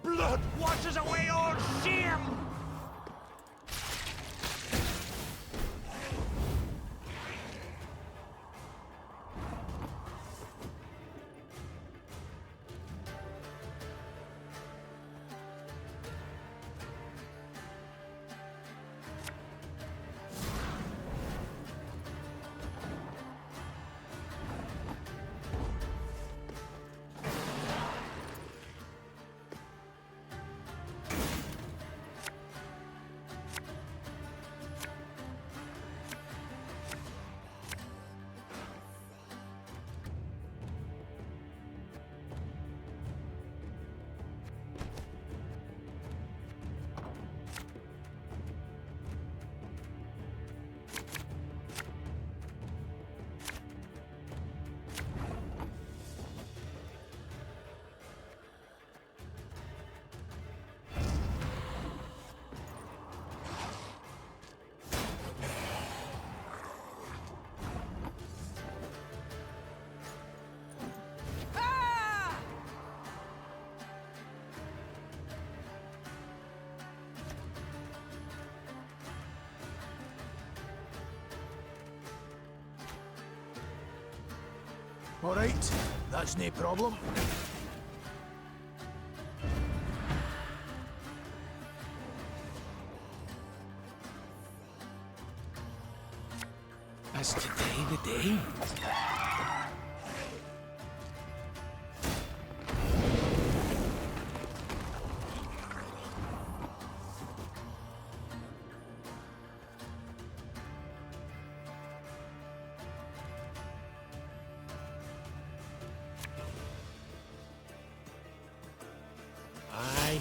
Blood washes away all shame! All right, that's no problem. Is today the day? Aye.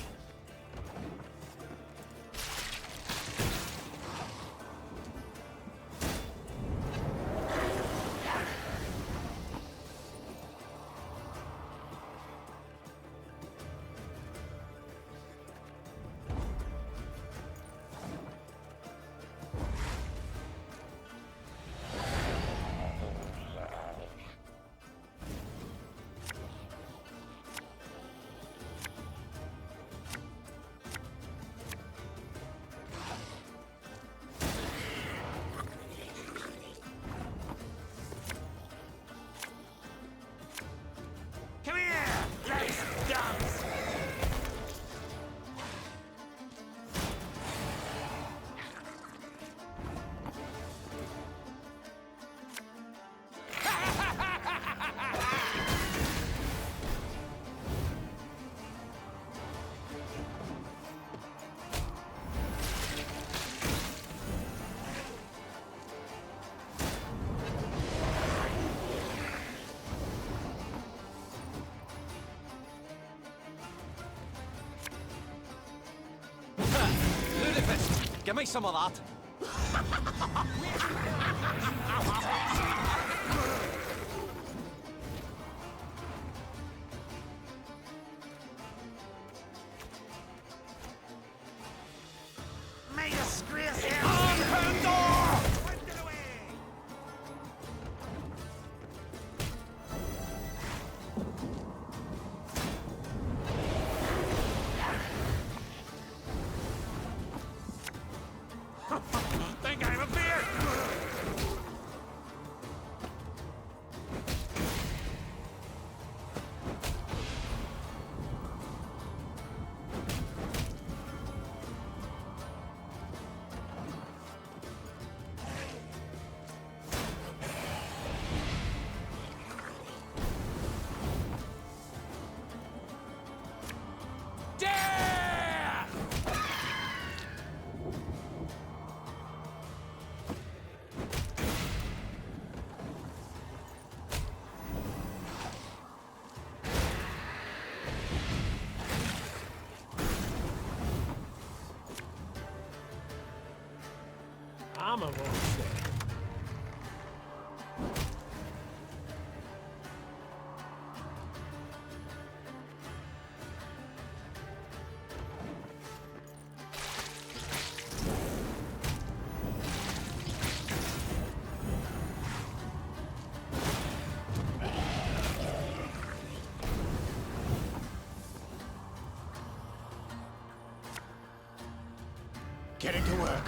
Come here! Let's dance! Ludicrous! Give me some of that. May disgrace him! Think I'm a beer! I'm a monster. Getting to work.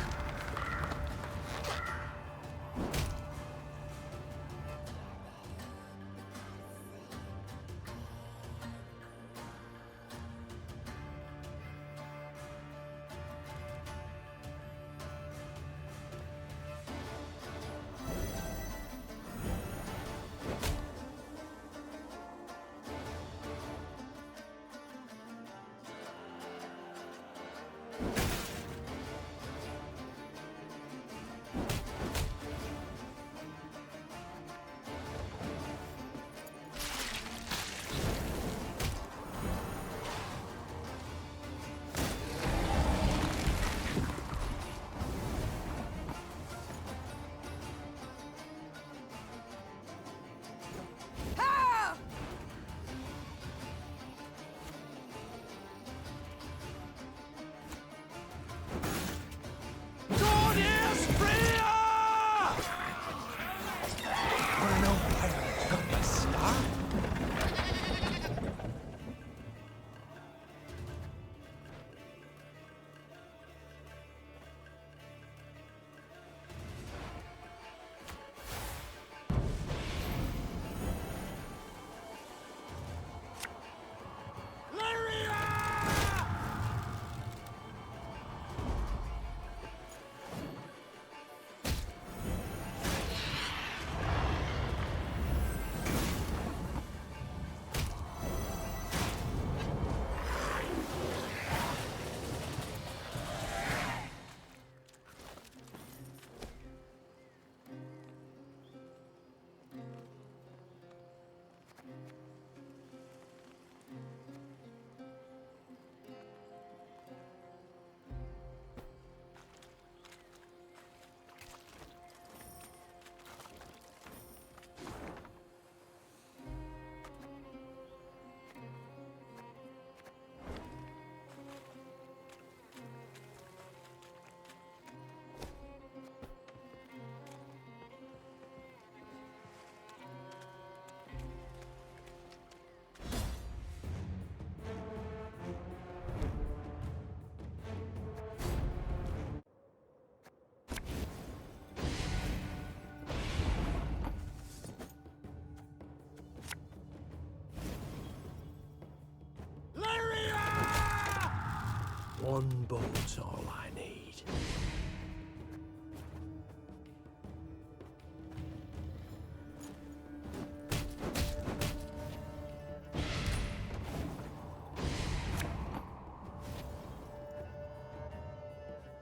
boat's all I need.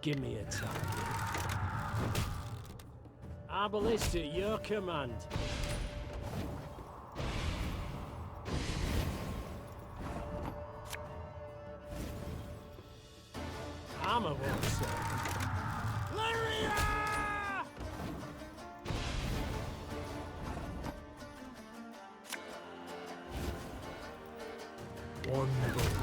Give me a target. Arbalist at your command. Armor won't serve. Lyria! One boat.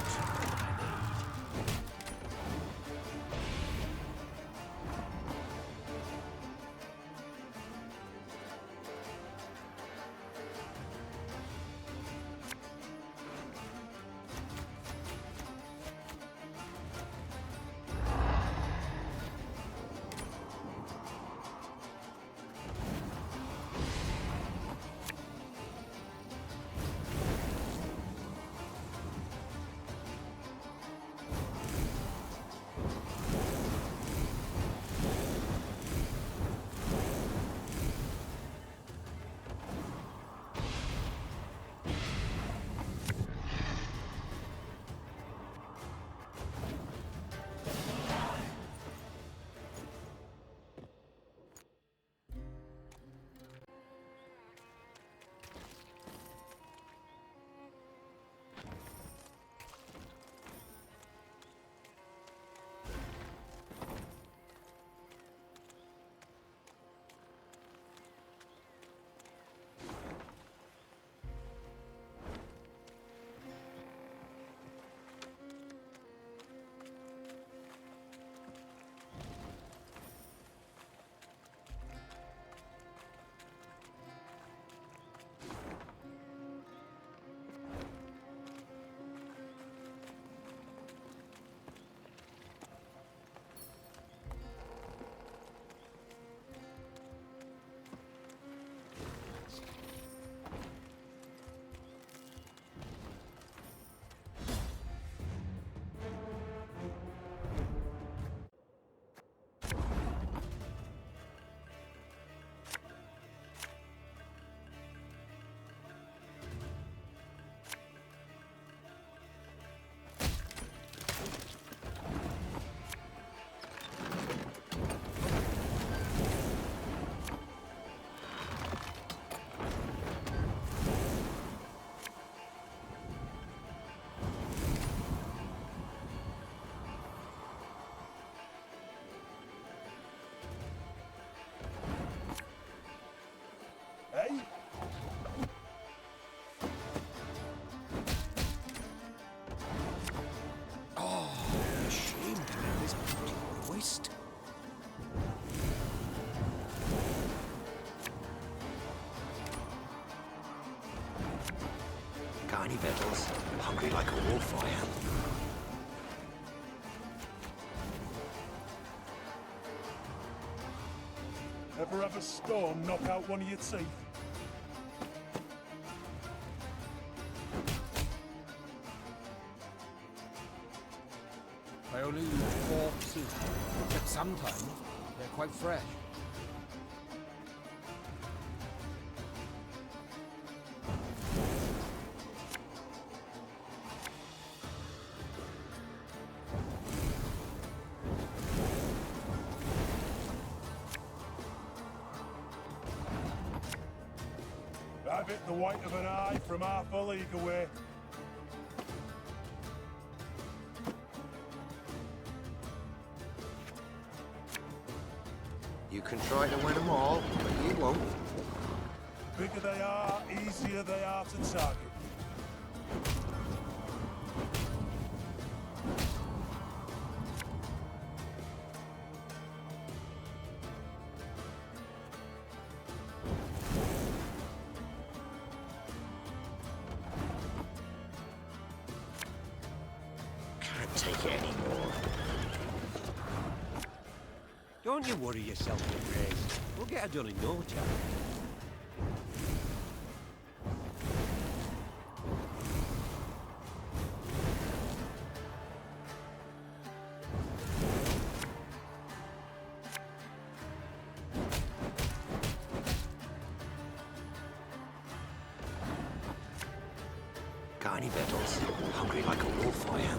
Got any victuals? Hungry like a wolf, I am. Ever have a storm knock out one of your teeth? I only loot corpses, but sometimes they're quite fresh. I've hit the white of an eye from half a league away. You can try to win them all, but you won't. Bigger they are, easier they are to target. Can't take it anymore. Don't you worry yourself, Grace. We'll get her done in no time. Got any victuals? Hungry like a wolf, I am.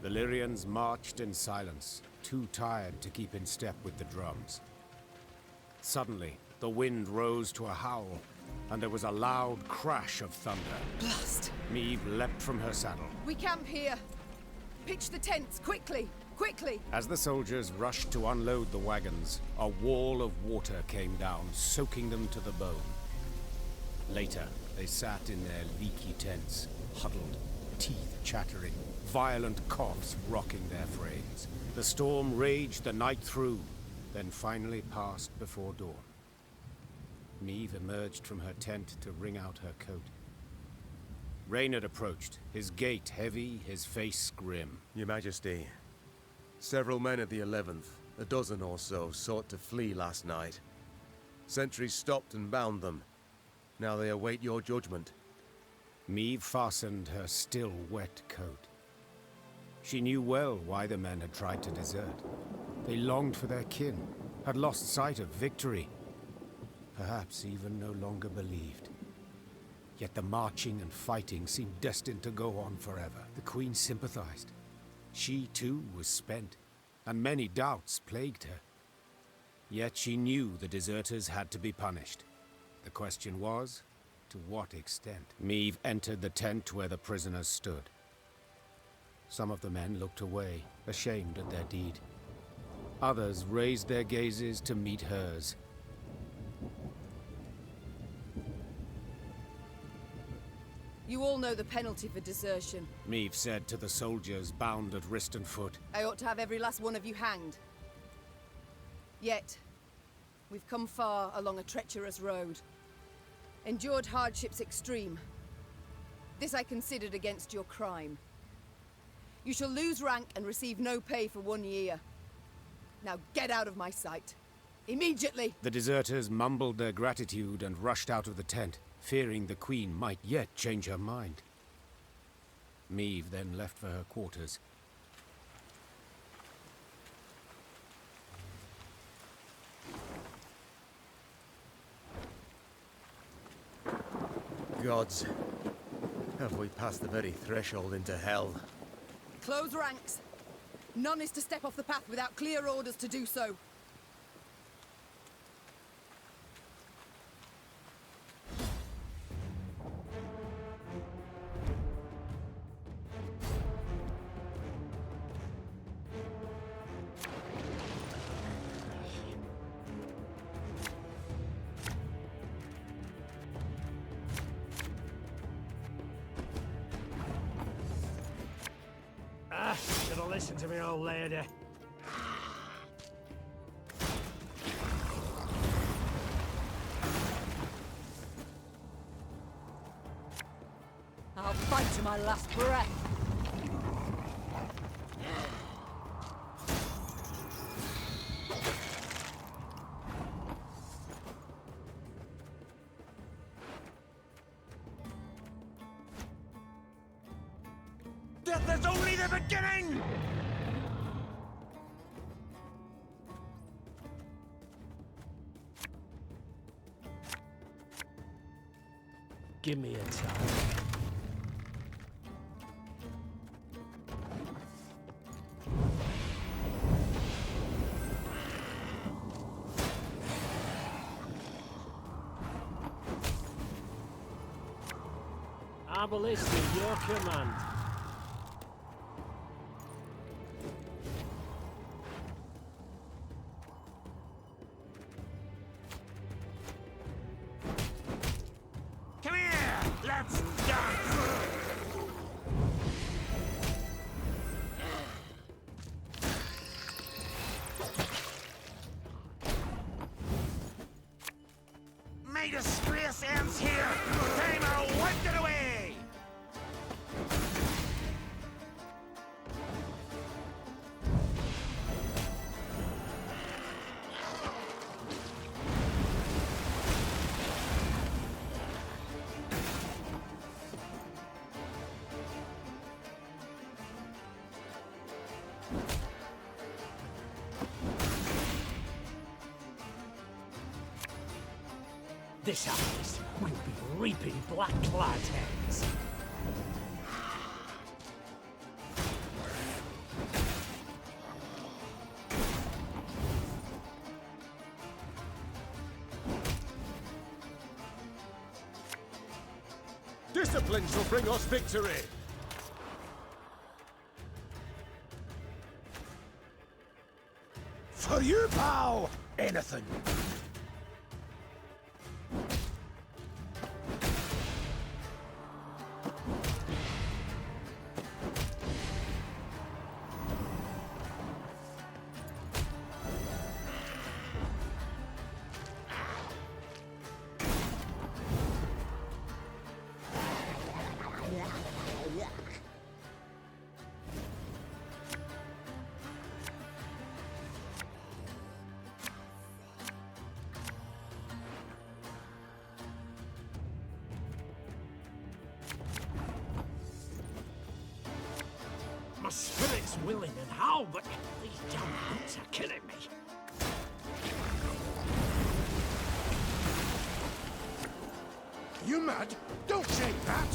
The Lyrians marched in silence, too tired to keep in step with the drums. Suddenly, the wind rose to a howl, and there was a loud crash of thunder. Blast! Meve leapt from her saddle. We camp here. Pitch the tents, quickly! Quickly! As the soldiers rushed to unload the wagons, a wall of water came down, soaking them to the bone. Later, they sat in their leaky tents, huddled, teeth chattering, violent coughs rocking their frames. The storm raged the night through, then finally passed before dawn. Meve emerged from her tent to wring out her coat. Reynard approached, his gait heavy, his face grim. Your Majesty, several men of the 11th, a dozen or so, sought to flee last night. Sentries stopped and bound them. Now they await your judgment. Meve fastened her still wet coat. She knew well why the men had tried to desert. They longed for their kin, had lost sight of victory. Perhaps even no longer believed. Yet the marching and fighting seemed destined to go on forever. The Queen sympathized. She too was spent, and many doubts plagued her. Yet she knew the deserters had to be punished. The question was, to what extent? Meve entered the tent where the prisoners stood. Some of the men looked away, ashamed at their deed. Others raised their gazes to meet hers. You all know the penalty for desertion. Meve said to the soldiers bound at wrist and foot. I ought to have every last one of you hanged. Yet, we've come far along a treacherous road. Endured hardships extreme. This I considered against your crime. You shall lose rank and receive no pay for 1 year. Now get out of my sight. Immediately! The deserters mumbled their gratitude and rushed out of the tent, fearing the Queen might yet change her mind. Meve then left for her quarters. Gods, have we passed the very threshold into hell? Close ranks. None is to step off the path without clear orders to do so. Should have listened to me, old lady. I'll fight to my last breath. Death is only the beginning! Give me a time. Arbalist at your command. this ends here! Timer wiped it away! This harvest, we'll be reaping black-clad heads. Discipline shall bring us victory! For you, pal! Anything. My spirit's willing and how, but these damn boots are killing me. You mad? Don't shake that!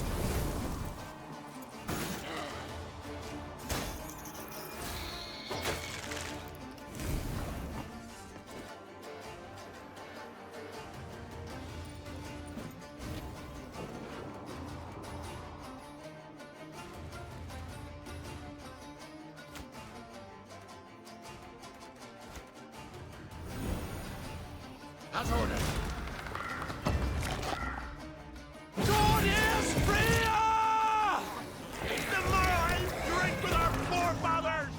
As ordered. God is Rivia! Tomorrow I'll drink with our forefathers!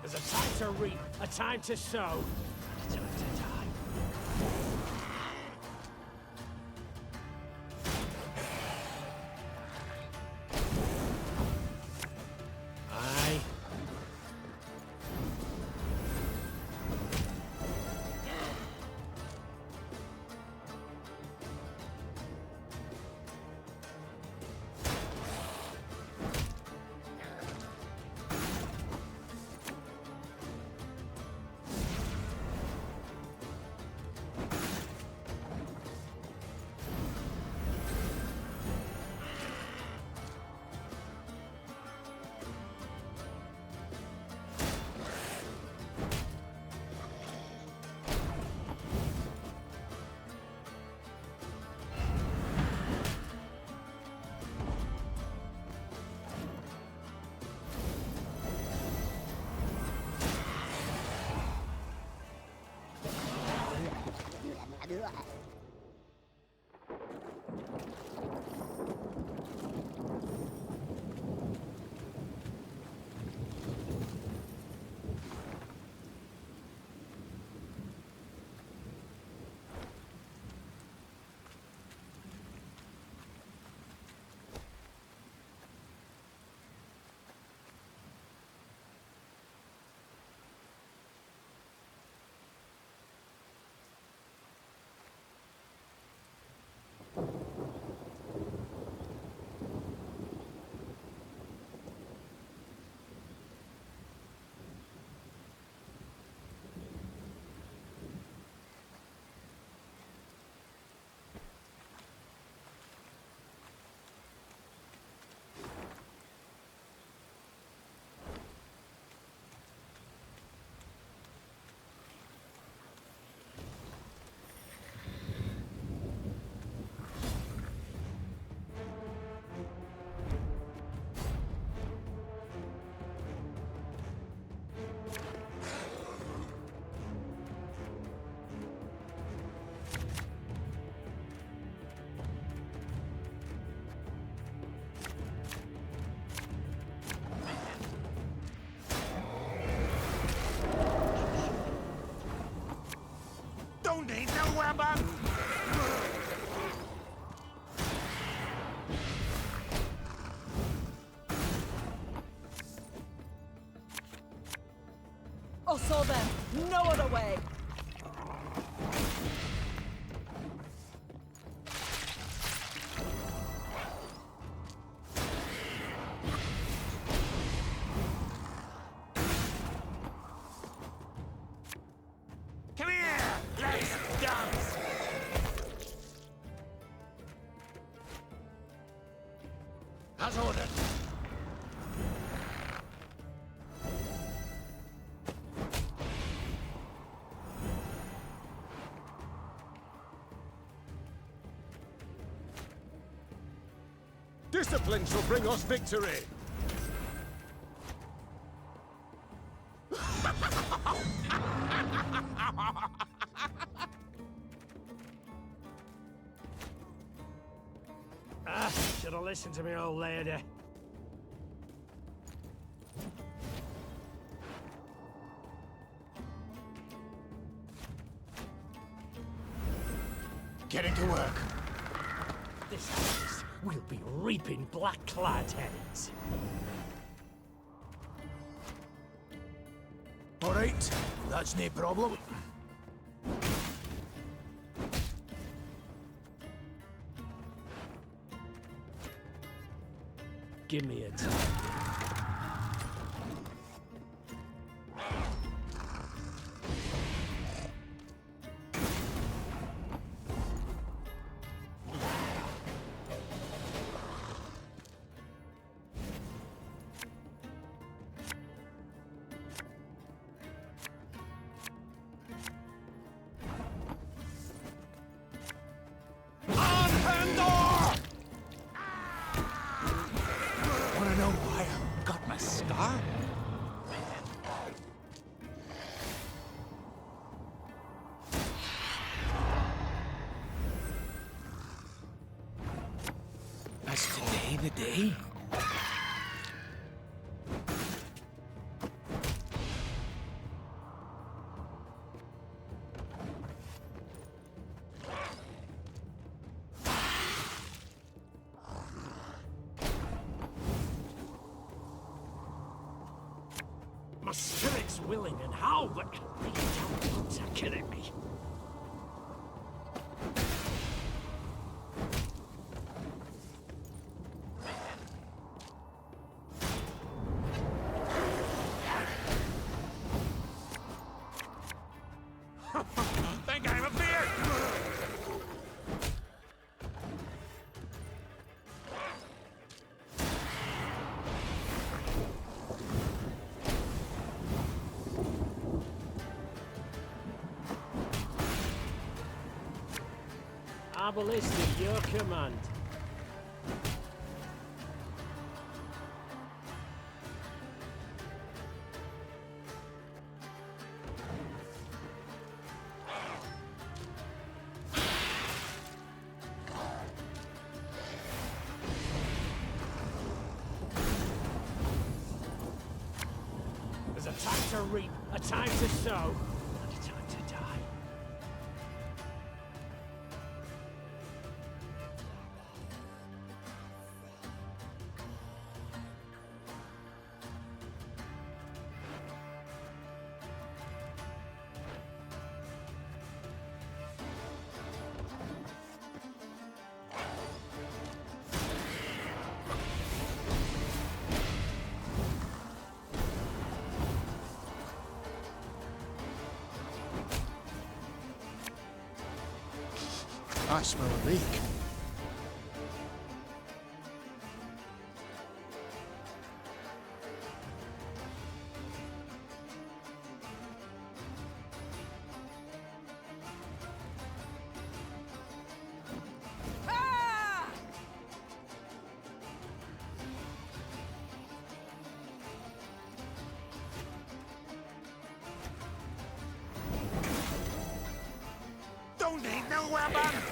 There's a time to reap, a time to sow, a time to die. Aye. Us or them. No other way. Come here! Let's dance! As ordered. Discipline shall bring us victory! Should have listened to me old lady. Getting to work. This is, we'll be reaping black-clad heads. All right, that's no problem. Give me a time. Wanna know why I got my scar? Is today the day? My spirit's willing and how, but these damn boots are killing me. Think I have a beard! Abolition, your command. There's a time to reap, a time to sow, and a time to die. I smell a leak. Don't need no weapon!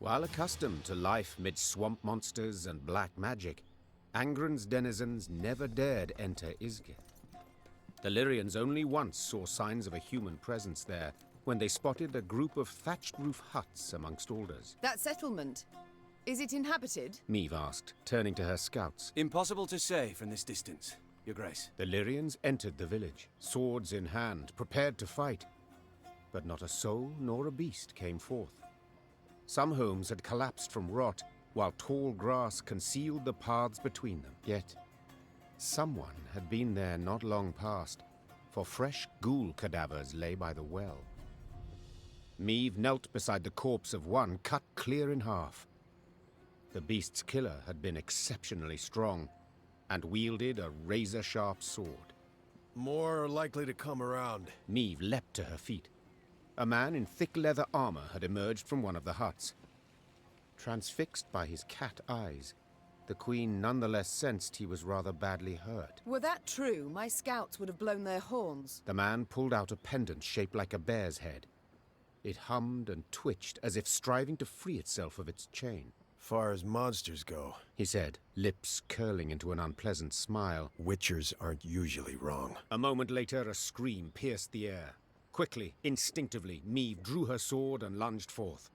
While accustomed to life mid swamp monsters and black magic, Angren's denizens never dared enter Isgith. The Lyrians only once saw signs of a human presence there, when they spotted a group of thatched roof huts amongst alders. That settlement, is it inhabited? Meve asked, turning to her scouts. Impossible to say from this distance, Your Grace. The Lyrians entered the village, swords in hand, prepared to fight. But not a soul nor a beast came forth. Some homes had collapsed from rot, while tall grass concealed the paths between them. Yet, someone had been there not long past, for fresh ghoul cadavers lay by the well. Meve knelt beside the corpse of one cut clear in half. The beast's killer had been exceptionally strong, and wielded a razor-sharp sword. More likely to come around. Meve leapt to her feet. A man in thick leather armor had emerged from one of the huts. Transfixed by his cat eyes, the Queen nonetheless sensed he was rather badly hurt. Were that true, my scouts would have blown their horns. The man pulled out a pendant shaped like a bear's head. It hummed and twitched as if striving to free itself of its chain. Far as monsters go, he said, lips curling into an unpleasant smile. Witchers aren't usually wrong. A moment later, a scream pierced the air. Quickly, instinctively, Meve drew her sword and lunged forth.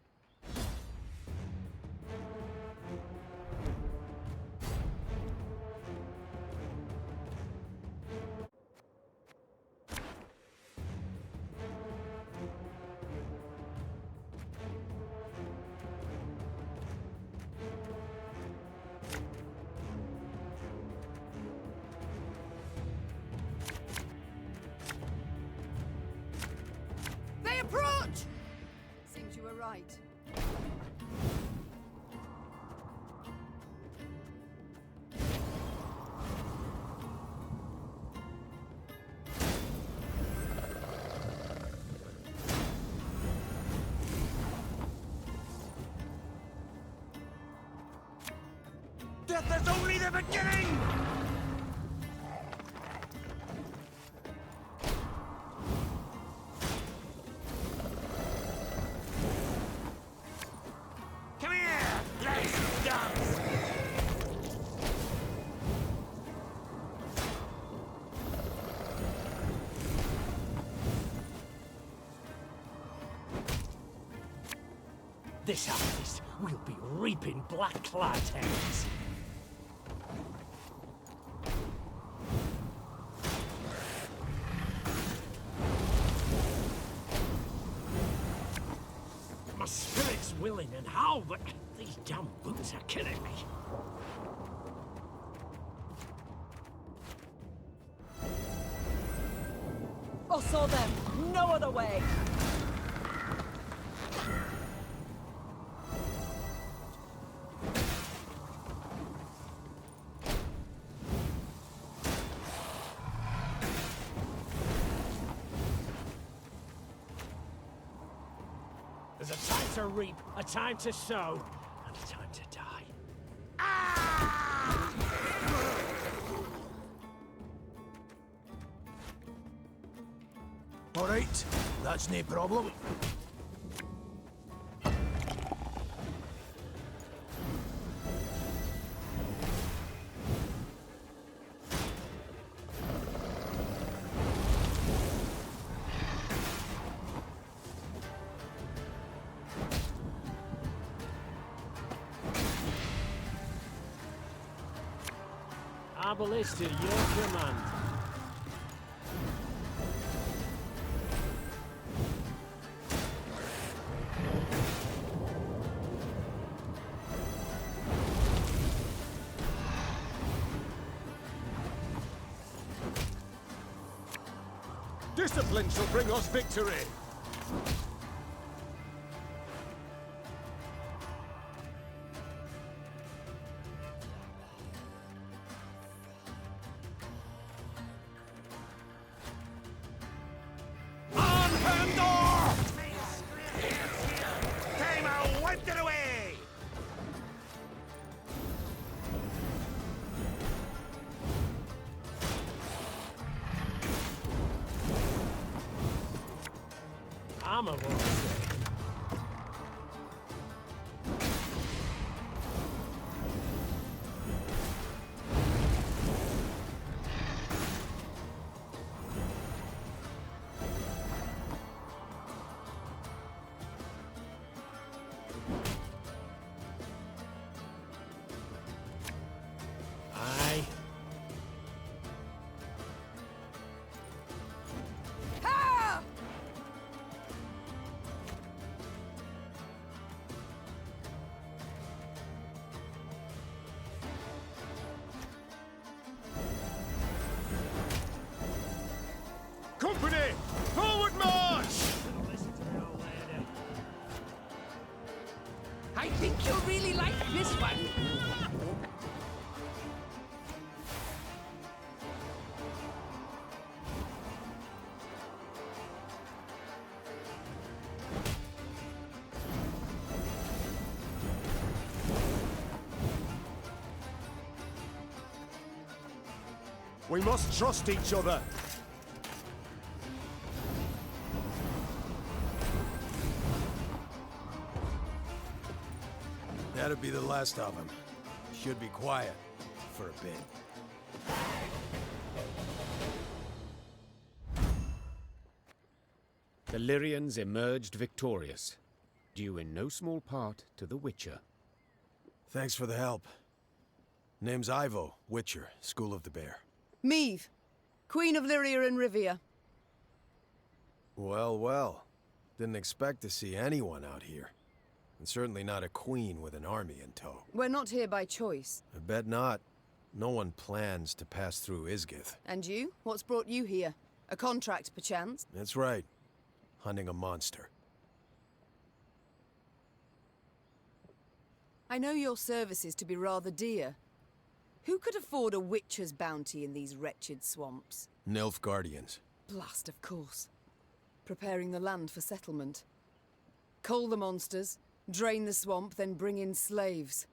Approach! Seems you were right. Death is only the beginning! This harvest, we'll be reaping black-clad heads. My spirit's willing and how, but these damn boots are killing me. I saw them. No other way. There's a time to reap, a time to sow, and a time to die. All right, that's no problem. Arbalest to your command. Discipline shall bring us victory! I'm a warrior. We must trust each other. That'll be the last of them. Should be quiet for a bit. The Lyrians emerged victorious, due in no small part to the Witcher. Thanks for the help. Name's Ivo, Witcher, School of the Bear. Meve, Queen of Lyria and Rivia. Well, well. Didn't expect to see anyone out here. And certainly not a queen with an army in tow. We're not here by choice. I bet not. No one plans to pass through Isgith. And you? What's brought you here? A contract, perchance? That's right. Hunting a monster. I know your services to be rather dear. Who could afford a witcher's bounty in these wretched swamps? Nilfgaardians. Blast, of course. Preparing the land for settlement. Cull the monsters, drain the swamp, then bring in slaves.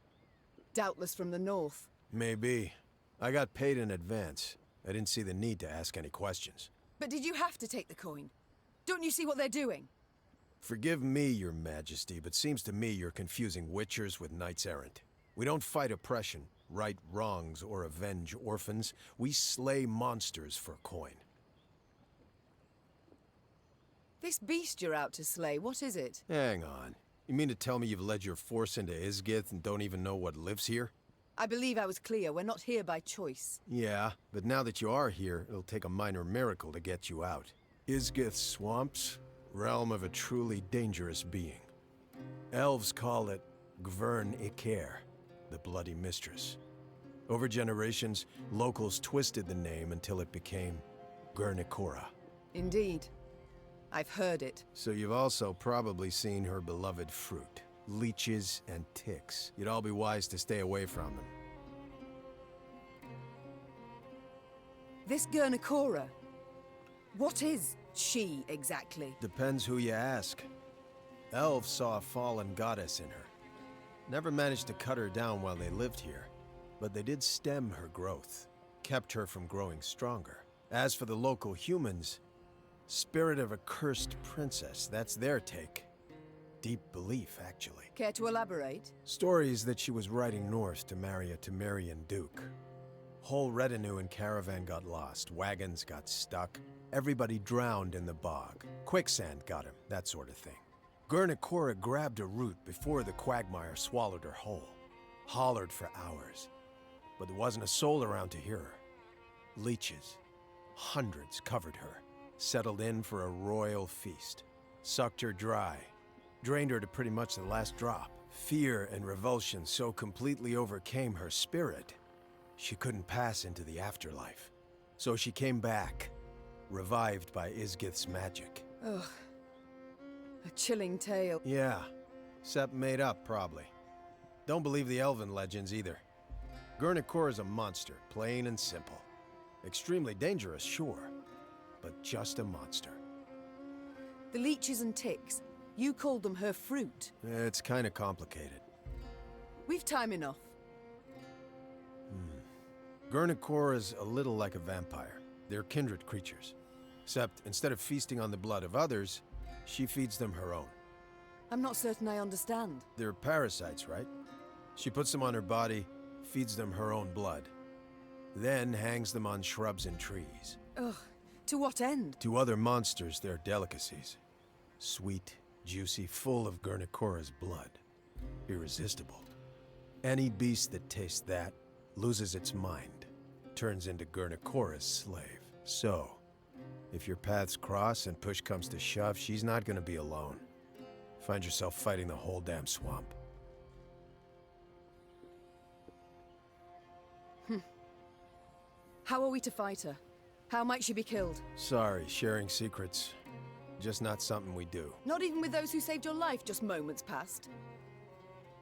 Doubtless from the north. Maybe. I got paid in advance. I didn't see the need to ask any questions. But did you have to take the coin? Don't you see what they're doing? Forgive me, your majesty, but seems to me you're confusing witchers with knights errant. We don't fight oppression, right wrongs, or avenge orphans. We slay monsters for coin. This beast you're out to slay, what is it? Hang on. You mean to tell me you've led your force into Isgith and don't even know what lives here? I believe I was clear. We're not here by choice. Yeah, but now that you are here, it'll take a minor miracle to get you out. Isgith swamps, realm of a truly dangerous being. Elves call it Gwent-inspired, the Bloody Mistress. Over generations, locals twisted the name until it became Gwent-inspired. Indeed. I've heard it. So you've also probably seen her beloved fruit. Leeches and ticks. You'd all be wise to stay away from them. This Gwent-inspired, what is she exactly? Depends who you ask. Elves saw a fallen goddess in her. Never managed to cut her down while they lived here, but they did stem her growth, kept her from growing stronger. As for the local humans, spirit of a cursed princess, that's their take. Deep belief, actually. Care to elaborate? Stories that she was riding north to marry a Temerian duke. Whole retinue and caravan got lost, wagons got stuck, everybody drowned in the bog. Quicksand got him, that sort of thing. Gwent-inspired grabbed a root before the quagmire swallowed her whole. Hollered for hours, but there wasn't a soul around to hear her. Leeches, hundreds covered her, settled in for a royal feast. Sucked her dry, drained her to pretty much the last drop. Fear and revulsion so completely overcame her spirit, she couldn't pass into the afterlife. So she came back, revived by Isgith's magic. Ugh. A chilling tale. Yeah, except made up, probably. Don't believe the elven legends either. Gwent-inspired is a monster, plain and simple. Extremely dangerous, sure, but just a monster. The leeches and ticks, you called them her fruit. It's kinda complicated. We've time enough. Gwent-inspired is a little like a vampire. They're kindred creatures. Except, instead of feasting on the blood of others, she feeds them her own. I'm not certain I understand. They're parasites, right? She puts them on her body, feeds them her own blood. Then hangs them on shrubs and trees. Ugh. To what end? To other monsters, they're delicacies. Sweet, juicy, full of Gwent-inspired's blood. Irresistible. Any beast that tastes that loses its mind. Turns into Gwent-inspired's slave. So, if your paths cross and push comes to shove, she's not gonna be alone. Find yourself fighting the whole damn swamp. How are we to fight her? How might she be killed? Sorry, sharing secrets. Just not something we do. Not even with those who saved your life just moments past.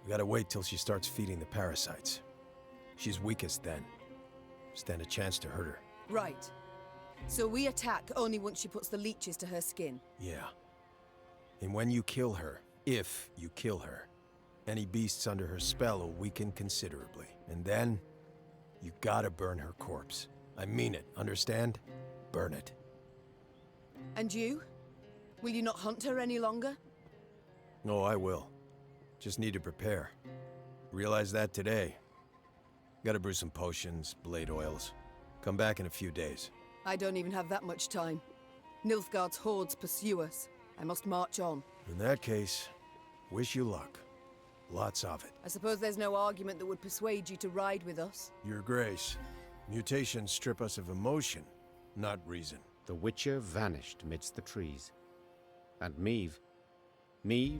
We gotta wait till she starts feeding the parasites. She's weakest then. Stand a chance to hurt her. Right. So we attack only once she puts the leeches to her skin. Yeah. And when you kill her, if you kill her, any beasts under her spell will weaken considerably. And then, you gotta burn her corpse. I mean it, understand? Burn it. And you? Will you not hunt her any longer? No, I will. Just need to prepare. Realized that today. Gotta brew some potions, blade oils. Come back in a few days. I don't even have that much time. Nilfgaard's hordes pursue us. I must march on. In that case, wish you luck. Lots of it. I suppose there's no argument that would persuade you to ride with us. Your Grace, mutations strip us of emotion, not reason. The Witcher vanished midst the trees. And Meve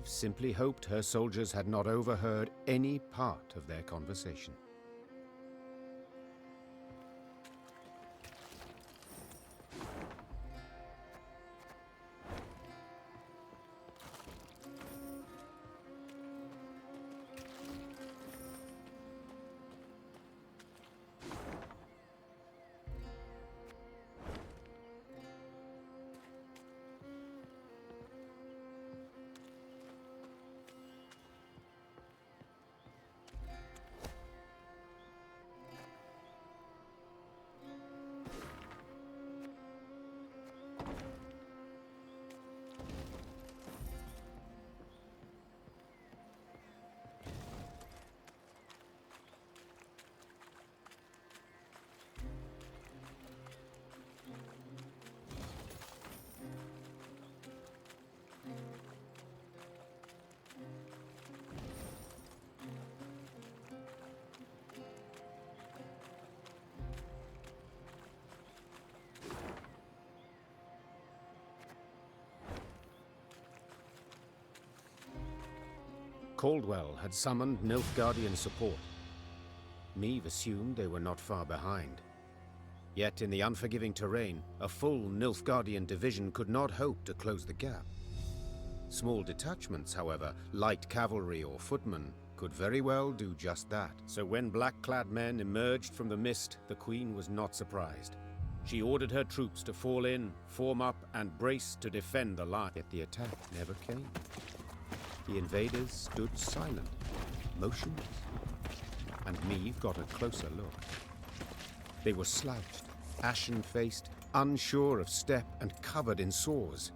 simply hoped her soldiers had not overheard any part of their conversation. Caldwell had summoned Nilfgaardian support. Meve assumed they were not far behind. Yet in the unforgiving terrain, a full Nilfgaardian division could not hope to close the gap. Small detachments, however, light cavalry or footmen, could very well do just that. So when black-clad men emerged from the mist, the Queen was not surprised. She ordered her troops to fall in, form up, and brace to defend the line. Yet the attack never came. The invaders stood silent, motionless, and Meve got a closer look. They were slouched, ashen-faced, unsure of step, and covered in sores.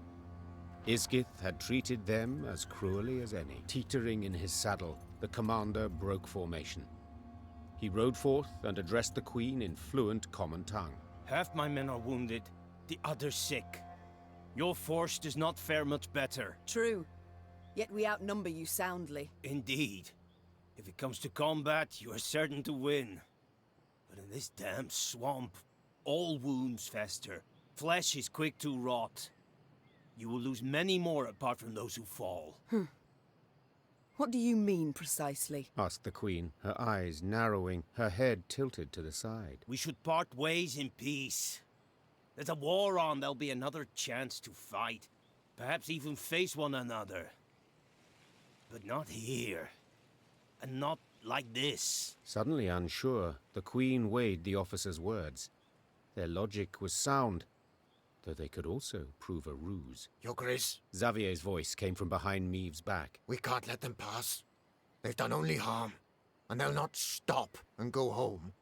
Isgith had treated them as cruelly as any. Teetering in his saddle, the commander broke formation. He rode forth and addressed the Queen in fluent common tongue. Half my men are wounded, the others sick. Your force does not fare much better. True. Yet we outnumber you soundly. Indeed. If it comes to combat, you are certain to win. But in this damn swamp, all wounds fester. Flesh is quick to rot. You will lose many more apart from those who fall. What do you mean, precisely? Asked the Queen, her eyes narrowing, her head tilted to the side. We should part ways in peace. There's a war on, there'll be another chance to fight. Perhaps even face one another. But not here. And not like this. Suddenly unsure, the Queen weighed the officer's words. Their logic was sound, though they could also prove a ruse. Your Grace. Xavier's voice came from behind Meve's back. We can't let them pass. They've done only harm, and they'll not stop and go home.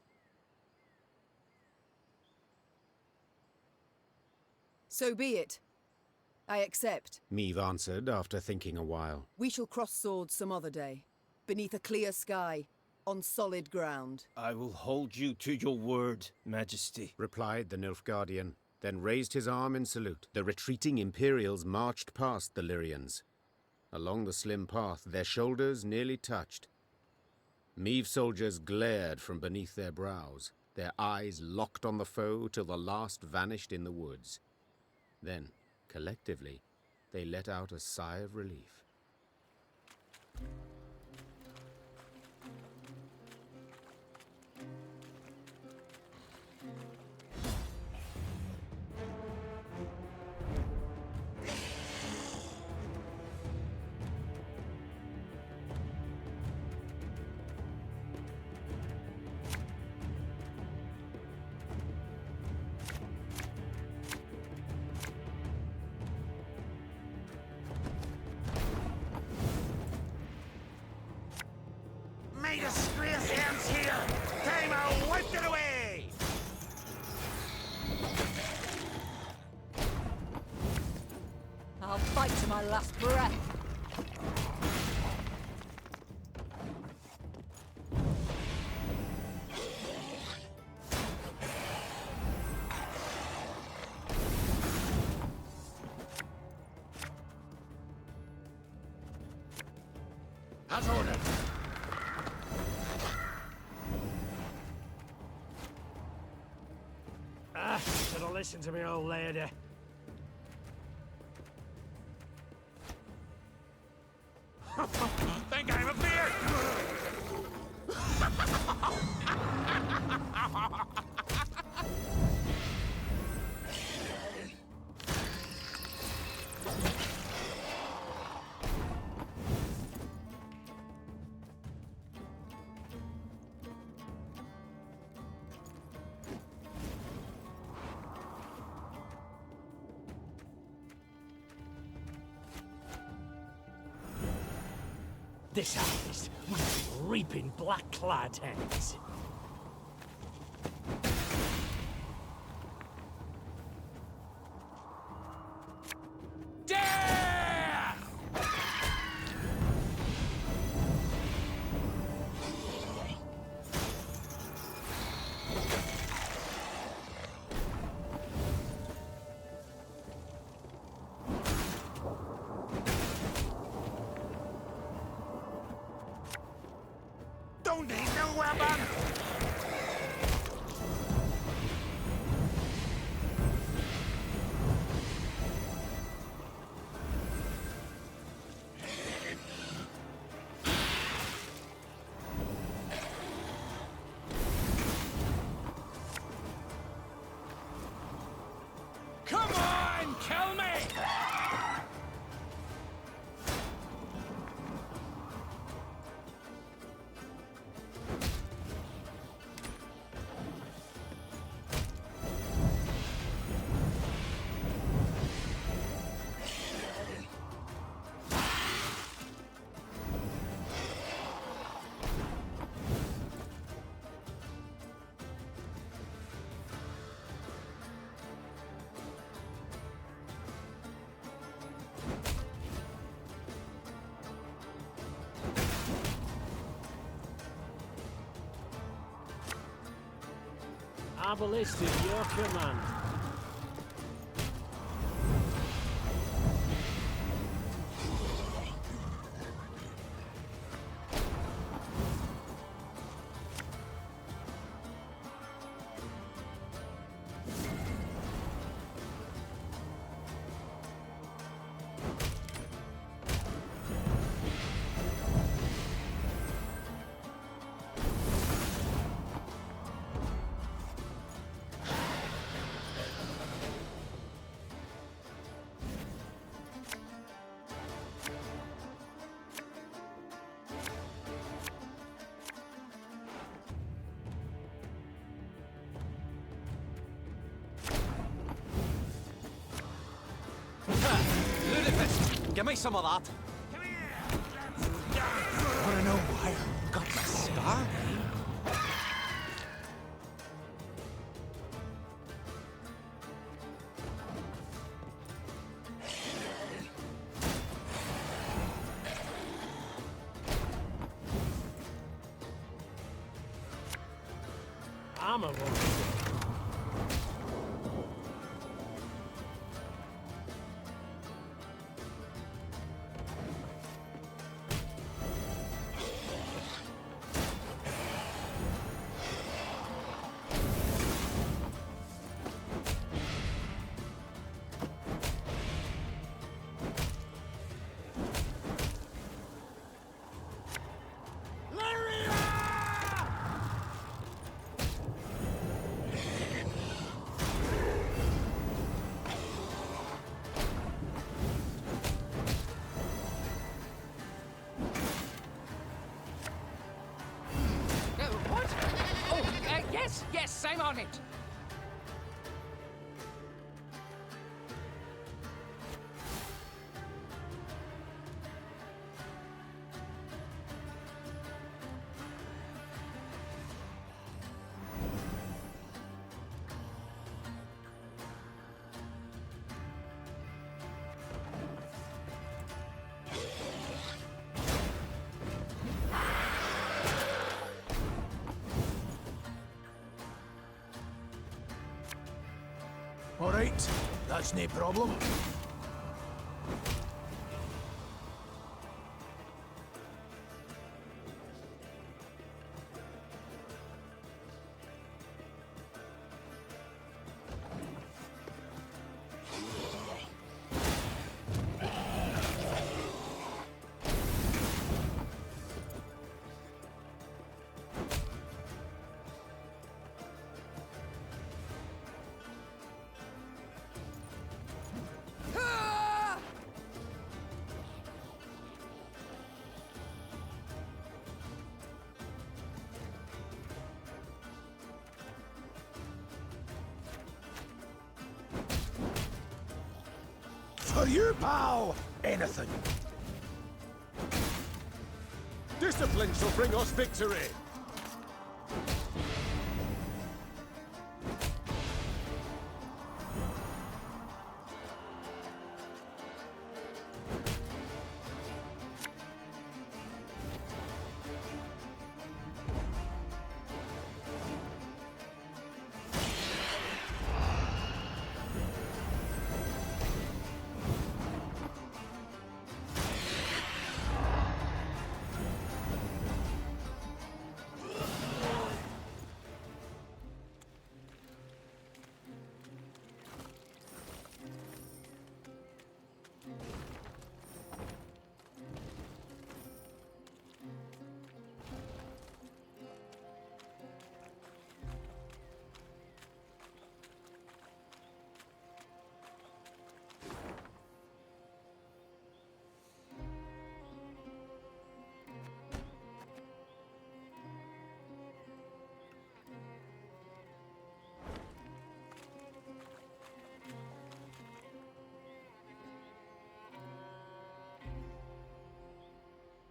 So be it. I accept. Meve answered after thinking a while. We shall cross swords some other day, beneath a clear sky, on solid ground. I will hold you to your word, Majesty, replied the Nilfgaardian, then raised his arm in salute. The retreating Imperials marched past the Lyrians. Along the slim path, their shoulders nearly touched. Meve soldiers glared from beneath their brows, their eyes locked on the foe till the last vanished in the woods. Then, collectively, they let out a sigh of relief. fight to my last breath. As ordered. Should have listened to me old lady. Think I'm a beard? This harvest, we've been reaping black-clad heads. Don't need no weapon! Come on, kill me! Abolition, your command. Give me some of that. Wanna know why I got the scar? I'm a woman. Yes, I'm on it. right. That's no problem. For you, pal! Anything. Discipline shall bring us victory!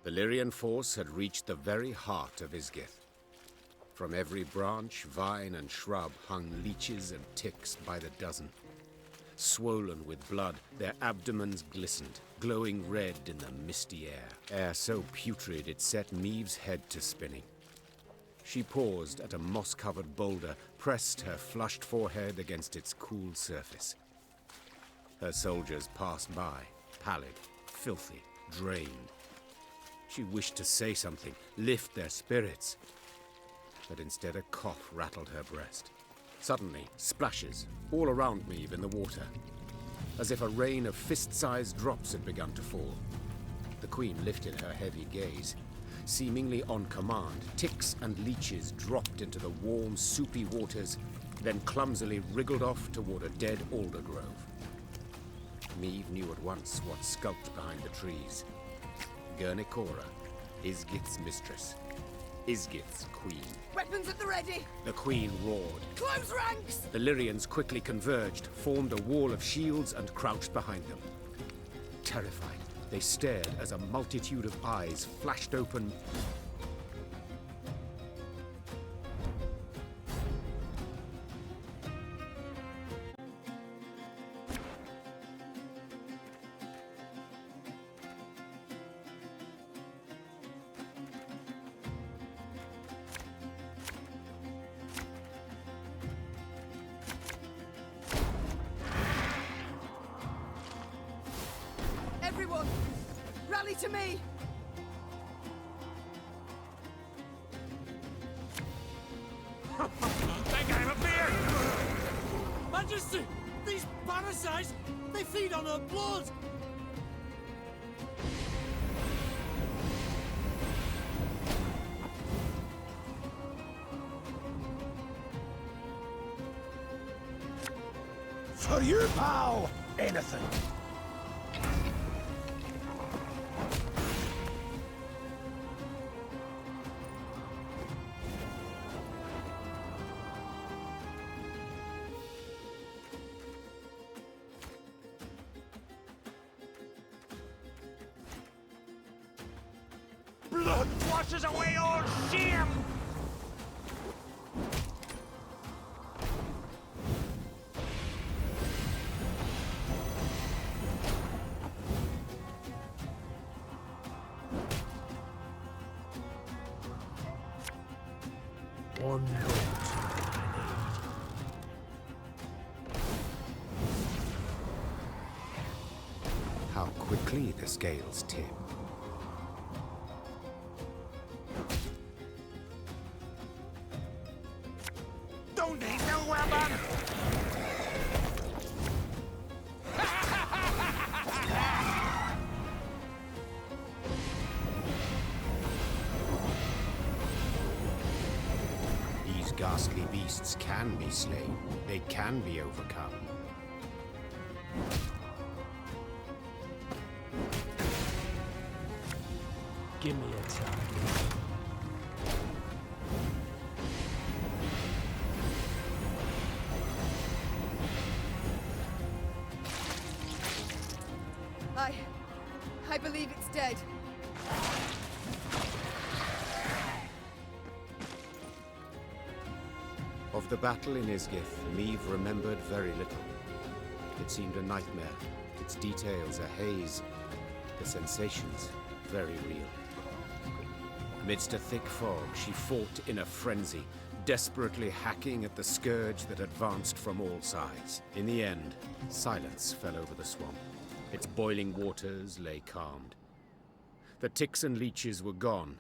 The Lyrian force had reached the very heart of Isgith. From every branch, vine, and shrub hung leeches and ticks by the dozen. Swollen with blood, their abdomens glistened, glowing red in the misty air so putrid it set Meve's head to spinning. She paused at a moss-covered boulder, pressed her flushed forehead against its cool surface. Her soldiers passed by, pallid, filthy, drained. She wished to say something, lift their spirits. But instead a cough rattled her breast. Suddenly, splashes all around Meve in the water, as if a rain of fist-sized drops had begun to fall. The Queen lifted her heavy gaze. Seemingly on command, ticks and leeches dropped into the warm, soupy waters, then clumsily wriggled off toward a dead alder grove. Meve knew at once what skulked behind the trees. Gernicora, Isgith's mistress. Isgith's queen. Weapons at the ready! The queen roared. Close ranks! The Lyrians quickly converged, formed a wall of shields, and crouched behind them. Terrified, they stared as a multitude of eyes flashed open. Everyone, rally to me! Think I'm a beer! Majesty! These parasites, they feed on her blood! For you, pal! Anything. Blood washes away all shame! One note I need. How quickly the scales tip. Don't need no weapon! These ghastly beasts can be slain. They can be overcome. Give me a time. I believe it's dead. Of the battle in Isgith, Meve remembered very little. It seemed a nightmare, its details a haze, the sensations very real. Amidst a thick fog, she fought in a frenzy, desperately hacking at the scourge that advanced from all sides. In the end, silence fell over the swamp. Its boiling waters lay calmed. The ticks and leeches were gone,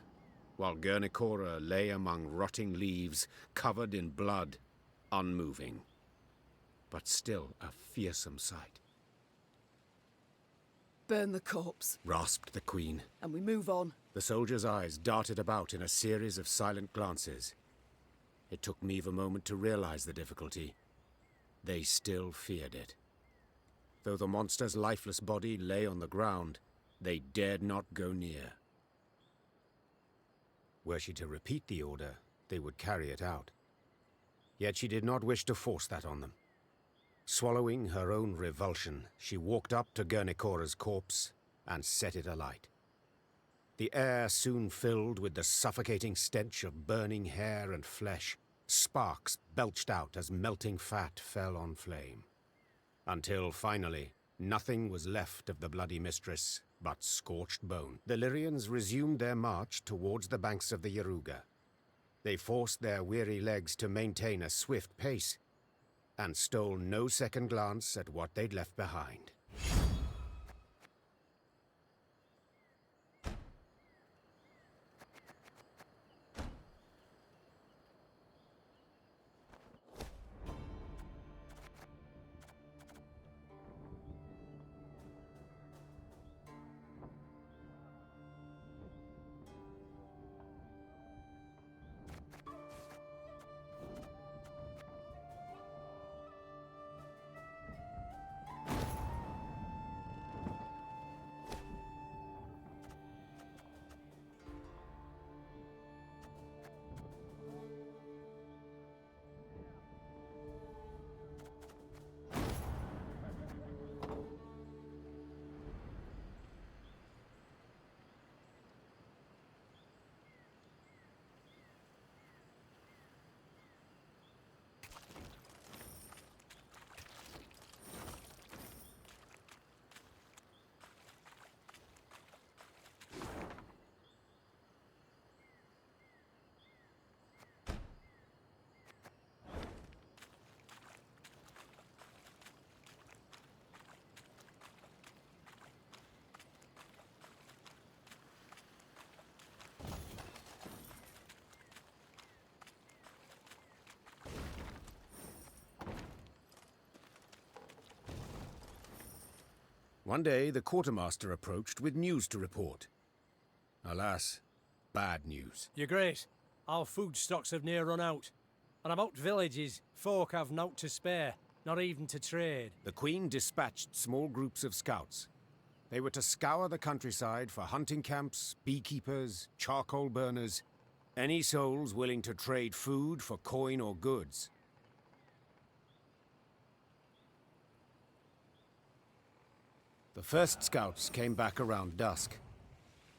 while Guernicora lay among rotting leaves, covered in blood, unmoving. But still a fearsome sight. Burn the corpse, Rasped the Queen. and we move on. The soldier's eyes darted about in a series of silent glances. It took Meve a moment to realize the difficulty. They still feared it. Though the monster's lifeless body lay on the ground, they dared not go near. Were she to repeat the order, they would carry it out. Yet she did not wish to force that on them. Swallowing her own revulsion, she walked up to Guernicora's corpse and set it alight. The air soon filled with the suffocating stench of burning hair and flesh. Sparks belched out as melting fat fell on flame. Until finally, nothing was left of the bloody mistress but scorched bone. The Lyrians resumed their march towards the banks of the Yaruga. They forced their weary legs to maintain a swift pace, and stole no second glance at what they'd left behind. One day, the quartermaster approached with news to report. Alas, bad news. You're great. Our food stocks have near run out. And about villages, folk have naught to spare, not even to trade. The Queen dispatched small groups of scouts. They were to scour the countryside for hunting camps, beekeepers, charcoal burners, any souls willing to trade food for coin or goods. The first scouts came back around dusk.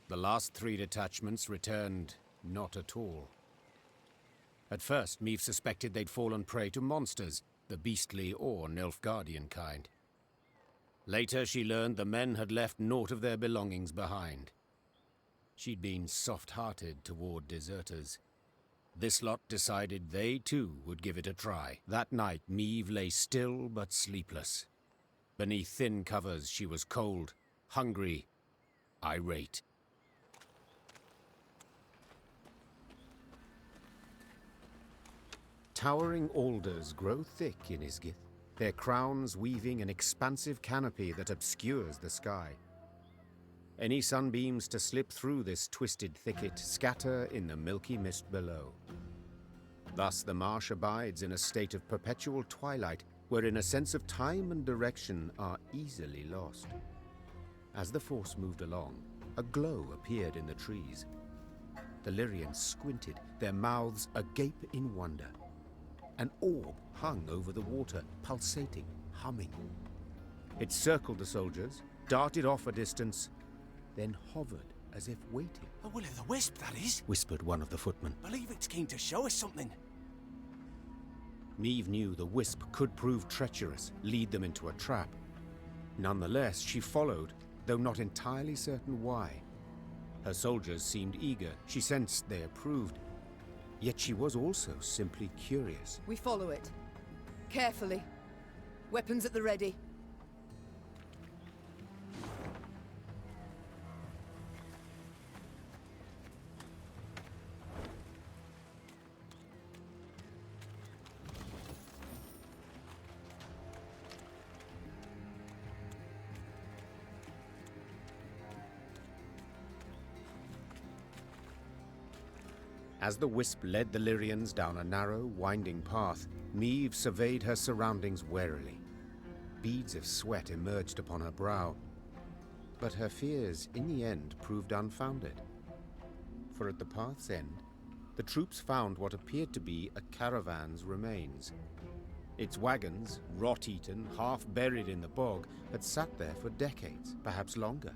The last 3 detachments returned not at all. At first, Meve suspected they'd fallen prey to monsters, the beastly or Nilfgaardian kind. Later, she learned the men had left naught of their belongings behind. She'd been soft-hearted toward deserters. This lot decided they, too, would give it a try. That night, Meve lay still but sleepless. Beneath thin covers, she was cold, hungry, irate. Towering alders grow thick in Isgith, their crowns weaving an expansive canopy that obscures the sky. Any sunbeams to slip through this twisted thicket scatter in the milky mist below. Thus the marsh abides in a state of perpetual twilight, wherein a sense of time and direction are easily lost. As the force moved along, a glow appeared in the trees. The Lyrians squinted, their mouths agape in wonder. An orb hung over the water, pulsating, humming. It circled the soldiers, darted off a distance, then hovered as if waiting. A will-o'-the-wisp, that is, whispered one of the footmen. Believe it's keen to show us something. Meve knew the wisp could prove treacherous, lead them into a trap. Nonetheless, she followed, though not entirely certain why. Her soldiers seemed eager, she sensed they approved. Yet she was also simply curious. We follow it. Carefully. Weapons at the ready. As the wisp led the Lyrians down a narrow, winding path, Meve surveyed her surroundings warily. Beads of sweat emerged upon her brow, but her fears in the end proved unfounded. For at the path's end, the troops found what appeared to be a caravan's remains. Its wagons, rot-eaten, half buried in the bog, had sat there for decades, perhaps longer.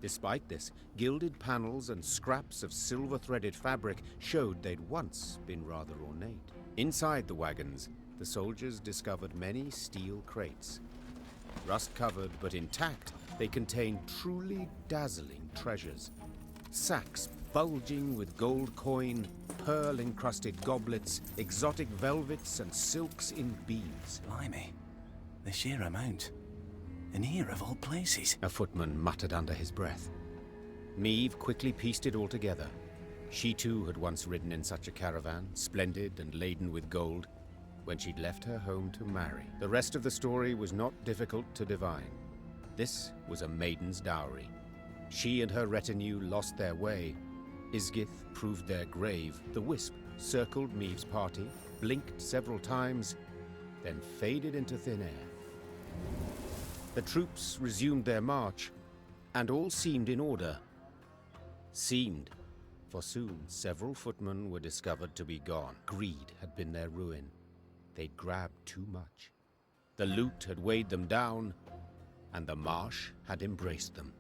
Despite this, gilded panels and scraps of silver-threaded fabric showed they'd once been rather ornate. Inside the wagons, the soldiers discovered many steel crates. Rust-covered but intact, they contained truly dazzling treasures. Sacks bulging with gold coin, pearl-encrusted goblets, exotic velvets and silks in beads. Blimey, the sheer amount. And here of all places, a footman muttered under his breath. Meve quickly pieced it all together. She too had once ridden in such a caravan, splendid and laden with gold, when she'd left her home to marry. The rest of the story was not difficult to divine. This was a maiden's dowry. She and her retinue lost their way. Isgith proved their grave. The wisp circled Meve's party, blinked several times, then faded into thin air. The troops resumed their march, and all seemed in order. Seemed, for soon several footmen were discovered to be gone. Greed had been their ruin. They'd grabbed too much. The loot had weighed them down, and the marsh had embraced them.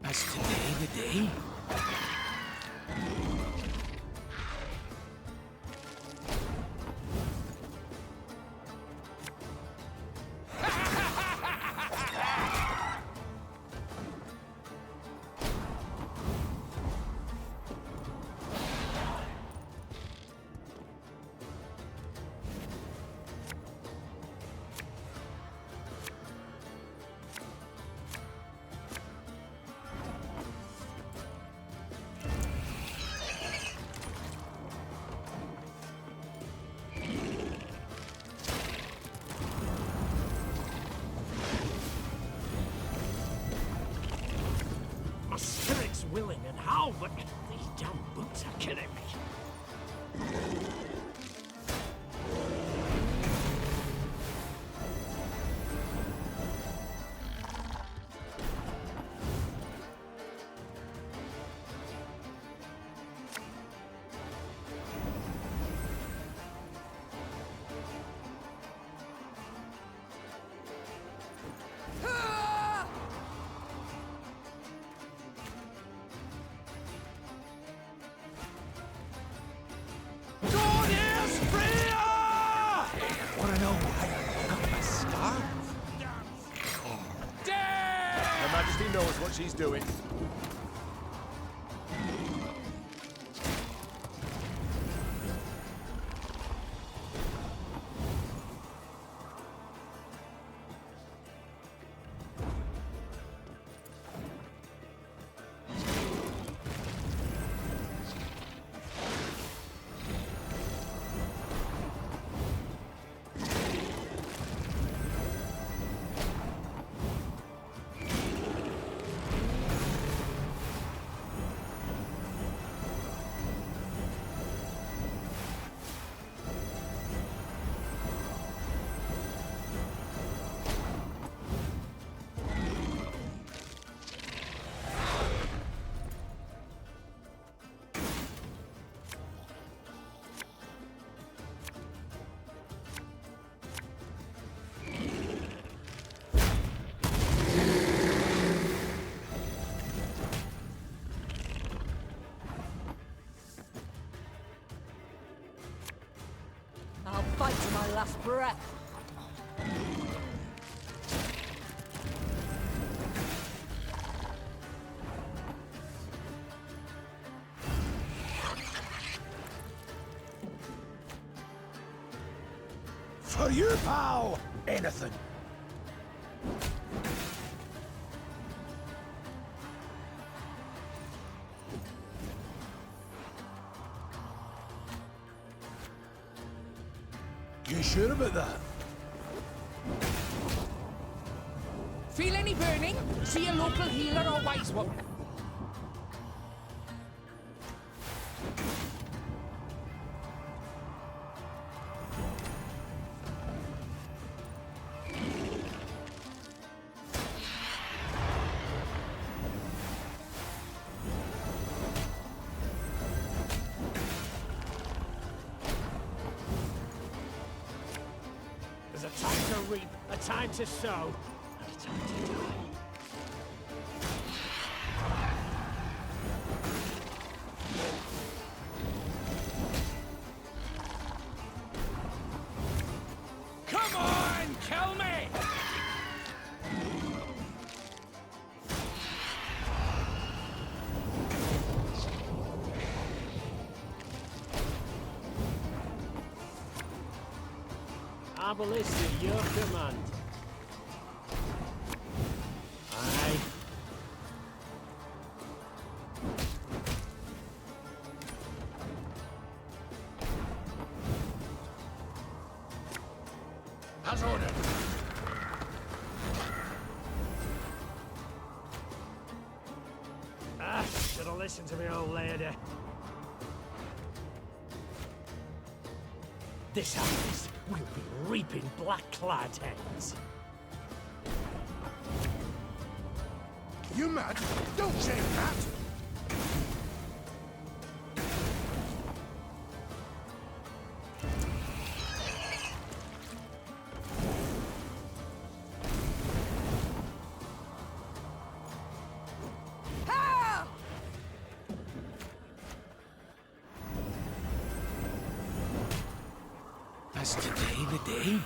Has today the day? Willing and how, but these damn boots are killing me. Knows what she's doing. I'll fight to my last breath. For you, pal! Anything. You sure about that? Feel any burning? See a local healer or wise one. There's a time to reap, a time to sow, and a time to die. Come on, kill me! I will listen to your command. Aye. As ordered. Should have listened to me old lady. This harvest will be reaping black-clad heads. You mad? Don't say that! Is today the day?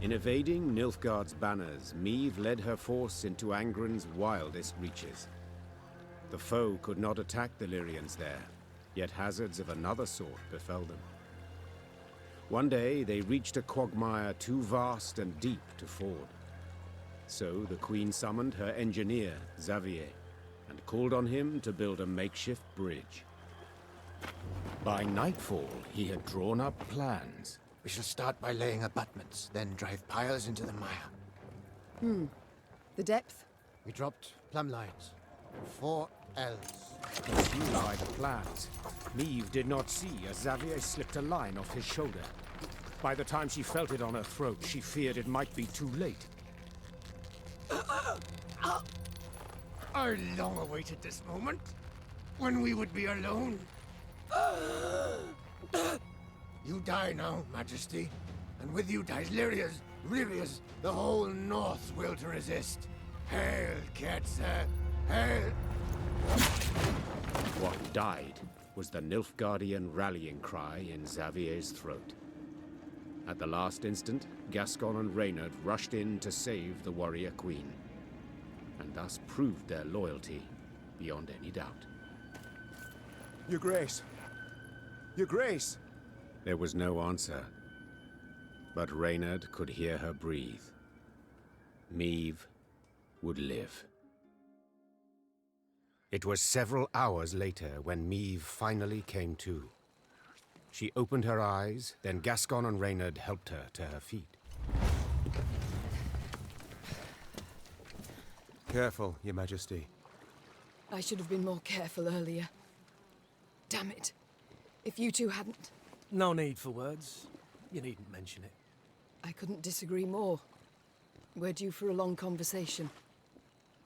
In evading Nilfgaard's banners, Meve led her force into Angren's wildest reaches. The foe could not attack the Lyrians there, yet hazards of another sort befell them. One day they reached a quagmire too vast and deep to ford. So the Queen summoned her engineer, Xavier, and called on him to build a makeshift bridge. By nightfall, he had drawn up plans, We shall start by laying abutments, then drive piles into the mire. The depth? We dropped plumb lines. 4 Ls. Confused by the plans, Meve did not see as Xavier slipped a line off his shoulder. By the time she felt it on her throat, she feared it might be too late. I long awaited this moment, when we would be alone. You die now, Majesty, and with you dies Lyria's, Rivia's, the whole North's will to resist. Hail, Ketzer! Hail! What died was the Nilfgaardian rallying cry in Xavier's throat. At the last instant, Gascon and Reynard rushed in to save the warrior queen, and thus proved their loyalty beyond any doubt. Your Grace! Your Grace! There was no answer, but Reynard could hear her breathe. Meve would live. It was several hours later when Meve finally came to. She opened her eyes, then Gascon and Reynard helped her to her feet. Careful, Your Majesty. I should have been more careful earlier. Damn it. If you two hadn't... No need for words. You needn't mention it. I couldn't disagree more. We're due for a long conversation.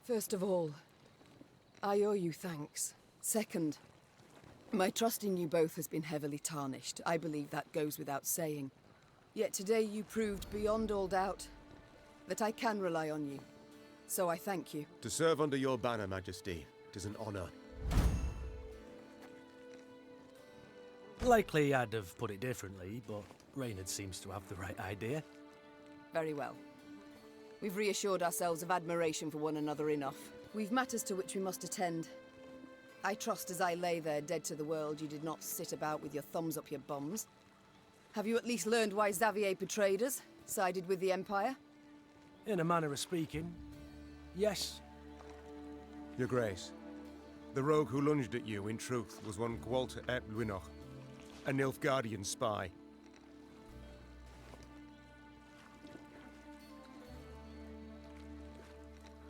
First of all, I owe you thanks. Second, my trust in you both has been heavily tarnished. I believe that goes without saying. Yet today you proved beyond all doubt that I can rely on you. So I thank you. To serve under your banner, Majesty, it is an honor. Likely I'd have put it differently, but Reynard seems to have the right idea. Very well. We've reassured ourselves of admiration for one another enough. We've matters to which we must attend. I trust as I lay there dead to the world, you did not sit about with your thumbs up your bums. Have you at least learned why Xavier betrayed us, sided with the Empire? In a manner of speaking, yes. Your Grace, the rogue who lunged at you, in truth, was one Gwalter ep Luinoch, a Nilfgaardian spy.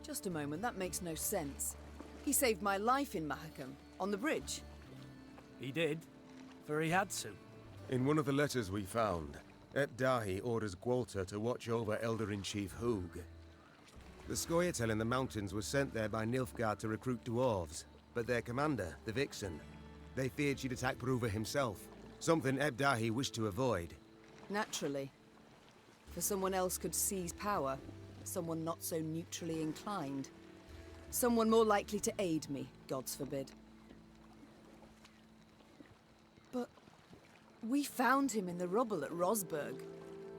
Just a moment, that makes no sense. He saved my life in Mahakam, on the bridge. He did, for he had to. In one of the letters we found, Ep Dahi orders Gwalter to watch over Elder-in-Chief Hoog. The Scoia'tael in the mountains was sent there by Nilfgaard to recruit dwarves, but their commander, the Vixen, they feared she'd attack Bruva himself, something Eb Dahi wished to avoid. Naturally. For someone else could seize power, someone not so neutrally inclined. Someone more likely to aid me, gods forbid. But we found him in the rubble at Rosberg,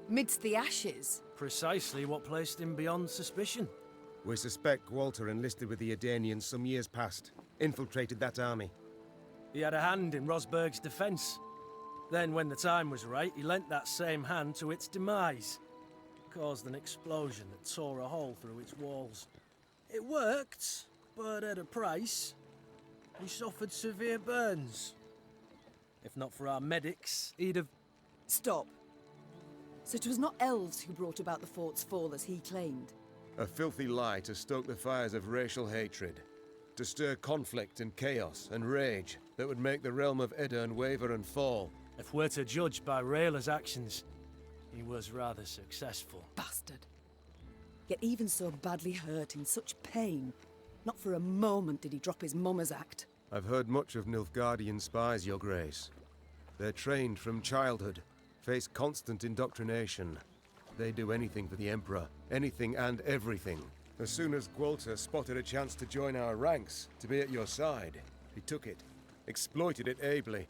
midst the ashes. Precisely what placed him beyond suspicion. We suspect Gwalter enlisted with the Edanians some years past, infiltrated that army. He had a hand in Rosberg's defense. Then, when the time was right, he lent that same hand to its demise. Caused an explosion that tore a hole through its walls. It worked, but at a price. He suffered severe burns. If not for our medics, he'd have... Stop. So it was not elves who brought about the fort's fall as he claimed? A filthy lie to stoke the fires of racial hatred. To stir conflict and chaos and rage that would make the realm of Edirn waver and fall. If we're to judge by Rayla's actions, he was rather successful. Bastard. Yet even so badly hurt, in such pain, not for a moment did he drop his mummer's act. I've heard much of Nilfgaardian spies, Your Grace. They're trained from childhood, face constant indoctrination. They do anything for the Emperor, anything and everything. As soon as Gwalter spotted a chance to join our ranks, to be at your side, he took it, exploited it ably.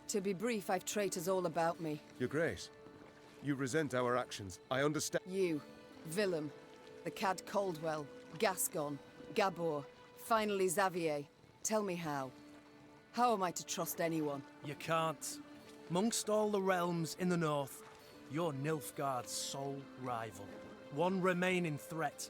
To be brief, I've traitors all about me. Your Grace, you resent our actions. I understand. You, Willem, the Cad Caldwell, Gascon, Gabor, finally Xavier. Tell me how. How am I to trust anyone? You can't. Amongst all the realms in the north, you're Nilfgaard's sole rival. One remaining threat.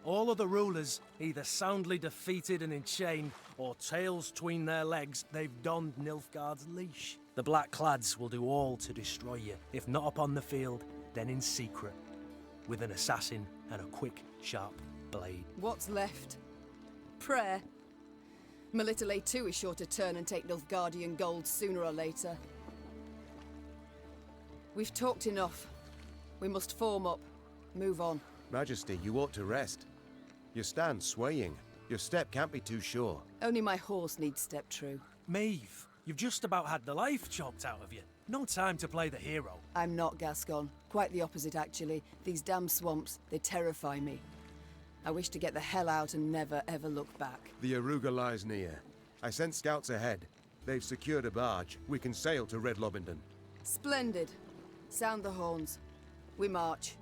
All other rulers either soundly defeated and enchained, or tails tween their legs, they've donned Nilfgaard's leash. The Black Clads will do all to destroy you, if not upon the field, then in secret, with an assassin and a quick, sharp blade. What's left? Prayer. Melitele too is sure to turn and take Nilfgaardian gold sooner or later. We've talked enough. We must form up. Move on. Majesty, you ought to rest. Your stand's swaying. Your step can't be too sure. Only my horse needs step true. Meve, you've just about had the life chopped out of you. No time to play the hero. I'm not Gascon. Quite the opposite, actually. These damn swamps, they terrify me. I wish to get the hell out and never, ever look back. The Aruga lies near. I sent scouts ahead. They've secured a barge. We can sail to Red Lobington. Splendid. Sound the horns. We march.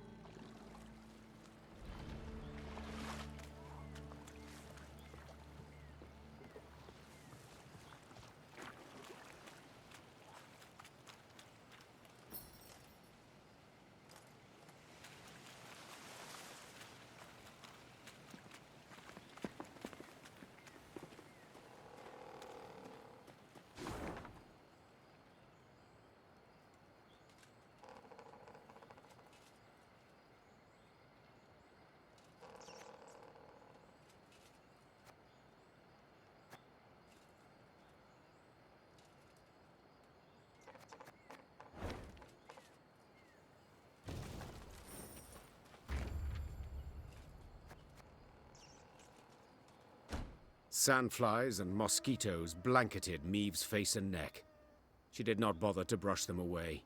Sandflies and mosquitoes blanketed Meve's face and neck. She did not bother to brush them away.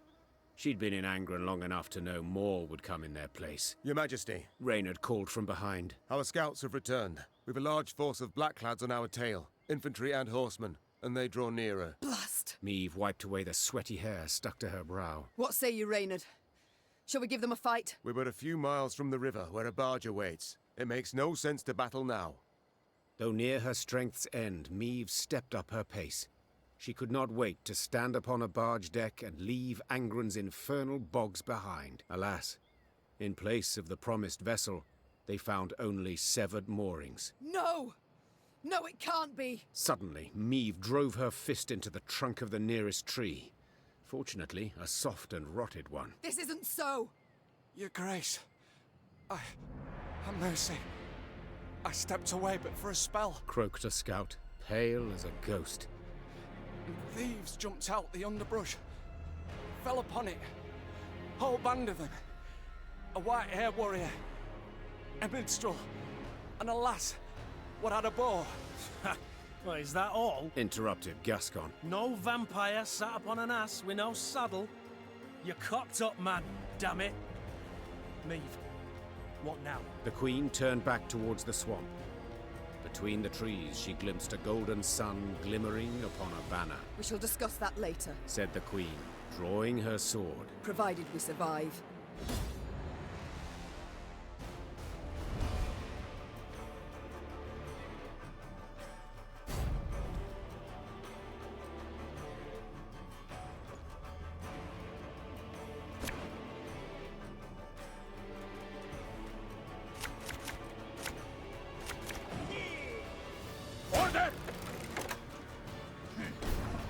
She'd been in Angren long enough to know more would come in their place. Your Majesty. Reynard called from behind. Our scouts have returned. We've a large force of Blackclads on our tail, infantry and horsemen, and they draw nearer. Blast! Meve wiped away the sweaty hair stuck to her brow. What say you, Reynard? Shall we give them a fight? We're but a few miles from the river, where a barge awaits. It makes no sense to battle now. Though near her strength's end, Meve stepped up her pace. She could not wait to stand upon a barge deck and leave Angren's infernal bogs behind. Alas, in place of the promised vessel, they found only severed moorings. No! No, it can't be! Suddenly, Meve drove her fist into the trunk of the nearest tree. Fortunately, a soft and rotted one. This isn't so! Your Grace, have mercy. I stepped away but for a spell. Croaked a scout, pale as a ghost. Thieves jumped out the underbrush. Fell upon it. Whole band of them. A white-haired warrior. A minstrel. And a lass. What had a bow. Well, is that all? Interrupted Gascon. No vampire sat upon an ass with no saddle. You're cocked up, man. Damn it. Meve. What now? The Queen turned back towards the swamp. Between the trees, she glimpsed a golden sun glimmering upon a banner. We shall discuss that later, said the Queen, drawing her sword. Provided we survive.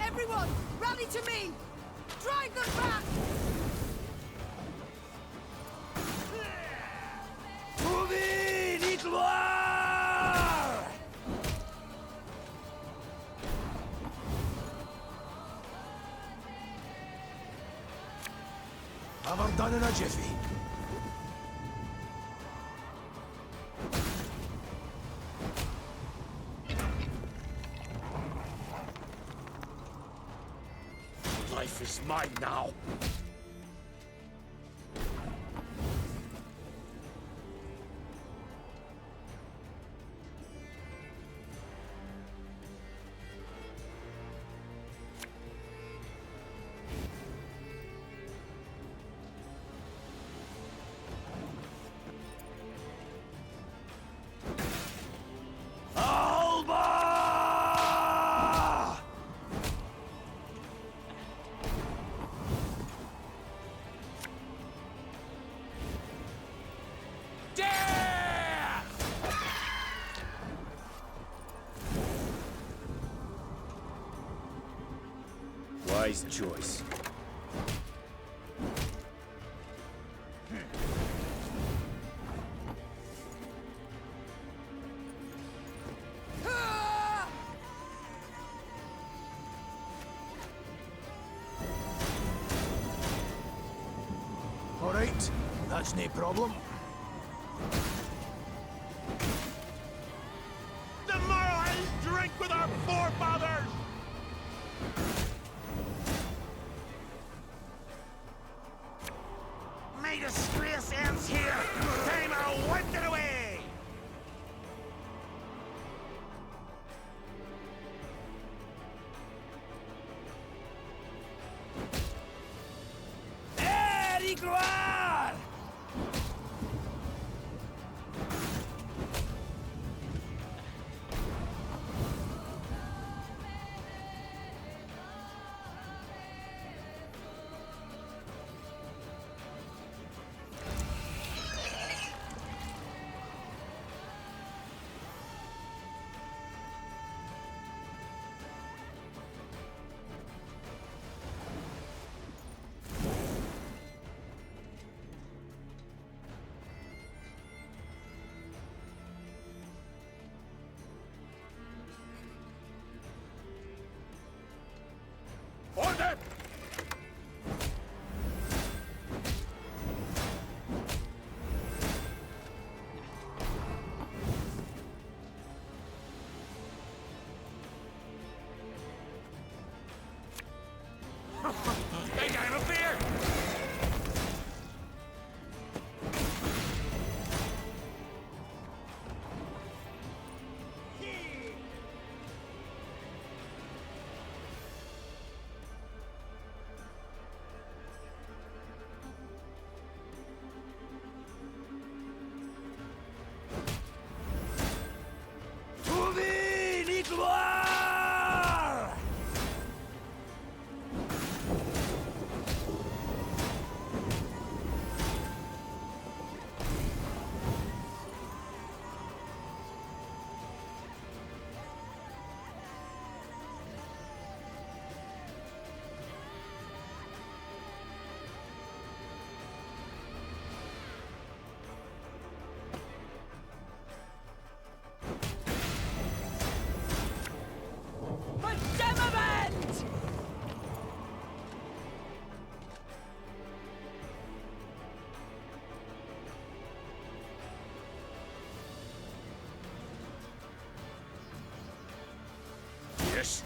Everyone, rally to me! Drive them back! Move in, Itloir! Have her done in a jiffy. Life is mine now. wise choice. All right, that's no problem. Tomorrow I'll drink with our forefathers! My disgrace ends here! Time I wiped it away! Gloire! Order! Hey, I'm up here! Yes.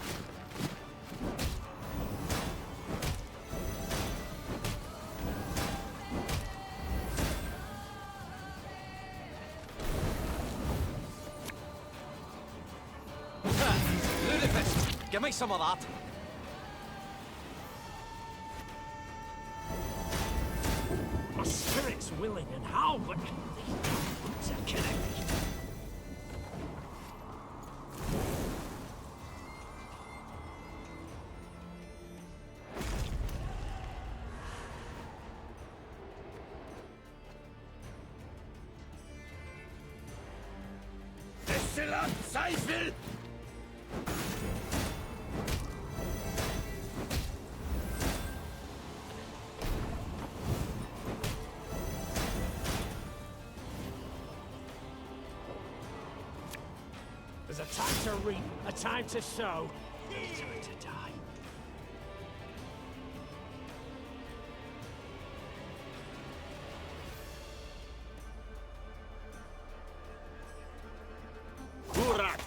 Ludicrous! Give me some of that. My spirit's willing and how, but these boots are killing me. Excellent Zweifel! There's a time to reap, a time to sow, and a time to die. Burak!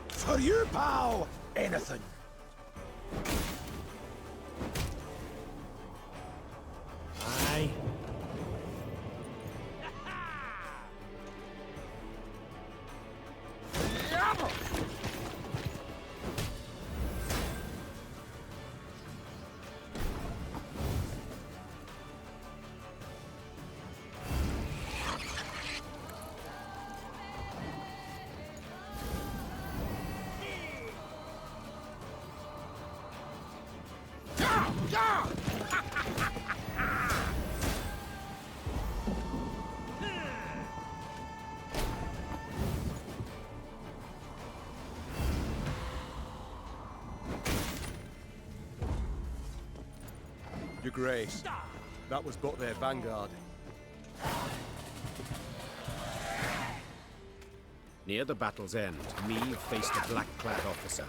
For you, pal! Anything. Aye. grace. That was but their vanguard. Near the battle's end, Meve faced a black-clad officer.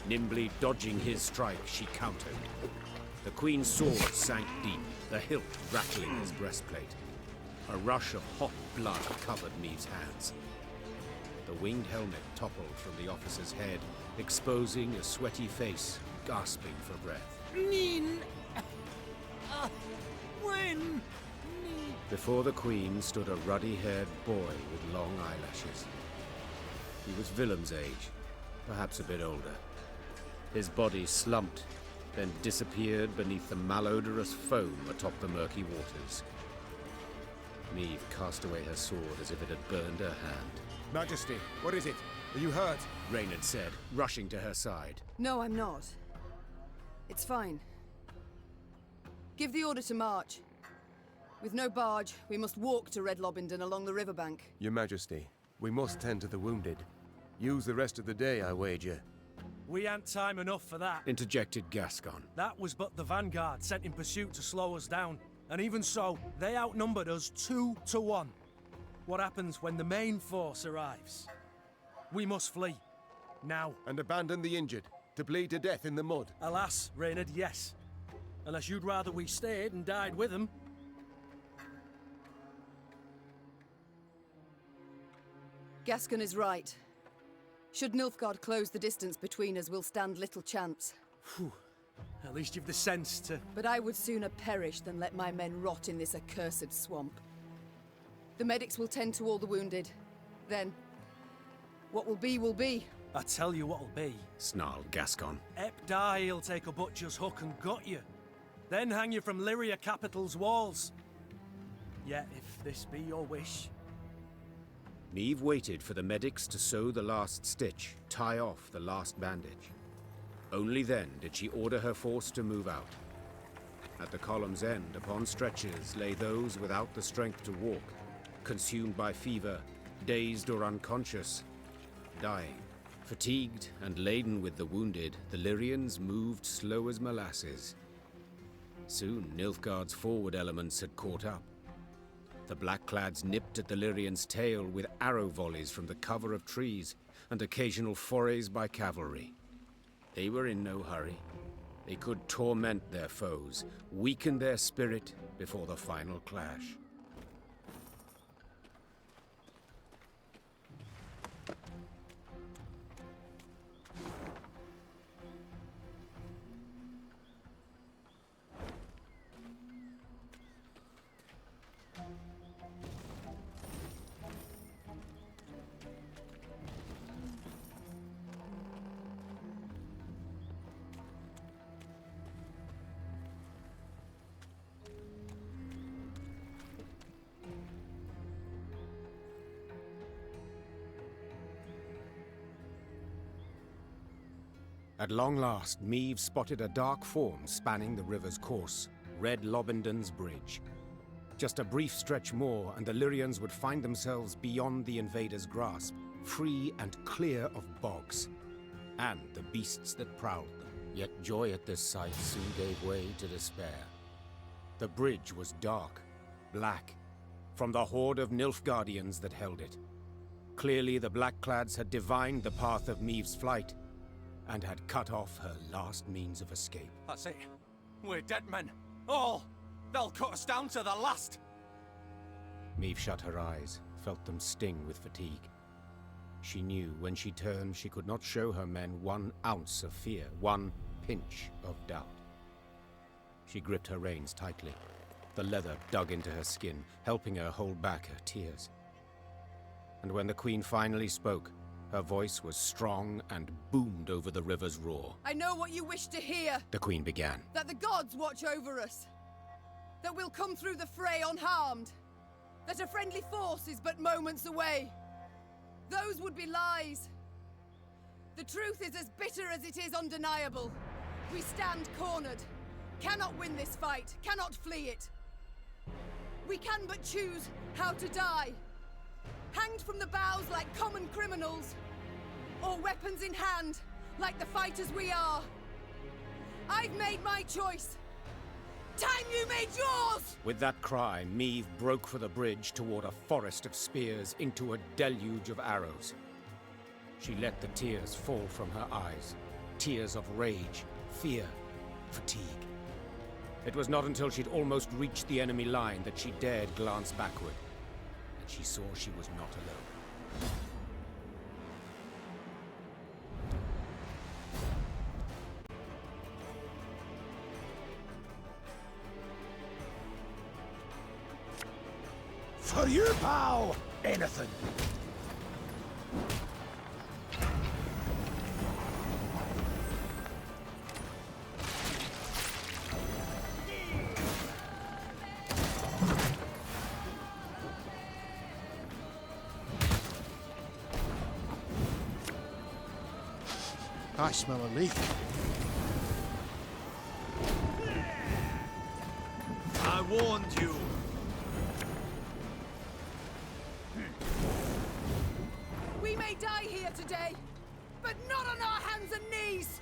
Nimbly dodging his strike, she countered. The Queen's sword sank deep, the hilt rattling his breastplate. A rush of hot blood covered Meve's hands. The winged helmet toppled from the officer's head, exposing a sweaty face, gasping for breath. Nin! When? Before the Queen stood a ruddy-haired boy with long eyelashes. He was Willem's age, perhaps a bit older. His body slumped, then disappeared beneath the malodorous foam atop the murky waters. Meve cast away her sword as if it had burned her hand. Majesty, what is it? Are you hurt? Reynard said, rushing to her side. No, I'm not. It's fine. Give the order to march. With no barge, we must walk to Red Lobington along the riverbank. Your Majesty, we must tend to the wounded. Use the rest of the day, I wager. We ain't time enough for that. Interjected Gascon. That was but the vanguard sent in pursuit to slow us down. And even so, they outnumbered us 2 to 1. What happens when the main force arrives? We must flee. Now. And abandon the injured, to bleed to death in the mud. Alas, Reynard, yes. Unless you'd rather we stayed and died with them. Gascon is right. Should Nilfgaard close the distance between us, we'll stand little chance. Phew. At least you've the sense to... But I would sooner perish than let my men rot in this accursed swamp. The medics will tend to all the wounded. Then, what will be, will be. I tell you what'll be. Snarled Gascon. Ep die, he'll take a butcher's hook and gut you. Then hang you from Lyria capital's walls. Yet, if this be your wish... Meve waited for the medics to sew the last stitch, tie off the last bandage. Only then did she order her force to move out. At the column's end, upon stretchers, lay those without the strength to walk, consumed by fever, dazed or unconscious, dying. Fatigued and laden with the wounded, the Lyrians moved slow as molasses. Soon, Nilfgaard's forward elements had caught up. The Blackclads nipped at the Lyrian's tail with arrow volleys from the cover of trees and occasional forays by cavalry. They were in no hurry. They could torment their foes, weaken their spirit before the final clash. At long last, Meve spotted a dark form spanning the river's course, Red Lobington's bridge. Just a brief stretch more, and the Lyrians would find themselves beyond the invaders' grasp, free and clear of bogs, and the beasts that prowled them. Yet joy at this sight soon gave way to despair. The bridge was dark, black, from the horde of Nilfgaardians that held it. Clearly the Blackclads had divined the path of Meve's flight, and had cut off her last means of escape. That's it. We're dead men. All! They'll cut us down to the last! Meve shut her eyes, felt them sting with fatigue. She knew when she turned she could not show her men 1 ounce of fear, 1 pinch of doubt. She gripped her reins tightly. The leather dug into her skin, helping her hold back her tears. And when the Queen finally spoke, her voice was strong and boomed over the river's roar. I know what you wish to hear. The Queen began. That the gods watch over us. That we'll come through the fray unharmed. That a friendly force is but moments away. Those would be lies. The truth is as bitter as it is undeniable. We stand cornered. Cannot win this fight. Cannot flee it. We can but choose how to die. Hanged from the boughs like common criminals, or weapons in hand like the fighters we are. I've made my choice. Time you made yours! With that cry, Meve broke for the bridge toward a forest of spears into a deluge of arrows. She let the tears fall from her eyes. Tears of rage, fear, fatigue. It was not until she'd almost reached the enemy line that she dared glance backward, and she saw she was not alone. For you, pal! Anything. I smell a leak. I warned you. We may die here today, but not on our hands and knees!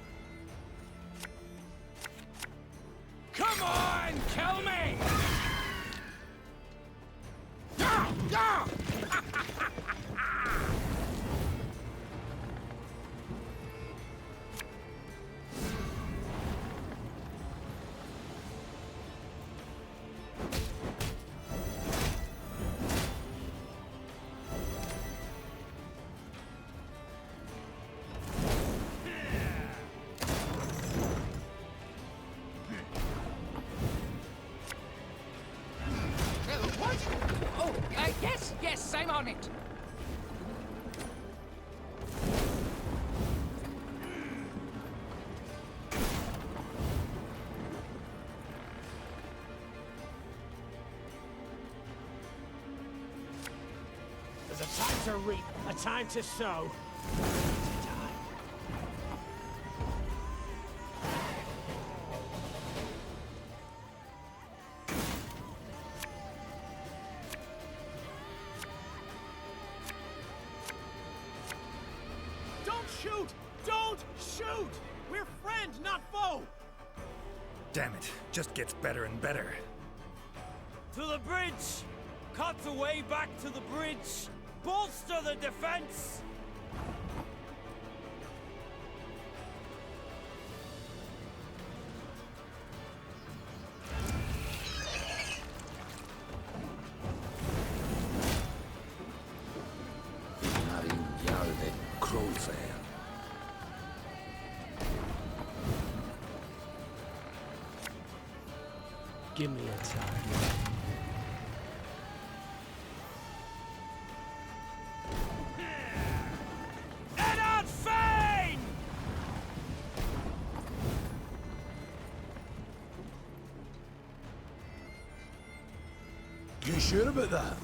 Come on, kill me! Yes, I'm on it. There's a time to reap, a time to sow. Shoot! Don't shoot! We're friend, not foe! Damn it, just gets better and better. To the bridge! Cut the way back to the bridge! Bolster the defense! Give me a time. Eddard Fane! You sure about that?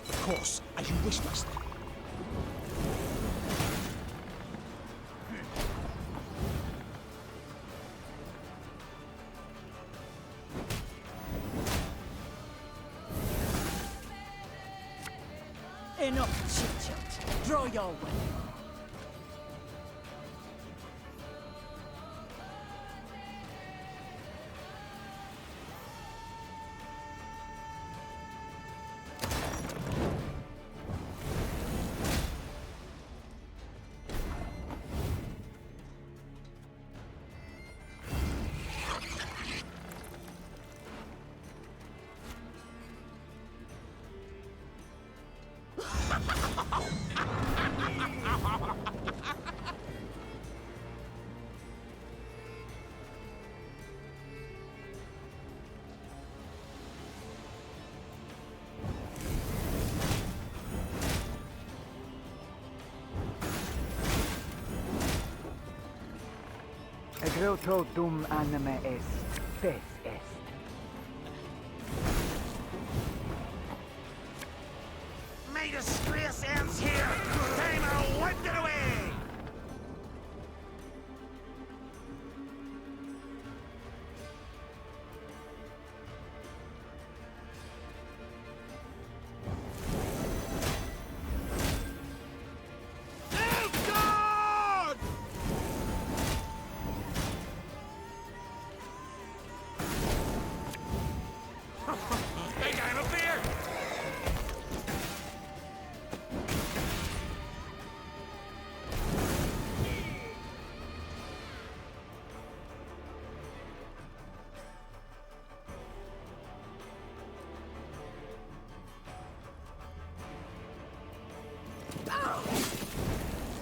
Of course, as you wish, master. Enough chit-chat. Draw your weapon. Egreto dum anime est, spes est. May disgrace ends here! Time I wiped it away!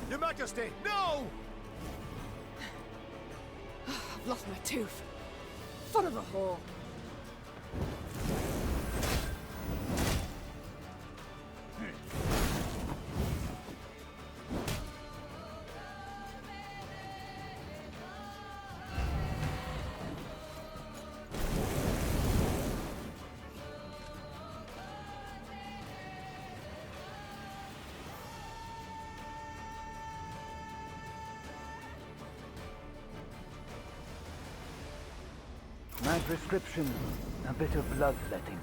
Your Majesty, no! I've lost my tooth. Son of a whore. My prescription, a bit of bloodletting.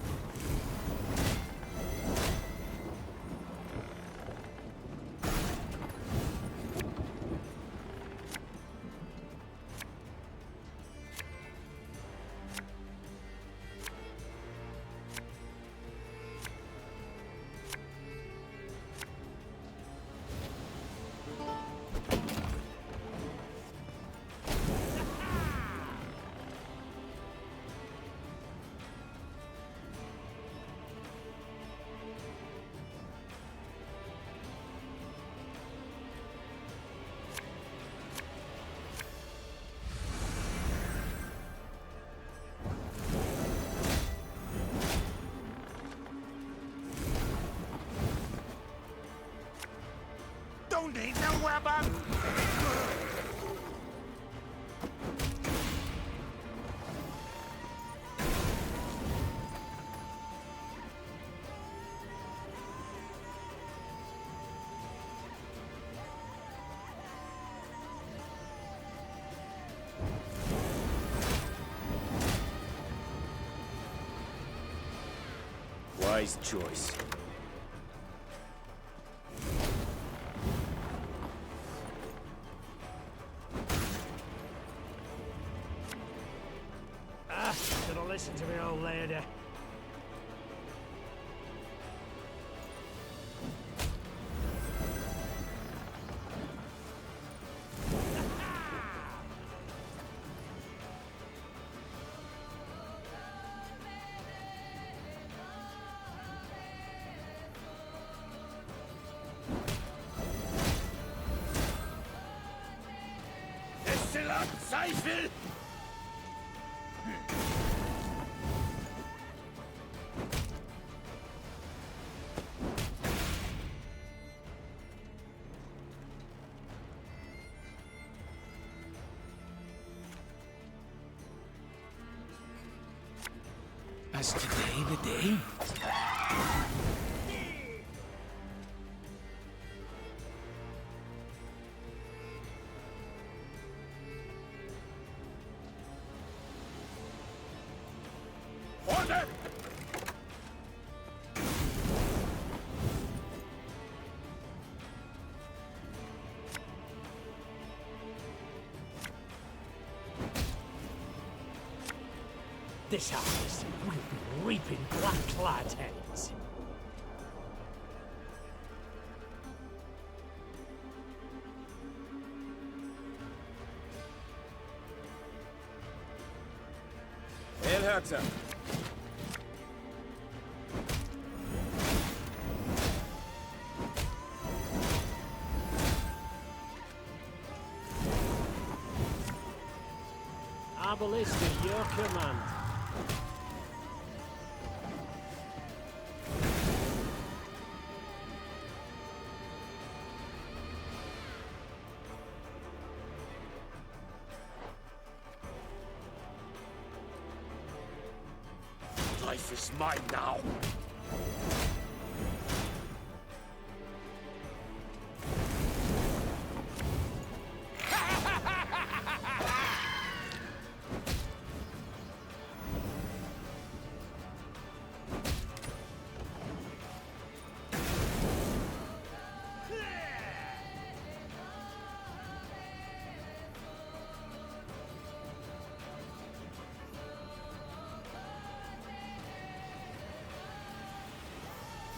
Don't need no weapon! Wise choice. Should've listened to me, old lady. Zweifel! As today the day? This harvest, we'll be reaping black-clad heads. El Herzer. Arbalist at your command. Life is mine now.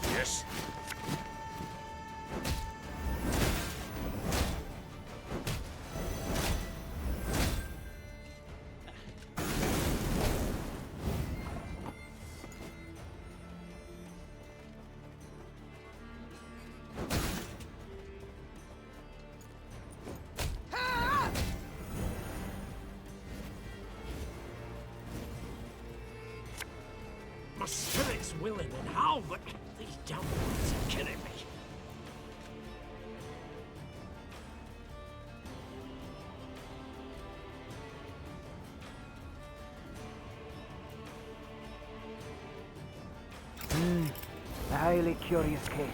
Yes. My spirit's willing and how, but these damn ones are killing me. A highly curious case.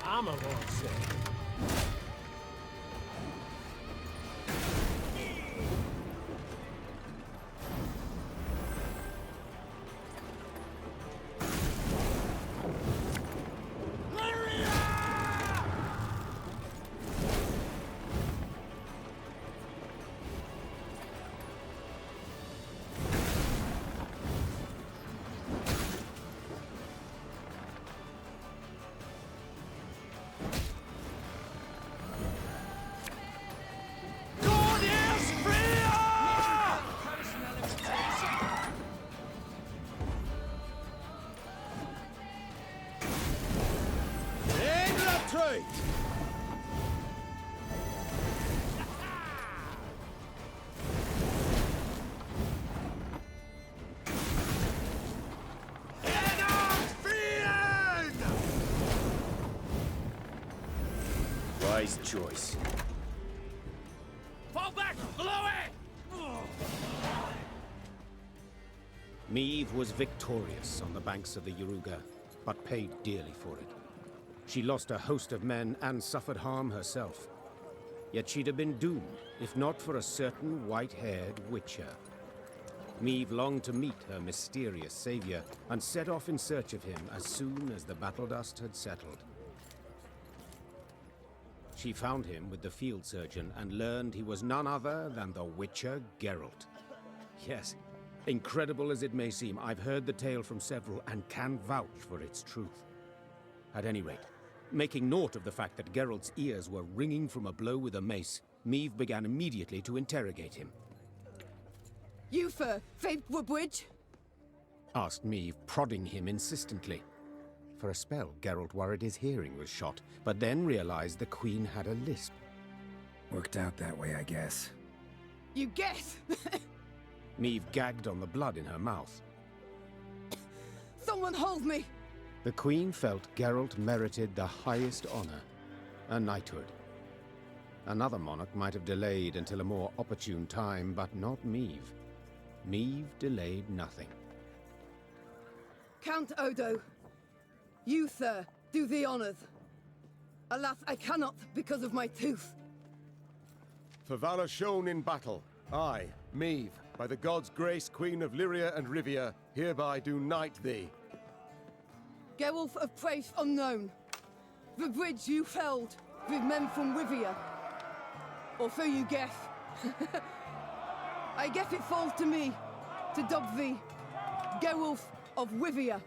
Armor won't say. Wise choice. Fall back! Below it! Meve was victorious on the banks of the Yaruga, but paid dearly for it. She lost a host of men and suffered harm herself. Yet she'd have been doomed, if not for a certain white-haired witcher. Meve longed to meet her mysterious savior, and set off in search of him as soon as the battle dust had settled. She found him with the field surgeon and learned he was none other than the Witcher Geralt. Yes, incredible as it may seem, I've heard the tale from several and can vouch for its truth. At any rate, making note of the fact that Geralt's ears were ringing from a blow with a mace, Meve began immediately to interrogate him. You for Woodbridge? Asked Meve, prodding him insistently. For a spell, Geralt worried his hearing was shot, but then realized the Queen had a lisp. Worked out that way, I guess. You guess? Meve gagged on the blood in her mouth. Someone hold me! The Queen felt Geralt merited the highest honor, a knighthood. Another monarch might have delayed until a more opportune time, but not Meve. Meve delayed nothing. Count Odo, you, sir, do the honors. Alas, I cannot because of my tooth. For valor shown in battle, I, Meve, by the gods' grace, Queen of Lyria and Rivia, hereby do knight thee. Gerulf of Praise unknown. The bridge you felled with men from Rivia. Or so you guess. I guess it falls to me to dub thee Gerulf of Rivia.